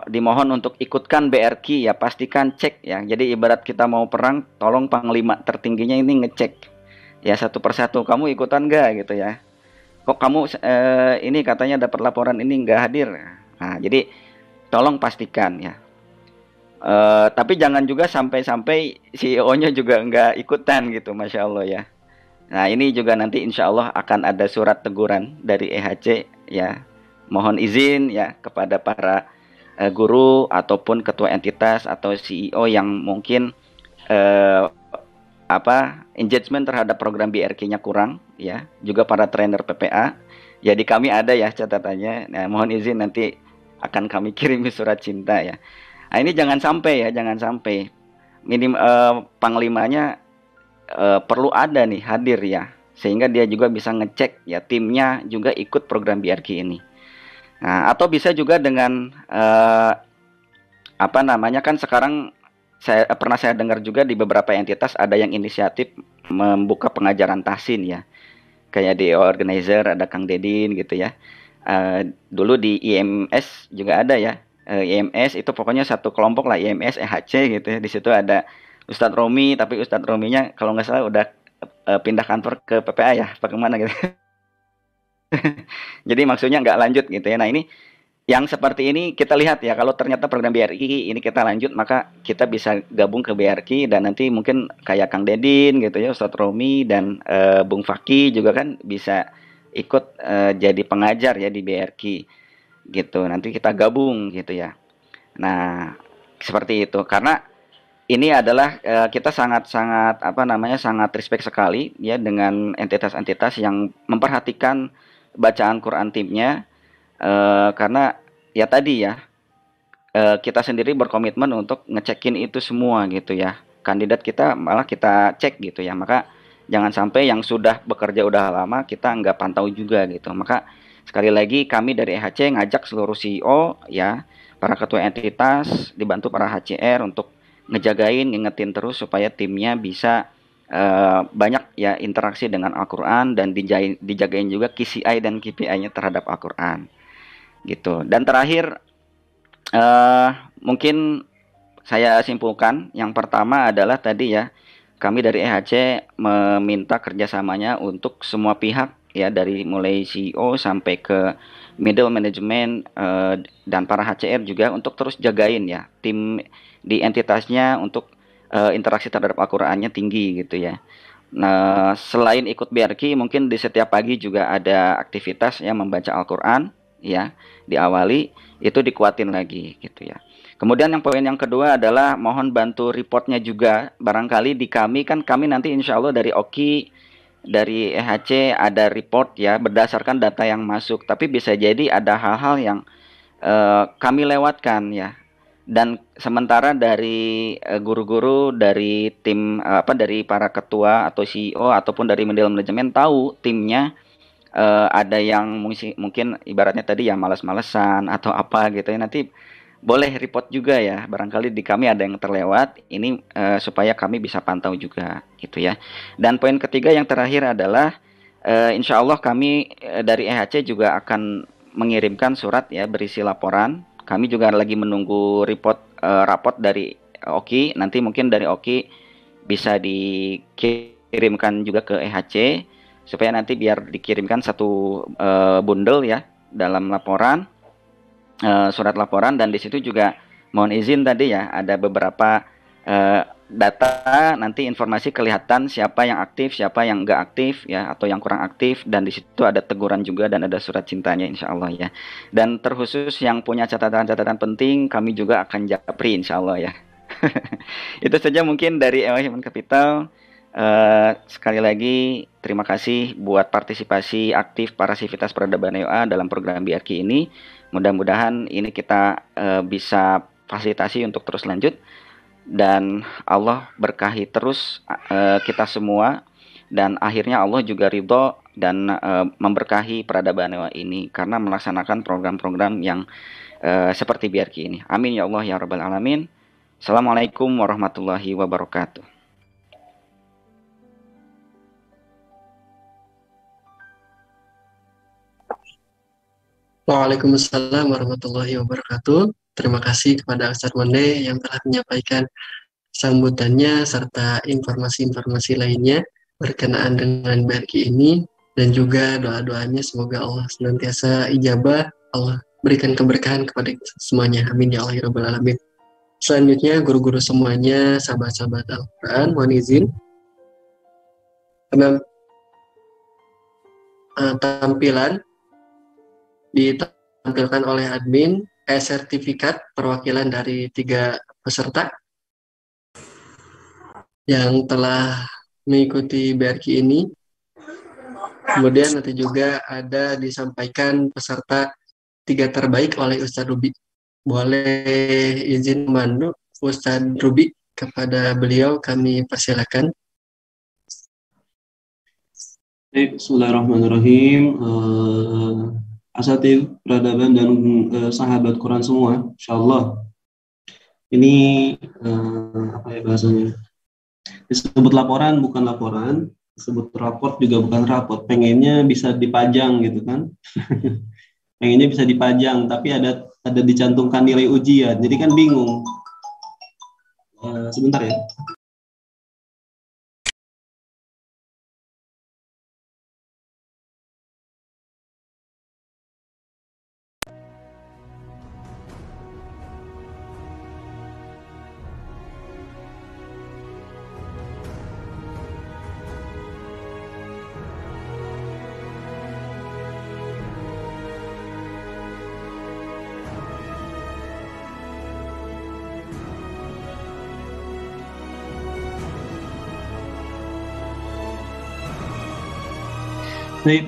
dimohon untuk ikutkan BRQ ya, pastikan cek ya. Jadi ibarat kita mau perang, tolong panglima tertingginya ini ngecek ya satu persatu, kamu ikutan nggak gitu ya. Kok kamu ini katanya dapat laporan ini nggak hadir. Nah, jadi tolong pastikan ya. Tapi jangan juga sampai CEO-nya juga nggak ikutan gitu, Masya Allah ya. Nah, ini juga nanti insya Allah akan ada surat teguran dari EHC ya. Mohon izin ya kepada para guru ataupun ketua entitas atau CEO yang mungkin engagement terhadap program BRQ-nya kurang ya, juga para trainer PPA. Jadi kami ada ya catatannya. Nah, mohon izin nanti akan kami kirimi surat cinta ya. Nah, ini jangan sampai panglimanya perlu ada nih hadir ya, sehingga dia juga bisa ngecek ya timnya juga ikut program BRQ ini. Nah, atau bisa juga dengan kan sekarang pernah saya dengar juga di beberapa entitas ada yang inisiatif membuka pengajaran tahsin ya. Kayak di organizer ada Kang Dedin gitu ya. Dulu di IMS juga ada ya. IMS itu pokoknya satu kelompok lah, IMS EHC gitu ya. Di situ ada Ustadz Romi, tapi Ustadz Rominya kalau nggak salah udah pindah kantor ke PPA ya, bagaimana gitu. Jadi maksudnya nggak lanjut gitu ya. Nah, ini yang seperti ini kita lihat ya, kalau ternyata program BRI ini kita lanjut, maka kita bisa gabung ke BRI dan nanti mungkin kayak Kang Dedin gitu ya, Ustadz Romi dan Bung Faki juga kan bisa ikut jadi pengajar ya di BRI gitu. Nanti kita gabung gitu ya. Nah, seperti itu. Karena ini adalah kita sangat sangat respect sekali ya dengan entitas-entitas yang memperhatikan bacaan Quran timnya. Karena ya tadi ya kita sendiri berkomitmen untuk ngecekin itu semua gitu ya, kandidat kita malah kita cek gitu ya, maka jangan sampai yang sudah bekerja udah lama kita nggak pantau juga gitu. Maka sekali lagi kami dari EHC ngajak seluruh CEO ya, para ketua entitas dibantu para HCR untuk ngejagain, ngingetin terus supaya timnya bisa banyak ya interaksi dengan Al-Quran dan dijagain juga KCI dan KPI-nya terhadap Al-Quran gitu. Dan terakhir mungkin saya simpulkan, yang pertama adalah tadi ya, kami dari EHC meminta kerjasamanya untuk semua pihak ya, dari mulai CEO sampai ke middle management dan para HCR juga untuk terus jagain ya tim di entitasnya untuk interaksi terhadap Al-Qurannya tinggi gitu ya. Nah, selain ikut BRQ, mungkin di setiap pagi juga ada aktivitas ya membaca Al-Quran ya, diawali itu dikuatin lagi gitu ya. Kemudian yang poin yang kedua adalah mohon bantu reportnya juga. Barangkali di kami nanti insya Allah dari OKI, dari EHC ada report ya berdasarkan data yang masuk. Tapi bisa jadi ada hal-hal yang kami lewatkan ya. Dan sementara dari guru-guru, dari tim dari para ketua atau CEO ataupun dari middle management tahu timnya ada yang mungkin ibaratnya tadi ya malas-malesan atau apa gitu ya, nanti boleh report juga ya, barangkali di kami ada yang terlewat ini supaya kami bisa pantau juga gitu ya. Dan poin ketiga yang terakhir adalah insya Allah kami dari EHC juga akan mengirimkan surat ya berisi laporan. Kami juga lagi menunggu raport dari OKI, nanti mungkin dari OKI bisa dikirimkan juga ke EHC supaya nanti biar dikirimkan satu bundle ya dalam laporan, surat laporan. Dan di situ juga mohon izin tadi ya ada beberapa data, nanti informasi kelihatan siapa yang aktif, siapa yang enggak aktif ya, atau yang kurang aktif, dan di situ ada teguran juga dan ada surat cintanya insya Allah ya. Dan terkhusus yang punya catatan-catatan penting kami juga akan japri insya Allah ya. Itu saja mungkin dari EOH Human Capital. Sekali lagi terima kasih buat partisipasi aktif para sivitas peradaban EOA dalam program BRQ ini. Mudah-mudahan ini kita bisa fasilitasi untuk terus lanjut, dan Allah berkahi terus kita semua, dan akhirnya Allah juga ridho dan memberkahi peradaban EOA ini karena melaksanakan program-program yang seperti BRQ ini. Amin ya Allah ya Rabbal Alamin. Assalamualaikum warahmatullahi wabarakatuh. Waalaikumsalam warahmatullahi wabarakatuh. Terima kasih kepada Ustadz Monde yang telah menyampaikan sambutannya serta informasi-informasi lainnya berkenaan dengan BRQ ini, dan juga doa-doanya semoga Allah senantiasa ijabah, Allah berikan keberkahan kepada semuanya. Amin ya Allah ya Rabbal Alamin. Selanjutnya guru-guru semuanya, sahabat-sahabat Al-Quran, mohon izin tampilan ditampilkan oleh admin sertifikat perwakilan dari 3 peserta. yang telah mengikuti BRQ ini. Kemudian nanti juga ada disampaikan peserta 3 terbaik oleh Ustadz Ruby. Boleh izin memandu Ustadz Ruby, kepada beliau kami persilakan. Bismillahirrahmanirrahim. Asatidz peradaban dan sahabat Quran semua, insyaallah ini apa ya bahasanya, disebut laporan bukan laporan, disebut raport juga bukan raport. Pengennya bisa dipajang gitu kan. Pengennya bisa dipajang tapi ada dicantumkan nilai ujian, jadi kan bingung. Sebentar ya. Baik,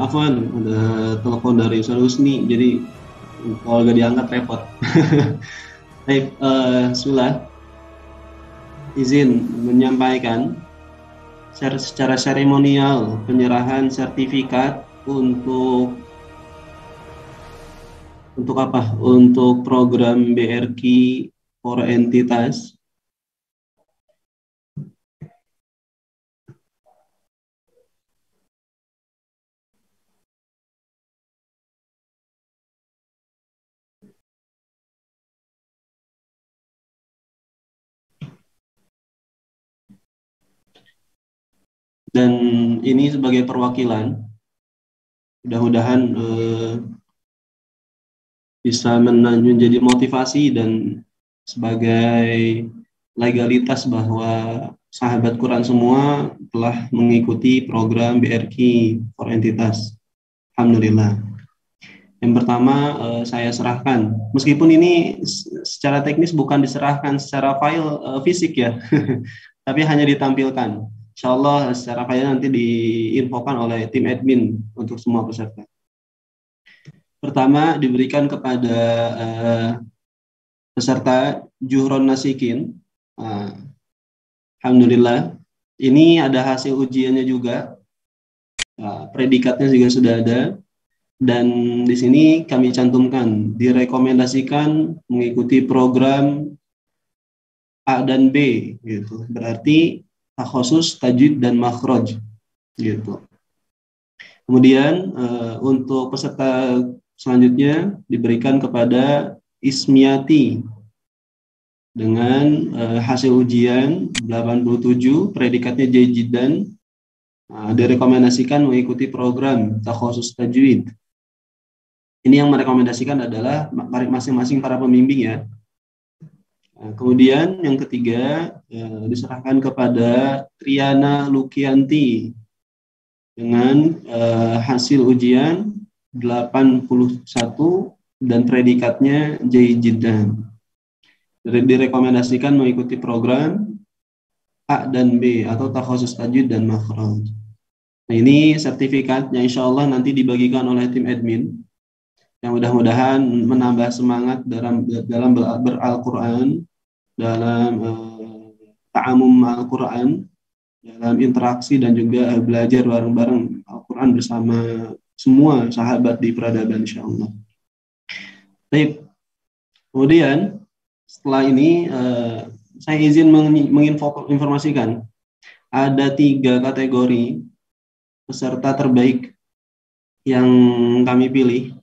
Afwan, ada telepon dari Ustaz Husni, jadi kalau nggak diangkat repot. Baik, Bismillah, izin menyampaikan secara seremonial penyerahan sertifikat untuk apa? Untuk program BRQ for entitas. Dan ini sebagai perwakilan, mudah-mudahan bisa menjadi motivasi dan sebagai legalitas bahwa sahabat Quran semua telah mengikuti program BRQ for entitas. Alhamdulillah. Yang pertama saya serahkan, meskipun ini secara teknis bukan diserahkan secara file fisik ya, tapi hanya ditampilkan. Insya Allah secara file nanti diinfokan oleh tim admin untuk semua peserta. Pertama diberikan kepada peserta Juhron Nasikin. Alhamdulillah, ini ada hasil ujiannya juga, predikatnya juga sudah ada, dan di sini kami cantumkan direkomendasikan mengikuti program A dan B, gitu. Berarti khusus tajwid dan makhraj, gitu. Kemudian untuk peserta selanjutnya diberikan kepada Ismiati dengan hasil ujian 87, predikatnya jayidan, direkomendasikan mengikuti program takhusus tajwid. Ini yang merekomendasikan adalah masing-masing para pembimbing ya. Kemudian yang ketiga diserahkan kepada Triana Lukianti dengan hasil ujian 81 dan predikatnya jayidan. Direkomendasikan mengikuti program A dan B atau takhusus tajwid dan makhraj. Nah, ini sertifikatnya insya Allah nanti dibagikan oleh tim admin yang mudah-mudahan menambah semangat dalam beral-Quran, dalam ta'amum Al-Quran, dalam interaksi dan juga belajar bareng-bareng Al-Quran bersama semua sahabat di peradaban insyaallah. Baik. Kemudian setelah ini saya izin menginformasikan ada 3 kategori peserta terbaik yang kami pilih.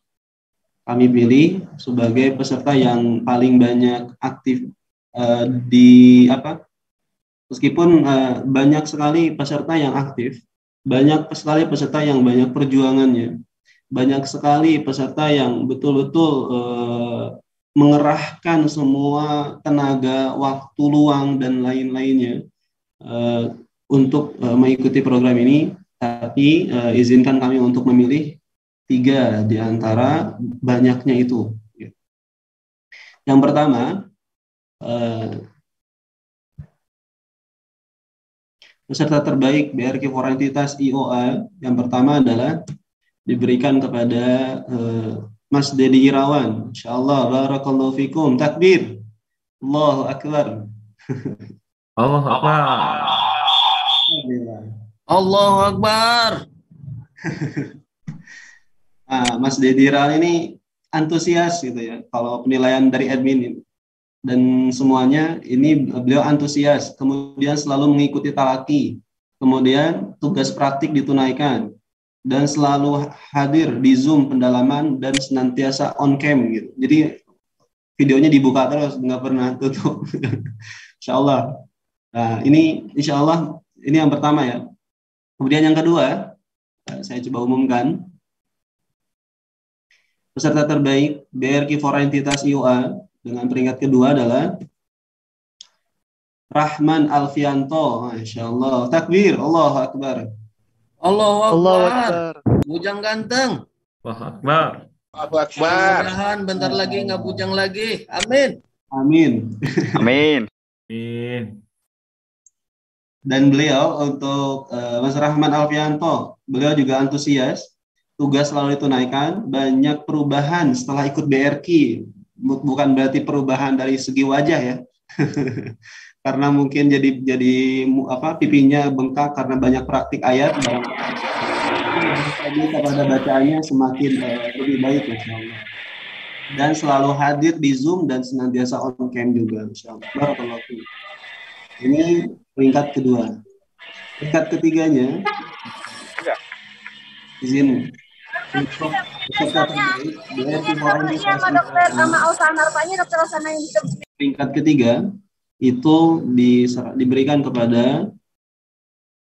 Kami pilih sebagai peserta yang paling banyak aktif meskipun banyak sekali peserta yang aktif, banyak sekali peserta yang banyak perjuangannya, banyak sekali peserta yang betul-betul mengerahkan semua tenaga, waktu luang dan lain-lainnya untuk mengikuti program ini. Tapi izinkan kami untuk memilih 3 di antara banyaknya itu. Yang pertama, Peserta terbaik BRQ for Entitas IOA yang pertama adalah diberikan kepada Mas Dedi Irawan. Insyaallah, barakallahu fikum. Takbir. Allahu akbar. Allahu akbar. Allahu akbar. Mas Dedi Irawan ini antusias gitu ya. Kalau penilaian dari admin ini. Dan semuanya ini beliau antusias, kemudian selalu mengikuti talaki, kemudian tugas praktik ditunaikan, dan selalu hadir di Zoom pendalaman dan senantiasa on cam gitu. Jadi videonya dibuka terus, nggak pernah tutup. Insya Allah. Nah, ini insya Allah ini yang pertama ya. Kemudian yang kedua, saya coba umumkan. Peserta terbaik BRQ for Entitas IOA dengan peringkat kedua adalah Rahman Alfianto. Masya Allah. Takbir. Allahu akbar. Allahu akbar. Bujang ganteng. Allahu akbar. Allahu akbar. Mudah-mudahan bentar lagi nggak bujang lagi. Amin. Amin. Amin. Amin. Dan beliau untuk Mas Rahman Alfianto, beliau juga antusias, tugas selalu ditunaikan, banyak perubahan setelah ikut BRQ. Bukan berarti perubahan dari segi wajah ya. Karena mungkin jadi pipinya bengkak karena banyak praktik ayat, dan kepada bacaannya semakin lebih baik insyaallah. Dan selalu hadir di Zoom dan senantiasa on cam juga insyaallah. Barakallahu fiik. Ini peringkat kedua. Peringkat ketiganya izin peringkat ketiga itu diberikan kepada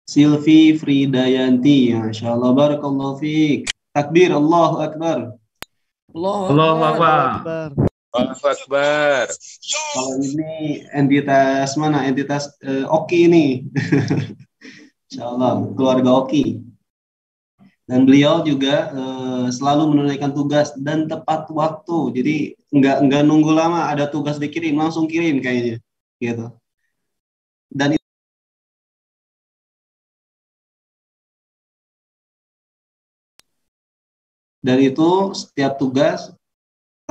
Silvi Fridayanti. Masya Allah, barakallahu fiik. Takbir, Allahu akbar. Allahu akbar. Allahu akbar. Kalau ini entitas mana? Entitas Oki ini. Insya Allah, keluarga Oki. Dan beliau juga selalu menunaikan tugas dan tepat waktu. Jadi nggak nunggu lama, ada tugas dikirim langsung kirim kayaknya, gitu. Dan itu setiap tugas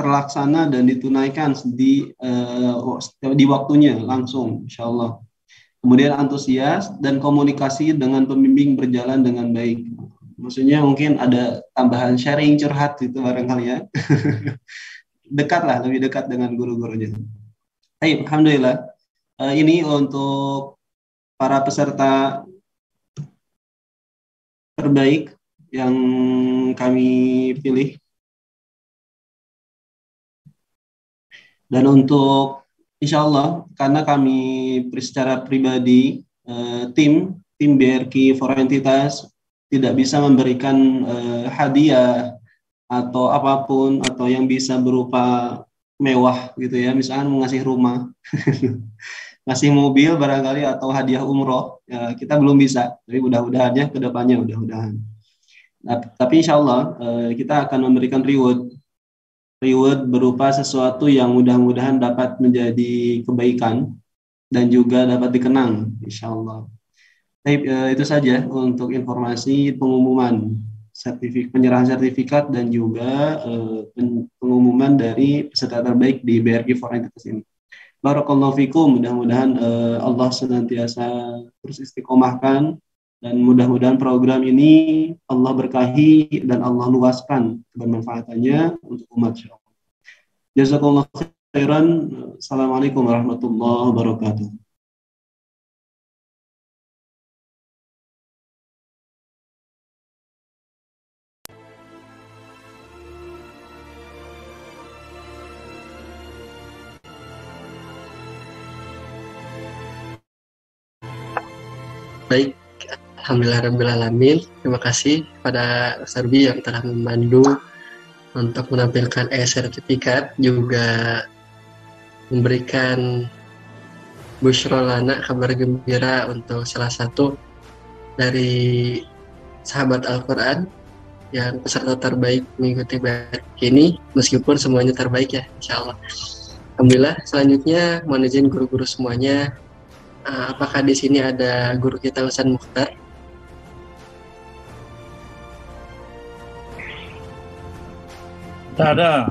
terlaksana dan ditunaikan di waktunya langsung, insya Allah. Kemudian antusias dan komunikasi dengan pembimbing berjalan dengan baik. Maksudnya mungkin ada tambahan sharing curhat gitu barangkali ya. Lebih dekat dengan guru-gurunya. Baik, alhamdulillah. Ini untuk para peserta terbaik yang kami pilih. Dan untuk insya Allah, karena kami secara pribadi tim BRQ for Entitas tidak bisa memberikan hadiah atau apapun atau yang bisa berupa mewah gitu ya, misalnya mengasih rumah, ngasih mobil barangkali atau hadiah umroh, ya, kita belum bisa. Tapi mudah-mudahan ya kedepannya mudah-mudahan. Nah, tapi insya Allah kita akan memberikan reward berupa sesuatu yang mudah-mudahan dapat menjadi kebaikan dan juga dapat dikenang, insya Allah. Itu saja untuk informasi pengumuman penyerahan sertifikat dan juga pengumuman dari peserta terbaik di BRQ for Entitas ini. Barakallahu fikum, mudah-mudahan Allah senantiasa terus istiqomahkan dan mudah-mudahan program ini Allah berkahi dan Allah luaskan kebermanfaatannya untuk umat insyaallah. Jazakallahu khairan. Assalamualaikum warahmatullahi wabarakatuh. Baik, alhamdulillahirrahmanirrahim. Terima kasih pada Sarbi yang telah membantu untuk menampilkan sertifikat, juga memberikan busyrolana, kabar gembira untuk salah satu dari sahabat Al-Quran yang peserta terbaik mengikuti BRQ ini, meskipun semuanya terbaik ya, insya Allah. Alhamdulillah. Selanjutnya mohon izin guru-guru semuanya, apakah di sini ada guru kita Ustaz Mukhtar? Tidak ada.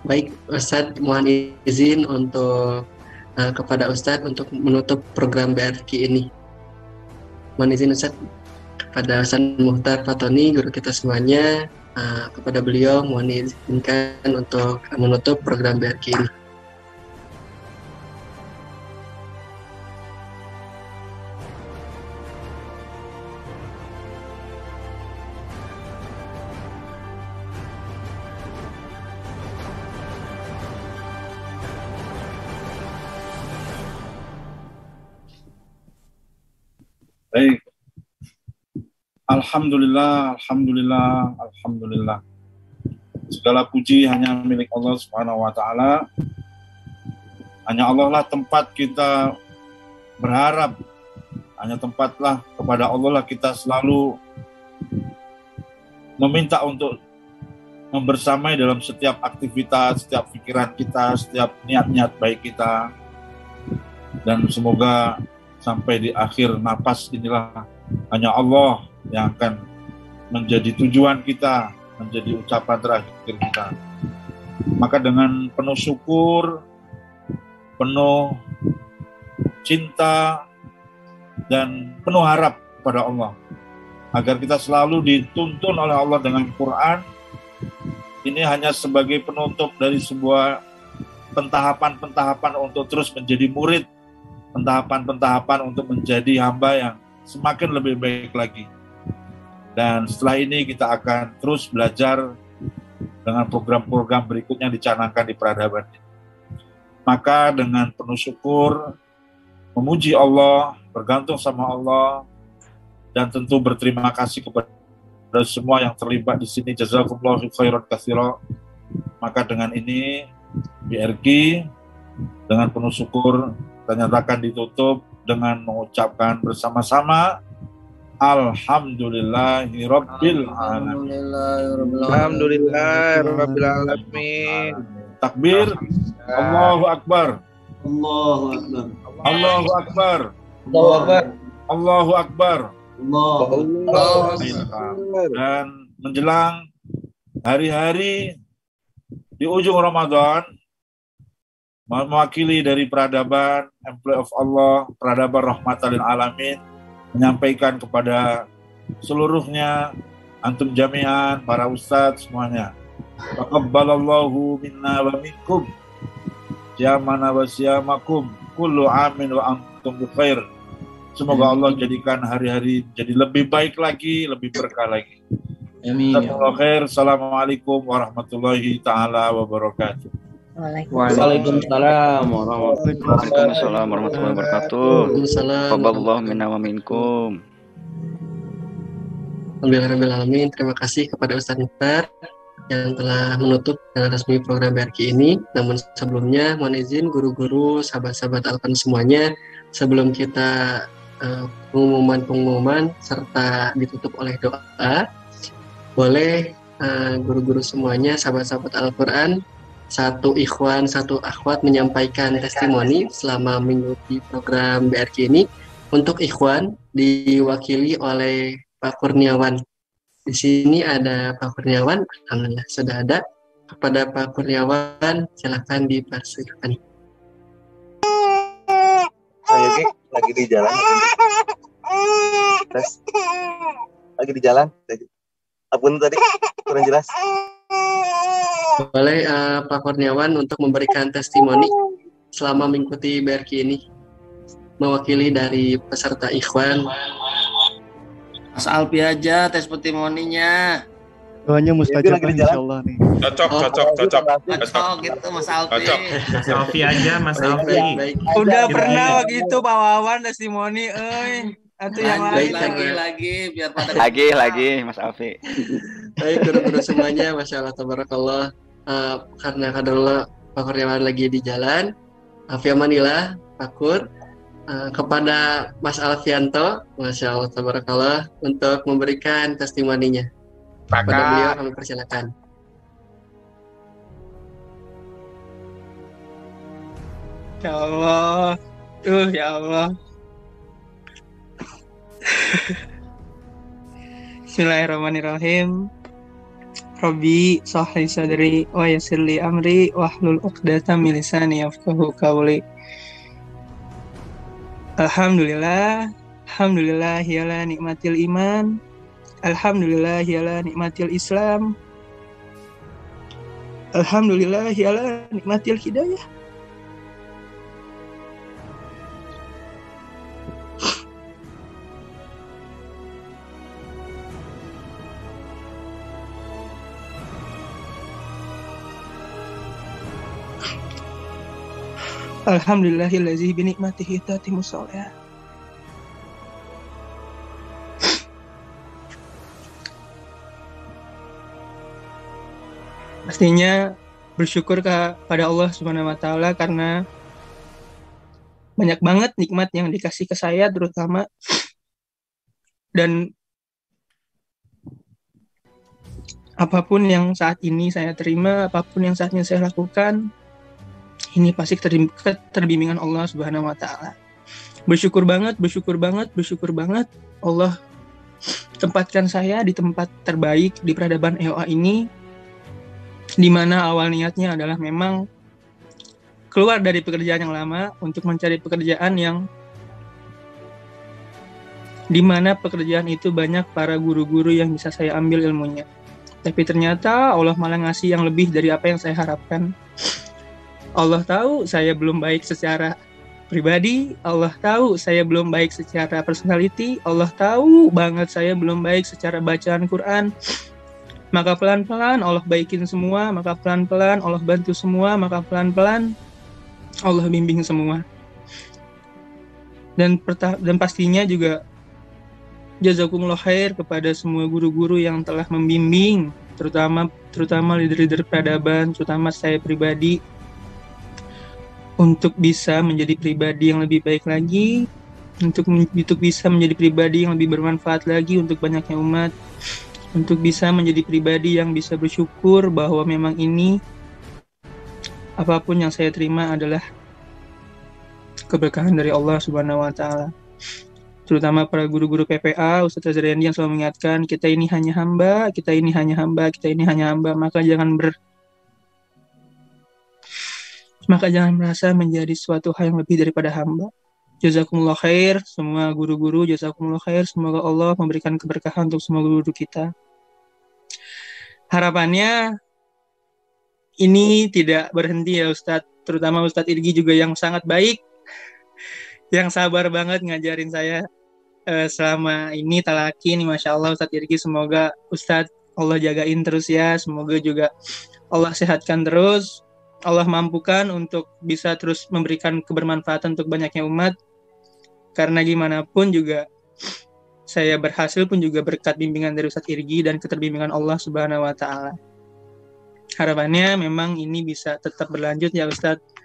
Baik Ustaz, mohon izin untuk kepada Ustaz untuk menutup program BRQ ini. Mohon izin Ustaz kepada Ustaz Mukhtar Fatoni, guru kita semuanya, kepada beliau mohon izinkan untuk menutup program BRQ ini. Baik. Alhamdulillah, alhamdulillah, alhamdulillah. Segala puji hanya milik Allah Subhanahu wa taala. Hanya Allah lah tempat kita berharap. Hanya tempatlah kepada Allah lah kita selalu meminta untuk membersamai dalam setiap aktivitas, setiap pikiran kita, setiap niat-niat baik kita. Dan semoga sampai di akhir napas inilah hanya Allah yang akan menjadi tujuan kita, menjadi ucapan terakhir kita. Maka dengan penuh syukur, penuh cinta, dan penuh harap kepada Allah, agar kita selalu dituntun oleh Allah dengan Quran, ini hanya sebagai penutup dari sebuah pentahapan-pentahapan untuk terus menjadi murid, pentahapan-pentahapan untuk menjadi hamba yang semakin lebih baik lagi. Dan setelah ini kita akan terus belajar dengan program-program berikutnya yang dicanangkan di peradaban ini. Maka dengan penuh syukur, memuji Allah, bergantung sama Allah, dan tentu berterima kasih kepada semua yang terlibat di sini. Jazakumullahu khairan katsira. Maka dengan ini BRQ dengan penuh syukur ternyatakan ditutup dengan mengucapkan bersama-sama Alhamdulillahirabbil alamin. Alhamdulillahirabbil alamin. Takbir. Allahu akbar. Allahu akbar. Allahu akbar. Allahu akbar. Allahu akbar. Allahu akbar. Dan menjelang hari-hari di ujung Ramadan, mewakili dari peradaban, Employee of Allah, peradaban rahmatan lil alamin, menyampaikan kepada seluruhnya, antum jami'an, para ustadz semuanya. Taqabbalallahu minna wa minkum, siyamana wa siyamakum, kullu amin wa antum bikhair. Semoga Allah jadikan hari-hari jadi lebih baik lagi, lebih berkah lagi. Amin. Assalamualaikum warahmatullahi ta'ala wabarakatuh. Waalaikumsalam warahmatullahi wabarakatuh. Taqabbalallahu minna wa minkum. Alhamdulillahirrahmanirrahim. Terima kasih kepada Ustaz Mukhtar yang telah menutup dengan resmi program BRQ ini. Namun sebelumnya mohon izin guru-guru, sahabat-sahabat Alfan semuanya, sebelum kita pengumuman serta ditutup oleh doa, boleh guru-guru semuanya, sahabat-sahabat Al-Quran, satu ikhwan, satu akhwat menyampaikan testimoni selama mengikuti program BRQ ini. Untuk ikhwan diwakili oleh Pak Kurniawan. Di sini ada Pak Kurniawan, alhamdulillah sudah ada. Kepada Pak Kurniawan, silakan dipersilakan. Yogi lagi di jalan. Lagi di jalan. Apun tadi kurang jelas. Boleh Pak Kurniawan untuk memberikan testimoni selama mengikuti BRQ ini, mewakili dari peserta ikhwan. Mas Alfi aja testimoninya. Doanya mustajab insyaallah nih. Cocok gitu Mas Alfi. Mas Alfi aja, Mas Alfi. Udah pernah begitu Pak Wawan testimoni atau yang lain lagi biar pada lagi Mas Alfi. Baik guru-guru semuanya, masya Allah tabarakallah. Karena kadarullah Pak Kurniawan lagi di jalan, Afiamanillah Pak Kur, kepada Mas Alfianto, masya Allah tabarakallah, untuk memberikan testimoninya. Kepada beliau kami persilakan. Ya Allah. Ya Allah. Bismillahirrahmanirrahim. Rabbi sahli sadri wa yassirli amri wahlul 'uqdatam min lisani yafqahu qawli. Alhamdulillah ala nikmatil iman. Alhamdulillah ala nikmatil Islam. Alhamdulillah ala nikmatil hidayah. Alhamdulillahillazi bi nikmatihi tatimmus shalihat. Pastinya bersyukur kepada Allah Subhanahu wa taala karena banyak banget nikmat yang dikasih ke saya terutama, dan apapun yang saat ini saya terima, apapun yang saat ini saya lakukan, ini pasti keterbimbingan Allah Subhanahu wa taala. Bersyukur banget Allah tempatkan saya di tempat terbaik di peradaban EOA ini, di mana awal niatnya adalah memang keluar dari pekerjaan yang lama untuk mencari pekerjaan yang di mana pekerjaan itu banyak para guru-guru yang bisa saya ambil ilmunya. Tapi ternyata Allah malah ngasih yang lebih dari apa yang saya harapkan. Allah tahu saya belum baik secara pribadi, Allah tahu saya belum baik secara personality, Allah tahu banget saya belum baik secara bacaan Quran. Maka pelan-pelan Allah baikin semua, maka pelan-pelan Allah bantu semua, maka pelan-pelan Allah bimbing semua. Dan pastinya juga jazakumullah khair kepada semua guru-guru yang telah membimbing, terutama leader-leader peradaban, terutama saya pribadi, untuk bisa menjadi pribadi yang lebih baik lagi, untuk bisa menjadi pribadi yang lebih bermanfaat lagi untuk banyaknya umat, untuk bisa menjadi pribadi yang bisa bersyukur bahwa memang ini apapun yang saya terima adalah keberkahan dari Allah Subhanahu wa taala. Terutama para guru-guru PPA, Ustaz Azriandi yang selalu mengingatkan, kita ini hanya hamba, maka jangan merasa menjadi suatu hal yang lebih daripada hamba. Jazakumullah khair, semua guru-guru, jazakumullah khair, semoga Allah memberikan keberkahan untuk semua guru kita. Harapannya ini tidak berhenti ya Ustadz, terutama Ustadz Irgi juga yang sangat baik, yang sabar banget ngajarin saya selama ini talaki nih, Masya Allah Ustadz Irgi, semoga Ustadz Allah jagain terus ya, semoga juga Allah sehatkan terus, Allah mampukan untuk bisa terus memberikan kebermanfaatan untuk banyaknya umat. Karena gimana pun juga saya berhasil pun juga berkat bimbingan dari Ustadz Irgi dan keterbimbingan Allah Subhanahu wa taala. Harapannya memang ini bisa tetap berlanjut ya Ustadz.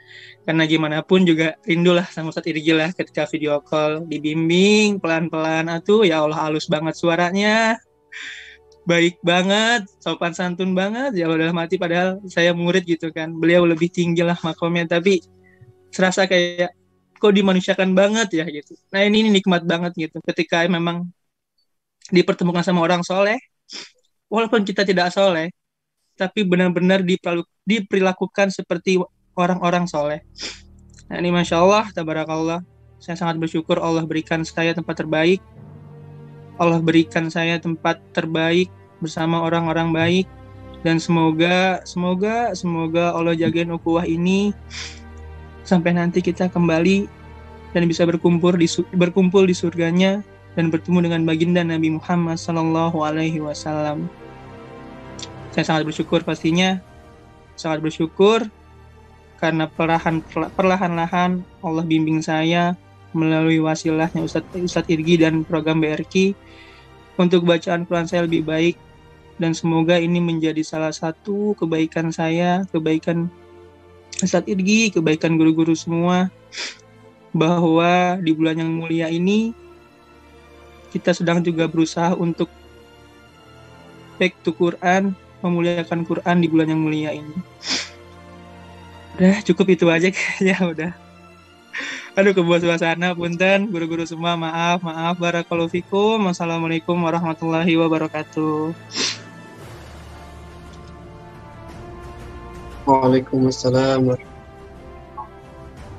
Karena gimana pun juga rindulah sama Ustadz Irgi lah ketika video call, dibimbing pelan-pelan, ya Allah halus banget suaranya. Baik banget, sopan santun banget, ya udah mati, padahal saya murid gitu kan. Beliau lebih tinggi lah makomnya, tapi serasa kayak kok dimanusiakan banget ya gitu. Nah ini nikmat banget gitu ketika memang dipertemukan sama orang soleh, walaupun kita tidak soleh, tapi benar-benar diperlakukan seperti orang-orang soleh. Nah ini Masya Allah, tabarakallah, saya sangat bersyukur Allah berikan saya tempat terbaik, Allah berikan saya tempat terbaik bersama orang-orang baik, dan semoga Allah jagain ukhuwah ini sampai nanti kita kembali dan bisa berkumpul di surganya dan bertemu dengan baginda Nabi Muhammad SAW. Saya sangat bersyukur, pastinya sangat bersyukur karena perlahan-lahan Allah bimbing saya melalui wasilahnya Ustadz Irgi dan program BRQ untuk bacaan Quran saya lebih baik, dan semoga ini menjadi salah satu kebaikan saya, kebaikan Ustadz Irgi, kebaikan guru-guru semua, bahwa di bulan yang mulia ini kita sedang juga berusaha untuk back to Quran, memuliakan Quran di bulan yang mulia ini. Udah cukup itu aja kayaknya, udah Aduh, kebuah suasana, punten. Guru-guru semua, maaf. Barakallahu fikum. Wassalamualaikum warahmatullahi wabarakatuh. Waalaikumsalam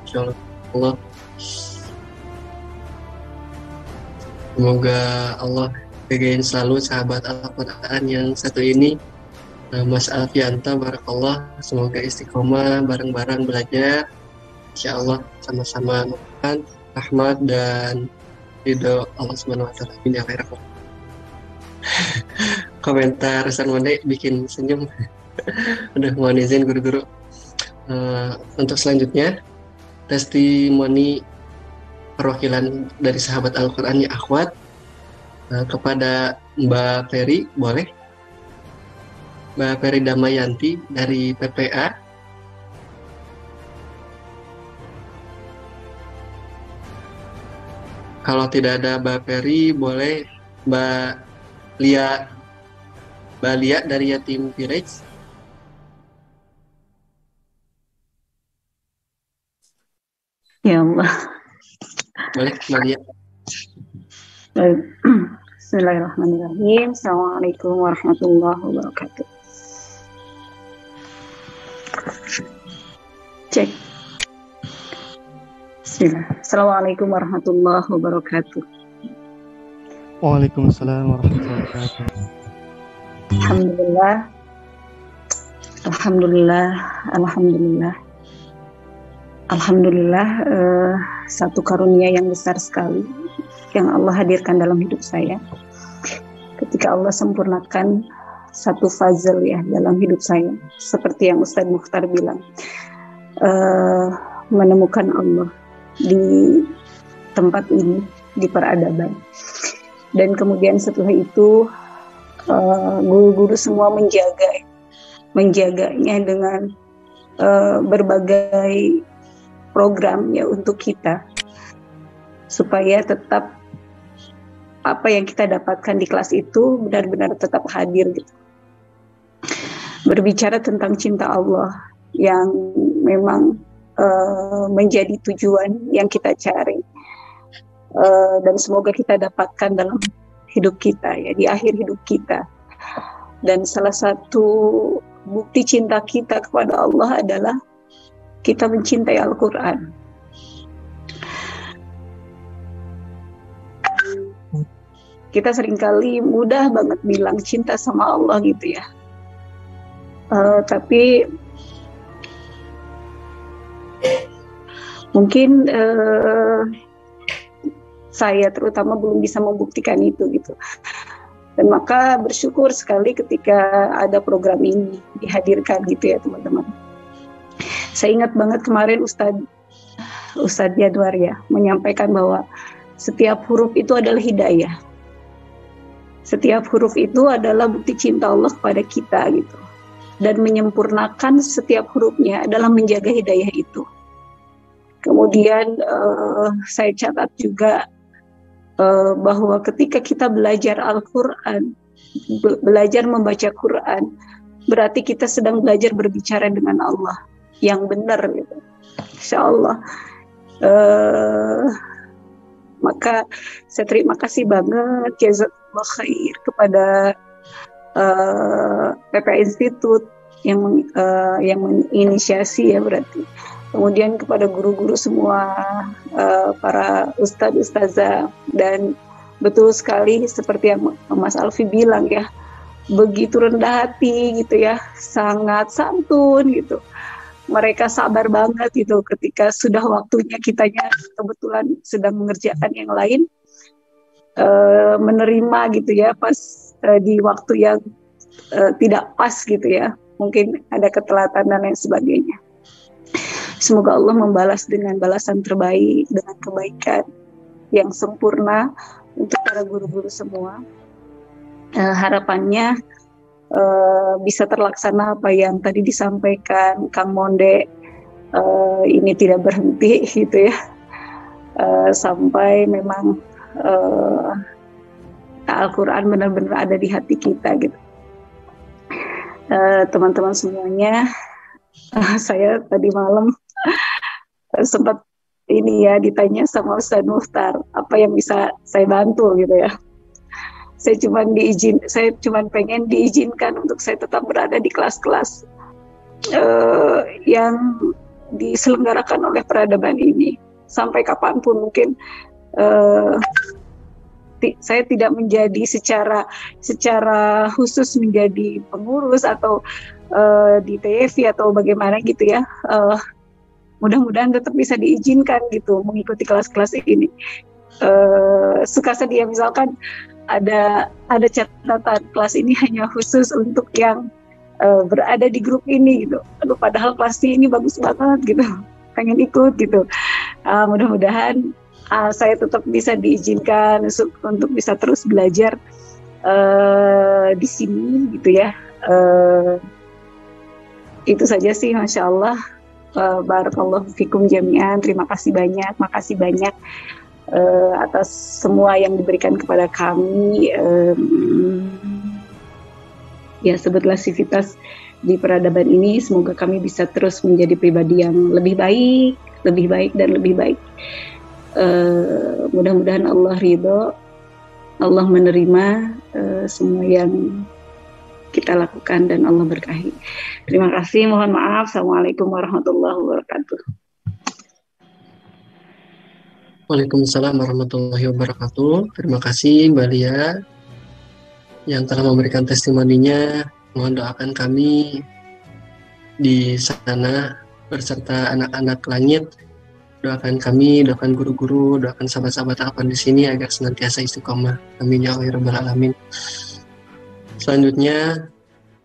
warahmatullahi. Semoga Allah jagain selalu sahabat Al-Quran yang satu ini, Mas Alfianta, barakallah. Semoga istiqomah bareng-bareng belajar. Insya Allah sama-sama makan rahmat dan ridho Allah Subhanahu wa taala. Ini akhirat. Komentar Sanwande bikin senyum. Udah mohon izin guru-guru. Untuk selanjutnya testimoni perwakilan dari sahabat Al-Quran ya akhwat, kepada Mbak Ferry, boleh? Mbak Ferry Damayanti dari PPA. Kalau tidak ada Mbak Ferry, boleh Mbak Lia dari Yatim Village. Ya Allah. Boleh Mbak Lia. Baik. Bismillahirrahmanirrahim. Assalamualaikum warahmatullahi wabarakatuh. Cek. Bismillah. Assalamualaikum warahmatullahi wabarakatuh. Waalaikumsalam warahmatullahi wabarakatuh. Alhamdulillah, satu karunia yang besar sekali yang Allah hadirkan dalam hidup saya. Ketika Allah sempurnakan satu fazil ya dalam hidup saya, seperti yang Ustadz Mukhtar bilang, menemukan Allah di tempat ini, di peradaban. Dan kemudian setelah itu guru-guru semua menjaganya dengan berbagai program ya untuk kita, supaya tetap apa yang kita dapatkan di kelas itu benar-benar tetap hadir gitu. Berbicara tentang cinta Allah yang memang menjadi tujuan yang kita cari, dan semoga kita dapatkan dalam hidup kita ya, di akhir hidup kita. Dan salah satu bukti cinta kita kepada Allah adalah kita mencintai Al-Quran. Kita seringkali mudah banget bilang cinta sama Allah gitu ya, tapi mungkin saya terutama belum bisa membuktikan itu gitu. Dan maka bersyukur sekali ketika ada program ini dihadirkan gitu ya teman-teman. Saya ingat banget kemarin Ustadz Jadwar ya menyampaikan bahwa setiap huruf itu adalah hidayah. Setiap huruf itu adalah bukti cinta Allah kepada kita gitu. Dan menyempurnakan setiap hurufnya adalah menjaga hidayah itu. Kemudian saya catat juga bahwa ketika kita belajar Al-Quran, belajar membaca Quran, berarti kita sedang belajar berbicara dengan Allah yang benar gitu. Insya Allah. Maka saya terima kasih banget jazakallah khair kepada PP Institute yang menginisiasi ya berarti. Kemudian kepada guru-guru semua, para ustadz-ustazah, dan betul sekali seperti yang Mas Alfi bilang ya, begitu rendah hati gitu ya, sangat santun gitu. Mereka sabar banget gitu ketika sudah waktunya kitanya kebetulan sedang mengerjakan yang lain, menerima gitu ya pas di waktu yang tidak pas gitu ya, mungkin ada ketelatan dan lain sebagainya. Semoga Allah membalas dengan balasan terbaik, dengan kebaikan yang sempurna untuk para guru-guru semua. Harapannya bisa terlaksana apa yang tadi disampaikan Kang Monde, ini tidak berhenti gitu ya, sampai memang Al-Quran benar-benar ada di hati kita gitu. Teman-teman semuanya, saya tadi malam sempat ini ya ditanya sama Ustaz Muhtar apa yang bisa saya bantu gitu ya. Saya cuma pengen diizinkan untuk saya tetap berada di kelas-kelas yang diselenggarakan oleh peradaban ini sampai kapanpun mungkin. Saya tidak menjadi secara khusus menjadi pengurus atau di TV atau bagaimana gitu ya. Mudah-mudahan tetap bisa diizinkan gitu mengikuti kelas-kelas ini. Suka sedia misalkan ada catatan kelas ini hanya khusus untuk yang berada di grup ini gitu. Aduh, padahal kelasnya ini bagus banget gitu, pengen ikut gitu. Mudah-mudahan saya tetap bisa diizinkan untuk bisa terus belajar di sini gitu ya. Itu saja sih, Masya Allah. Barakallahu fikum jami'an. Terima kasih banyak, makasih banyak atas semua yang diberikan kepada kami. Ya, sebutlah sivitas di peradaban ini. Semoga kami bisa terus menjadi pribadi yang lebih baik dan lebih baik. Mudah-mudahan Allah ridho, Allah menerima semua yang kita lakukan dan Allah berkahi. Terima kasih, mohon maaf. Assalamualaikum warahmatullahi wabarakatuh. Waalaikumsalam warahmatullahi wabarakatuh. Terima kasih Mbak Lia yang telah memberikan testimoninya. Mohon doakan kami di sana berserta anak-anak langit. Doakan kami, doakan guru-guru, doakan sahabat-sahabat Al-Quran di sini agar senantiasa istiqomah. Amin ya Allah ya Rabbal Alamin. Selanjutnya,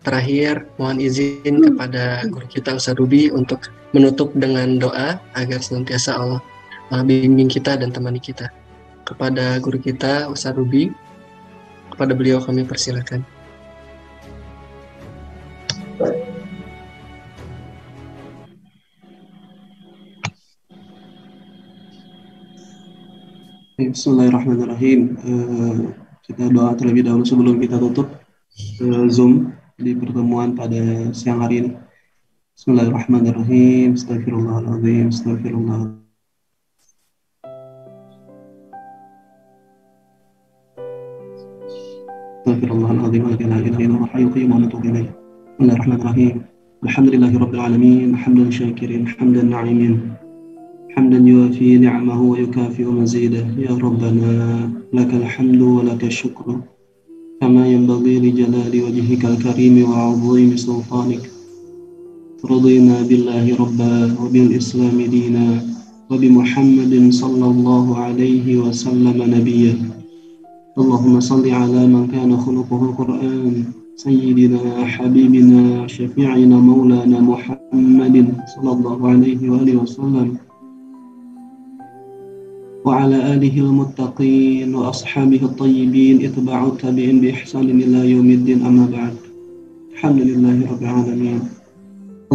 terakhir mohon izin kepada guru kita Ustaz Ruby untuk menutup dengan doa agar senantiasa Allah bimbing kita dan temani kita. Kepada guru kita Ustaz Ruby, kepada beliau kami persilakan. Bismillahirrahmanirrahim. Kita doa terlebih dahulu sebelum kita tutup Zoom di pertemuan pada siang hari ini. Bismillahirrahmanirrahim. Astagfirullahaladzim. Astagfirullah. Astagfirullahaladzim. La ilaha illallah hayyul qayyum wa natubu ilaih. Bismillahirrahmanirrahim. Alhamdulillahi rabbil alamin. Hamdan syakirin, hamdan na'imin. حمدا يوافي نعمه ويكافئ مزيده يا ربنا لك الحمد ولك الشكر كما ينبغي لجلال وجهك الكريم وعظيم سلطانك. رضينا بالله ربا وبالإسلام دينا وبمحمد صلى الله عليه وسلم نبيا. اللهم صل على من كان خلقه القرآن سيدنا حبيبنا شفيعنا مولانا محمد صلى الله عليه وآله وسلم وعلى آله المتقين وأصحابه الطيبين اتبعوا التابعين بإحسان إلى يوم الدين أما بعد. الحمد لله رب العالمين.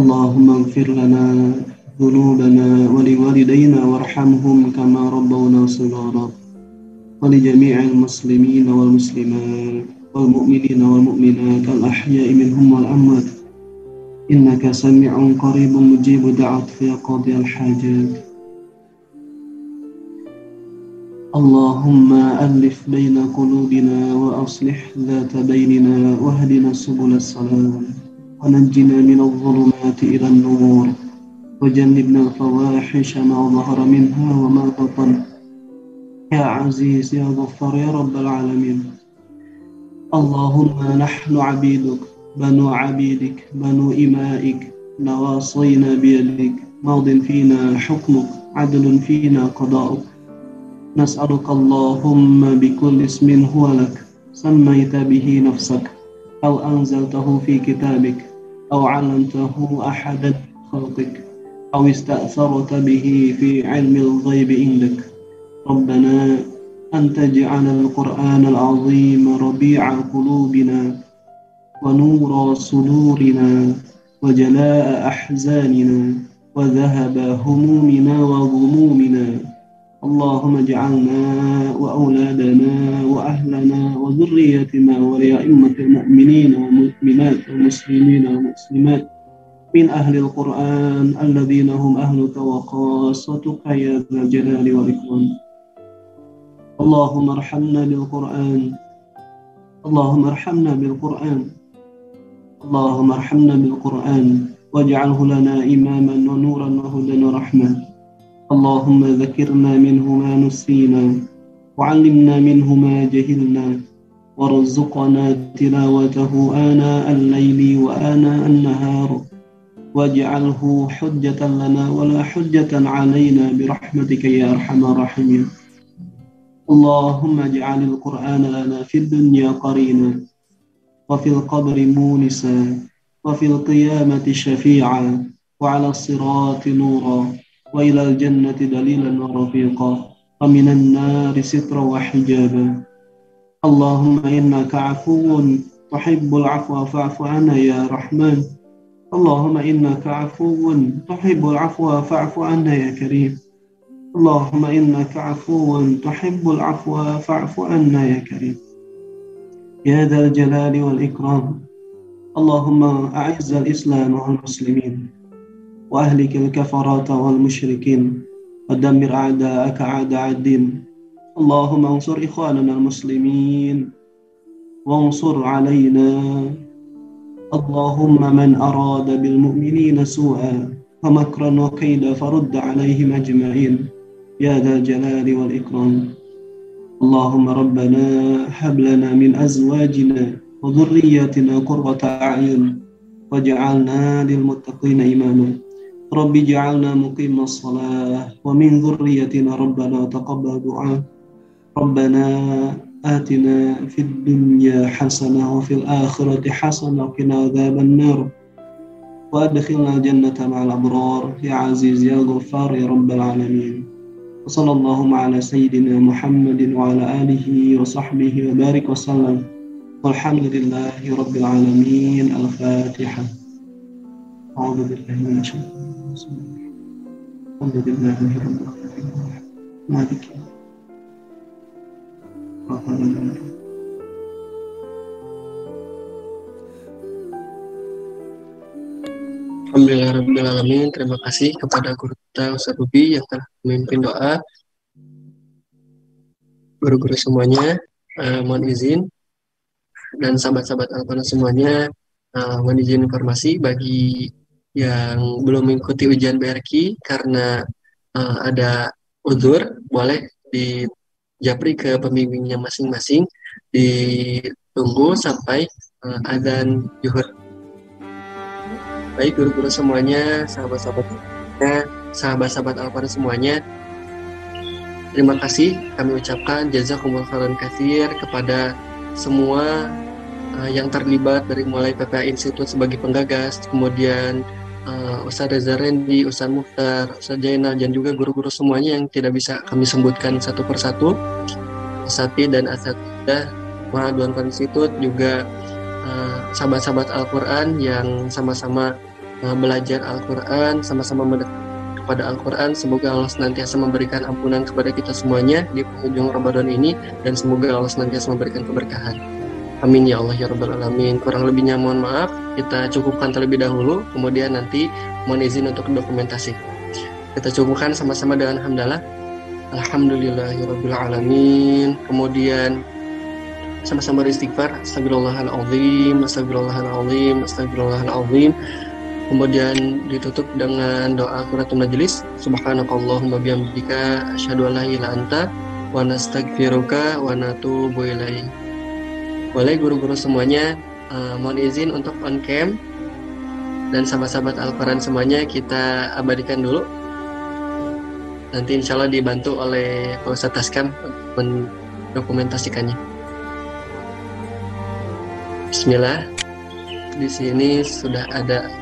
اللهم اغفر لنا ذنوبنا ولوالدينا وارحمهم كما ربونا صغارا ولجميع المسلمين والمسلمات والمؤمنين والمؤمنات الأحياء منهم والأموات إنك سميع قريب مجيب دعوة في قاضي الحاجات. اللهم ألف بين قلوبنا وأصلح ذات بيننا واهدنا سبل السلام ونجنا من الظلمات إلى النور وجنبنا الفواحش ما ظهر منها وما بطن يا عزيز يا غفار يا رب العالمين. اللهم نحن عبيدك بنو عبيدك بنو إمائك نواصينا بيدك ماض فينا حكمك عدل فينا قضاؤك. نسألك اللهم بكل اسم هو لك سميت به نفسك أو أنزلته في كتابك أو علمته أحدا من خلقك أو استأثرت به في علم الغيب عندك ربنا أن تجعل القرآن العظيم ربيع قلوبنا ونور صدورنا وجلاء أحزاننا وذهب همومنا وغمومنا. اللهم اجعلنا وأولادنا وأهلنا وذريتنا ولأئمة المؤمنين والمؤمنات والمسلمين والمسلمات من أهل القرآن الذين هم أهلك وخاصتك يا ذا الجلال والإكرام. اللهم ارحمنا بالقرآن، اللهم ارحمنا بالقرآن، اللهم ارحمنا بالقرآن واجعله لنا إماما ونورا وهدى ورحمة. اللهم ذكرنا منه ما نسينا وعلمنا منه ما جهلنا وارزقنا تلاوته آناء الليل وآناء النهار واجعله حجة لنا ولا حجة علينا برحمتك يا أرحم الراحمين. اللهم اجعل القرآن لنا في الدنيا قرينا وفي القبر مونسا وفي القيامة شفيعا وعلى الصراط نورا وإلى الجنة دليلا ورفيقا ومن النار سترا وحجابا. اللهم إنك عفو تحب العفو فاعف عنا يا رحمن. اللهم إنك عفو تحب العفو فاعف عنا يا كريم. اللهم إنك عفو تحب العفو فاعف عنا يا كريم يا ذا الجلال والإكرام. اللهم أعز الإسلام والمسلمين وأهلك الكفرة والمشركين ودمر أعداءك أعداء الدين. اللهم انصر إخواننا المسلمين وانصر علينا. اللهم من أراد بالمؤمنين سوءا ومكرا وكيدا فرد عليهم أجمعين يا ذا الجلال والإكرام. اللهم ربنا هب لنا من أزواجنا وذرياتنا قرة أعين واجعلنا للمتقين إماما. رب اجعلنا مقيم الصلاة ومن ذريتنا ربنا تقبل دعاء. ربنا آتنا في الدنيا حسنة وفي الآخرة حسنة وقنا عذاب النار وأدخلنا الجنة مع الأبرار يا عزيز يا غفار يا رب العالمين. وصلى اللهم على سيدنا محمد وعلى آله وصحبه وبارك وسلم والحمد لله رب العالمين. الفاتحة. أعوذ بالله من الشيطان الرجيم. الحمد لله رب العالمين مالك Alhamdulillahirrahmanirrahim. Terima kasih kepada guru kita Ustaz Ruby yang telah memimpin doa. Guru-guru semuanya, mohon izin, dan sahabat-sahabat Al-Quran semuanya, mohon izin informasi bagi yang belum mengikuti ujian BRQ karena ada uzur, boleh dijapri ke pembimbingnya masing-masing, ditunggu sampai adzan zuhur. Baik guru-guru semuanya, sahabat-sahabat Al-Quran semuanya, terima kasih kami ucapkan jazakumullah khairan katsir kepada semua yang terlibat dari mulai PPA Institute sebagai penggagas, kemudian Ustaz Reza Rendi, Ustaz Mukhtar, Ustaz Jainal, dan juga guru-guru semuanya yang tidak bisa kami sebutkan satu persatu, Asati dan Asatidah Mahaduan Institute, juga sahabat-sahabat Al-Quran yang sama-sama belajar Al-Quran, sama-sama mendekat kepada Al-Quran. Semoga Allah senantiasa memberikan ampunan kepada kita semuanya di penghujung Ramadan ini, dan semoga Allah senantiasa memberikan keberkahan. Amin ya Allah ya Rabbal Alamin. Kurang lebihnya mohon maaf. Kita cukupkan terlebih dahulu, kemudian nanti mohon izin untuk dokumentasi. Kita cukupkan sama-sama dengan hamdalah. Alhamdulillahirabbil alamin. Kemudian sama-sama beristighfar. Astagfirullahaladzim, astagfirullahaladzim, astagfirullahaladzim. Kemudian ditutup dengan doa qiraatul majlis. Subhanakallahumma bihamdika asyhadu an la ilaha illa anta wa nastaghfiruka wa natubu ilaik. Boleh guru-guru semuanya, mohon izin untuk on cam, dan sahabat-sahabat Al-Quran semuanya kita abadikan dulu. Nanti insya Allah dibantu oleh Pak Ustadz Taskam mendokumentasikannya. Bismillah. Di sini sudah ada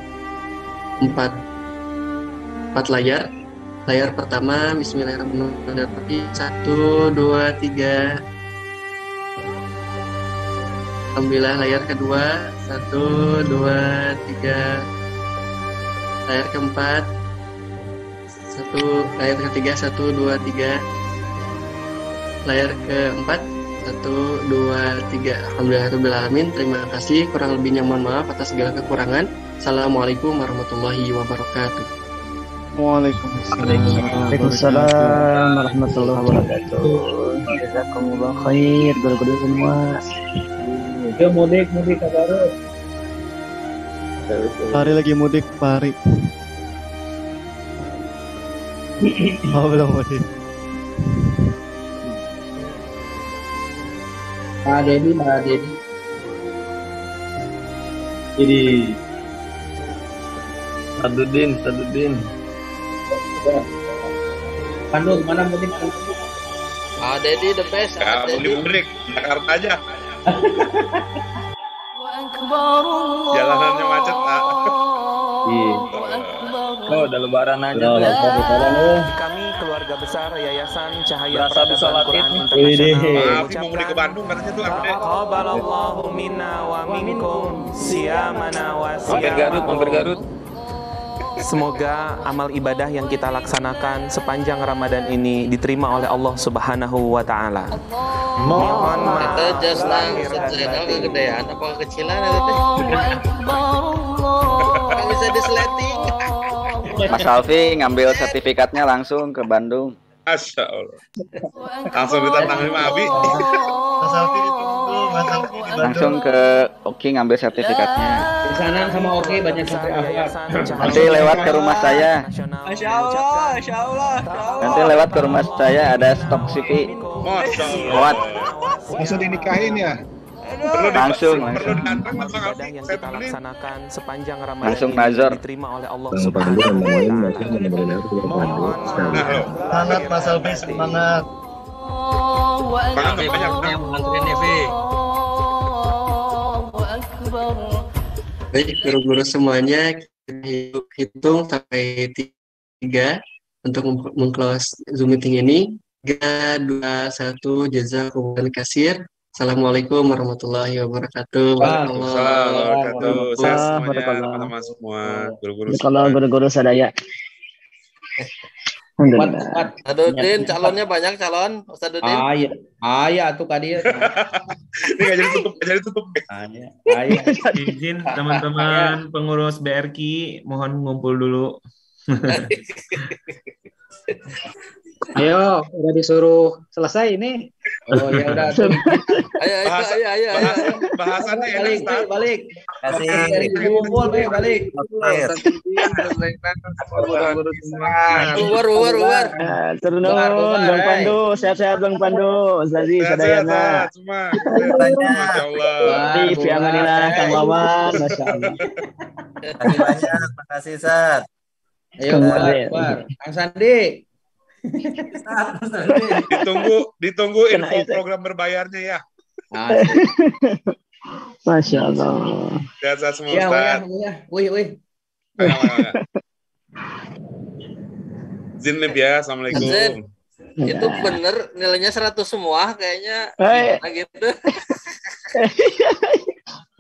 4 layar. Layar pertama, bismillahirrahmanirrahim. 1, 2, 3. Alhamdulillah. Layar kedua, 1, 2, 3. Layar keempat, layar ketiga, 1, 2, 3. Layar keempat, 1, 2, 3. Alhamdulillahirrabbilalamin. Terima kasih. Kurang lebihnya mohon maaf atas segala kekurangan. Assalamualaikum warahmatullahi wabarakatuh. Waalaikumsalam warahmatullahi wabarakatuh. Jazakumullah khair guru-guru semua. Yo mudik kabar. Hari lagi mudik, Pak Hari. Oh, belum mudik. Pak Dedi. Jadi Sadudin. Bandung, mana mudik? Ah, Dedi the best. Ya, mudik Jakarta aja. Jalanannya macet, Pak. Iya. Oh, udah lebaran aja. Kami keluarga besar Yayasan Cahaya Berasa bisa Peradaban latih Quran nih. Internasional Maaf, mau mudik ke Bandung katanya tuh Ade. Taqabbalallahu minna wa minkum siyamana wa Mampir Garut. Semoga amal ibadah yang kita laksanakan sepanjang Ramadan ini diterima oleh Allah Subhanahu wa taala. Mohon maaf. Kita just lahir channel kegedean apa kekecilan itu teh? Nggak bisa disleting. Mas Alfi ngambil sertifikatnya langsung ke Bandung. Masya Allah. Langsung ditantangin sama Abi. Mas Alfi ditunggu, Mas Alfi di Bandung. Langsung ke Oki ngambil sertifikatnya. Di sana sama Oki banyak santri akhlak. Nanti lewat ke rumah saya. Masya Allah. Nanti lewat ke rumah saya ada stok CV. Masya Allah. Muat. Langsung dinikahin ya? Langsung. Ibadah yang kita laksanakan sepanjang Ramadan Langsung ini nazar. diterima oleh Allah Subhanahu wa taala. Semangat Mas Alfi, semangat. Banyak yang mengantriin Evi. Baik, guru-guru semuanya, kita hitung sampai 3 untuk meng-close Zoom meeting ini. 3, 2, 1, jazakumullah khairan. Assalamualaikum warahmatullahi wabarakatuh. Waalaikumsalam warahmatullahi wabarakatuh. Sehat semuanya, teman-teman semua, guru-guru Kalau guru-guru sadaya. Alhamdulillah. Sadudin, calonnya banyak calon, Sadudin. Aya tuh kadieu. Ini nggak jadi tutup. Aya. Izin teman-teman pengurus BRQ, mohon ngumpul dulu. Ayo, udah disuruh selesai ini. Oh ya udah. Ayo. Bahasannya enak, balik. Kasih kumpul balik. Luar. Turun Bang Pandu, sehat-sehat Bang Pandu. Ustazi sadayana. Semua. Masya Allah. Fi amanillah Kang Wawan, Masya Allah. Terima banyak, makasih Sat. Ayo keluar. Kang Sandi. Ditunggu info program berbayarnya ya. Masya Allah. Sehat semua Ustaz. Wih. Zin ya, assalamualaikum. Itu bener nilainya 100 semua kayaknya. Gitu.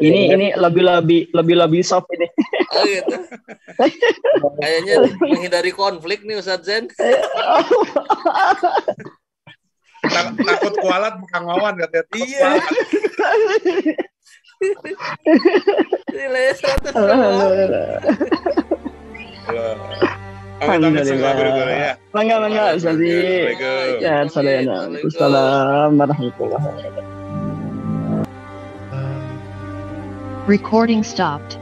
Ini lebih soft ini. Oh gitu. Kayaknya menghindari konflik nih Ustaz Zen. Takut kualat Kang Wawan katanya. Iya. Nilainya 100 semua. Alhamdulillah. Mangga Ustazi. Sehat sadayana. Assalamualaikum warahmatullahi wabarakatuh. Recording stopped.